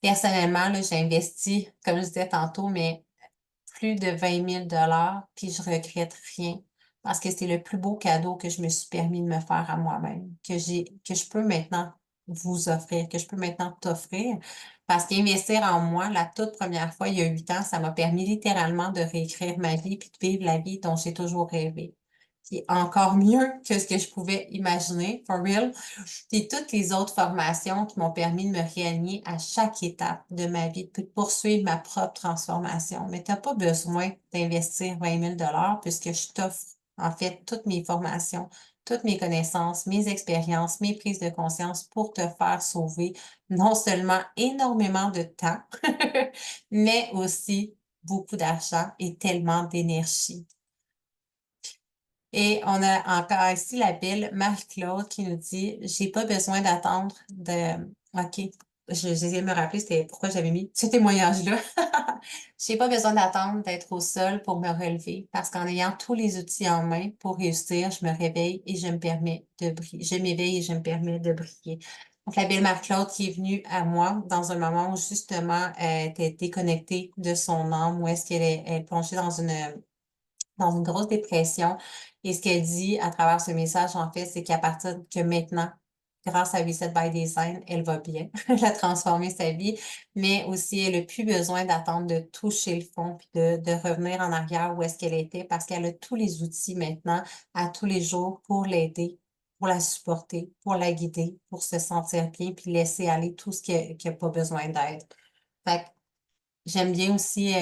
Personnellement, là, j'ai investi, comme je disais tantôt, mais plus de 20 000 puis je regrette rien parce que c'est le plus beau cadeau que je me suis permis de me faire à moi-même, que je peux maintenant vous offrir, que je peux maintenant t'offrir. Parce qu'investir en moi, la toute première fois, il y a 8 ans, ça m'a permis littéralement de réécrire ma vie puis de vivre la vie dont j'ai toujours rêvé. Puis encore mieux que ce que je pouvais imaginer, for real. Puis toutes les autres formations qui m'ont permis de me réaligner à chaque étape de ma vie, puis de poursuivre ma propre transformation. Mais tu n'as pas besoin d'investir 20 000 puisque je t'offre en fait toutes mes formations, toutes mes connaissances, mes expériences, mes prises de conscience pour te faire sauver non seulement énormément de temps, mais aussi beaucoup d'argent et tellement d'énergie. Et on a encore ici la belle Marie-Claude qui nous dit: j'ai pas besoin d'attendre de. OK. J'essayais de me rappeler c'était pourquoi j'avais mis ce témoignage-là. J'ai pas besoin d'attendre d'être au sol pour me relever parce qu'en ayant tous les outils en main pour réussir, je me réveille et je me permets de briller. Je m'éveille et je me permets de briller. Donc, la belle Marie-Claude qui est venue à moi dans un moment où justement elle était déconnectée de son âme, où est-ce qu'elle est plongée dans une grosse dépression. Et ce qu'elle dit à travers ce message, en fait, c'est qu'à partir que maintenant, grâce à Reset by Design, elle va bien. Elle a transformé sa vie, mais aussi elle n'a plus besoin d'attendre de toucher le fond puis de revenir en arrière où est-ce qu'elle était parce qu'elle a tous les outils maintenant à tous les jours pour l'aider, pour la supporter, pour la guider, pour se sentir bien puis laisser aller tout ce qui a pas besoin d'aide. Fait que j'aime bien aussi,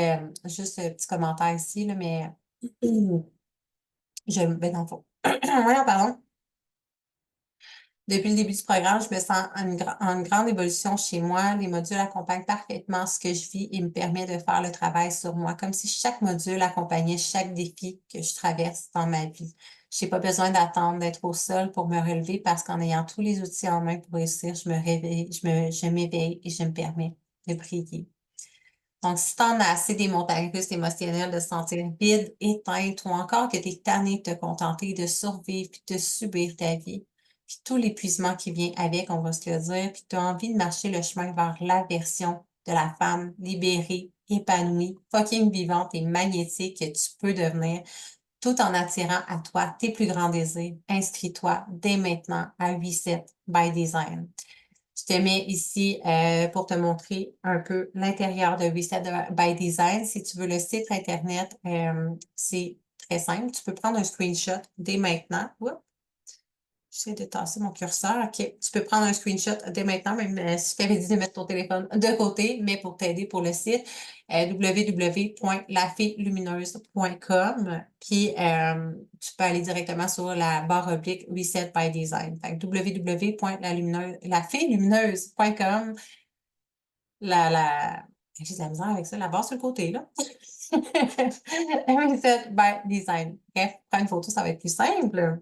juste un petit commentaire ici, là, mais ben, dans le fond. Voyons, pardon. Depuis le début du programme, je me sens en une grande évolution chez moi. Les modules accompagnent parfaitement ce que je vis et me permet de faire le travail sur moi, comme si chaque module accompagnait chaque défi que je traverse dans ma vie. Je n'ai pas besoin d'attendre d'être au sol pour me relever parce qu'en ayant tous les outils en main pour réussir, je me réveille, je m'éveille et je me permets de briller. Donc, si tu en as assez des montagnes russes émotionnelles de se sentir vide, éteinte ou encore que tu es tanné de te contenter de survivre puis de subir ta vie, puis tout l'épuisement qui vient avec, on va se le dire, puis tu as envie de marcher le chemin vers la version de la femme libérée, épanouie, fucking vivante et magnétique que tu peux devenir tout en attirant à toi tes plus grands désirs. Inscris-toi dès maintenant à Reset by Design. Je te mets ici pour te montrer un peu l'intérieur de Reset by Design. Si tu veux le site Internet, c'est très simple. Tu peux prendre un screenshot dès maintenant. Oups, j'essaie de tasser mon curseur. OK. Tu peux prendre un screenshot dès maintenant, même si je t'avais dit de mettre ton téléphone de côté, mais pour t'aider pour le site, www.lafelumineuse.com. Puis, tu peux aller directement sur la barre oblique Reset by Design. Fait que www.lafelumineuse.com. J'ai de la misère avec ça, la barre sur le côté, là. Reset by Design. Bref, prends une photo, ça va être plus simple.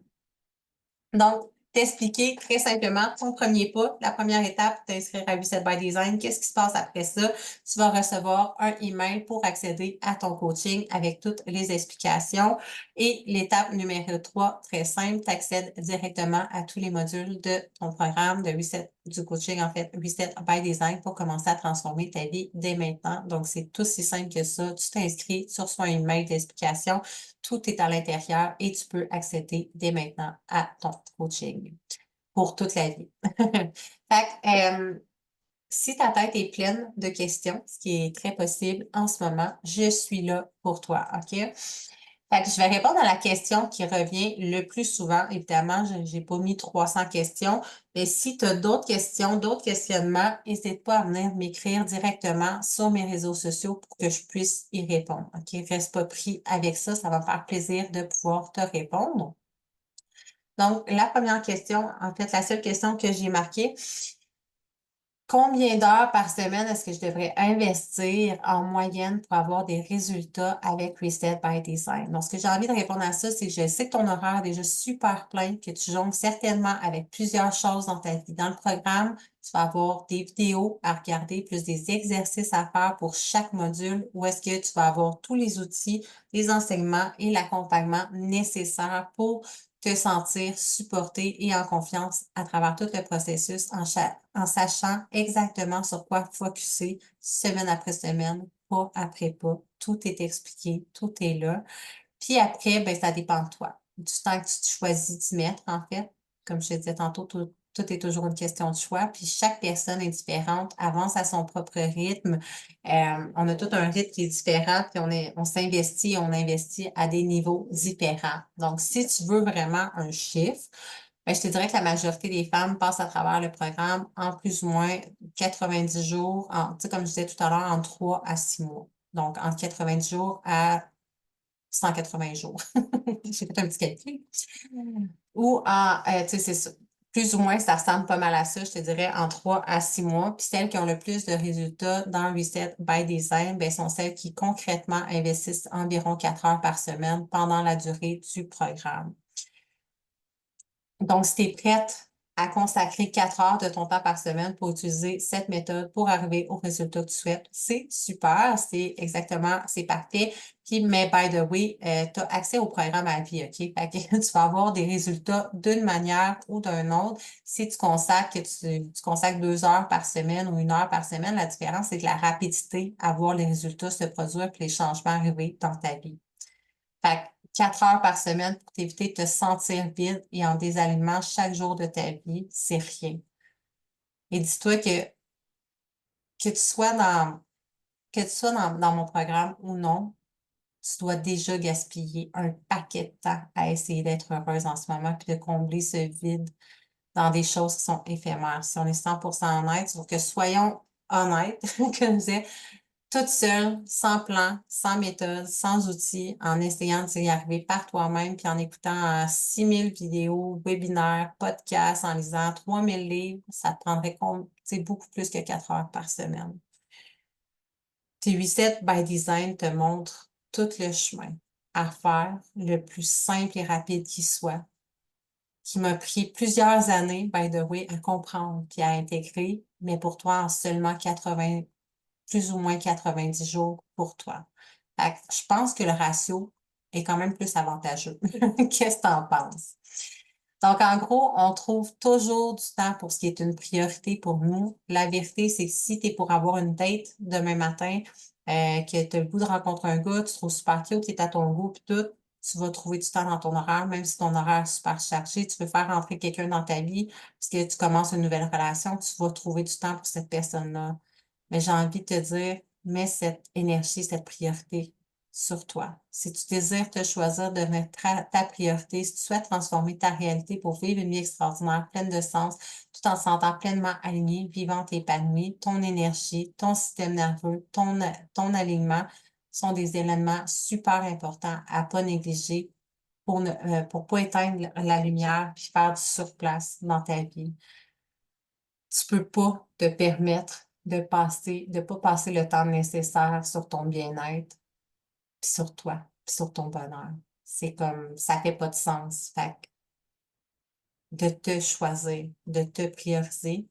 Donc, t'expliquer très simplement ton premier pas. La première étape, t'inscrire à Reset by Design. Qu'est-ce qui se passe après ça? Tu vas recevoir un email pour accéder à ton coaching avec toutes les explications. Et l'étape numéro 3, très simple, tu accèdes directement à tous les modules de ton programme de Reset, du coaching, en fait, Reset by Design pour commencer à transformer ta vie dès maintenant. Donc, c'est aussi simple que ça. Tu t'inscris, tu reçois un email d'explication. Tout est à l'intérieur et tu peux accéder dès maintenant à ton coaching pour toute la vie. Fait que, si ta tête est pleine de questions, ce qui est très possible en ce moment, je suis là pour toi, OK? Fait que je vais répondre à la question qui revient le plus souvent. Évidemment, je n'ai pas mis 300 questions, mais si tu as d'autres questions, d'autres questionnements, n'hésite pas à venir m'écrire directement sur mes réseaux sociaux pour que je puisse y répondre. OK? Reste pas pris avec ça, ça va me faire plaisir de pouvoir te répondre. Donc, la première question, en fait, la seule question que j'ai marquée, combien d'heures par semaine est-ce que je devrais investir en moyenne pour avoir des résultats avec Reset by Design? Donc, ce que j'ai envie de répondre à ça, c'est que je sais que ton horaire est déjà super plein, que tu jongles certainement avec plusieurs choses dans ta vie. Dans le programme, tu vas avoir des vidéos à regarder, plus des exercices à faire pour chaque module, où est-ce que tu vas avoir tous les outils, les enseignements et l'accompagnement nécessaires pour te sentir supporté et en confiance à travers tout le processus en sachant exactement sur quoi focusser semaine après semaine, pas après pas. Tout est expliqué, tout est là. Puis après, ben, ça dépend de toi, du temps que tu choisis d'y mettre, en fait. Comme je te disais tantôt, tout tout est toujours une question de choix. Puis chaque personne est différente, avance à son propre rythme. On a tout un rythme qui est différent, puis on s'investit, on investit à des niveaux différents. Donc, si tu veux vraiment un chiffre, ben, je te dirais que la majorité des femmes passent à travers le programme en plus ou moins 90 jours, tu sais, comme je disais tout à l'heure, en 3 à 6 mois. Donc, entre 90 jours à 180 jours. J'ai fait un petit calcul. Ou tu sais, c'est ça. Plus ou moins, ça ressemble pas mal à ça, je te dirais, en 3 à 6 mois. Puis celles qui ont le plus de résultats dans Reset by Design, ben, sont celles qui concrètement investissent environ 4 heures par semaine pendant la durée du programme. Donc, si tu es prête à consacrer 4 heures de ton temps par semaine pour utiliser cette méthode pour arriver au résultat que tu souhaites, c'est super, c'est parfait. Puis, mais by the way, tu as accès au programme à vie, OK? Fait que tu vas avoir des résultats d'une manière ou d'une autre. Si tu consacres, tu consacres 2 heures par semaine ou 1 heure par semaine, la différence, c'est que la rapidité à voir les résultats se produire puis les changements arriver dans ta vie. Fait que 4 heures par semaine pour t'éviter de te sentir vide et en désalignement chaque jour de ta vie, c'est rien. Et dis-toi que tu sois dans mon programme ou non, tu dois déjà gaspiller un paquet de temps à essayer d'être heureuse en ce moment puis de combler ce vide dans des choses qui sont éphémères. Si on est 100% honnête, sauf que soyons honnêtes, comme je disais, toute seule, sans plan, sans méthode, sans outils, en essayant d'y arriver par toi-même, puis en écoutant 6000 vidéos, webinaires, podcasts, en lisant 3000 livres, ça te prendrait beaucoup plus que 4 heures par semaine. Tes Reset by Design te montrent tout le chemin à faire, le plus simple et rapide qui soit, qui m'a pris plusieurs années, by the way, à comprendre puis à intégrer, mais pour toi, en seulement plus ou moins 90 jours pour toi. Fait que je pense que le ratio est quand même plus avantageux. Qu'est-ce que tu en penses? Donc, en gros, on trouve toujours du temps pour ce qui est une priorité pour nous. La vérité, c'est que si tu es pour avoir une date demain matin, que tu as le goût de rencontrer un gars, tu trouves super cute, qui est à ton goût, puis tout, tu vas trouver du temps dans ton horaire, même si ton horaire est super chargé, tu veux faire rentrer quelqu'un dans ta vie, parce que tu commences une nouvelle relation, tu vas trouver du temps pour cette personne-là. Mais j'ai envie de te dire, mets cette énergie, cette priorité sur toi. Si tu désires te choisir de mettre ta priorité, si tu souhaites transformer ta réalité pour vivre une vie extraordinaire, pleine de sens, tout en se sentant pleinement aligné, vivante et épanouie, ton énergie, ton système nerveux, ton alignement sont des éléments super importants à pas négliger pour pas éteindre la lumière puis faire du surplace dans ta vie. Tu peux pas te permettre de pas passer le temps nécessaire sur ton bien-être, puis sur toi, puis sur ton bonheur. C'est comme, ça fait pas de sens. Fait que de te choisir, de te prioriser.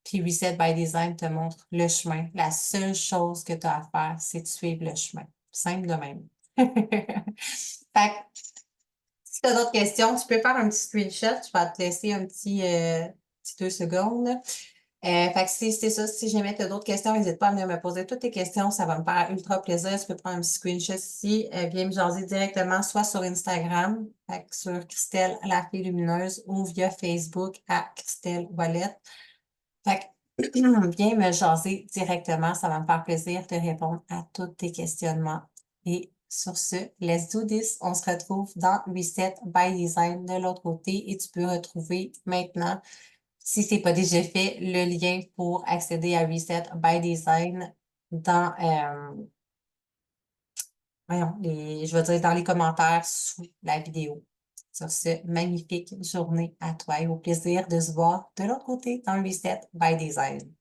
Puis Reset by Design te montre le chemin. La seule chose que tu as à faire, c'est de suivre le chemin. Simple de même. Fait que, si tu as d'autres questions, tu peux faire un petit screenshot. Je vais te laisser un petit 2 secondes. Fait que si c'est ça, si jamais tu as d'autres questions, n'hésite pas à venir me poser toutes tes questions. Ça va me faire ultra plaisir. Tu peux prendre un petit screenshot ici. Viens me jaser directement, soit sur Instagram, fait que sur Christelle la fille lumineuse, ou via Facebook à Christelle Wallet. Fait que viens me jaser directement. Ça va me faire plaisir de répondre à tous tes questionnements. Et sur ce, let's do this. On se retrouve dans Reset by Design de l'autre côté et tu peux retrouver maintenant, si ce n'est pas déjà fait, le lien pour accéder à Reset by Design dans, je vais dire dans les commentaires sous la vidéo. Sur ce, magnifique journée à toi et au plaisir de se voir de l'autre côté dans Reset by Design.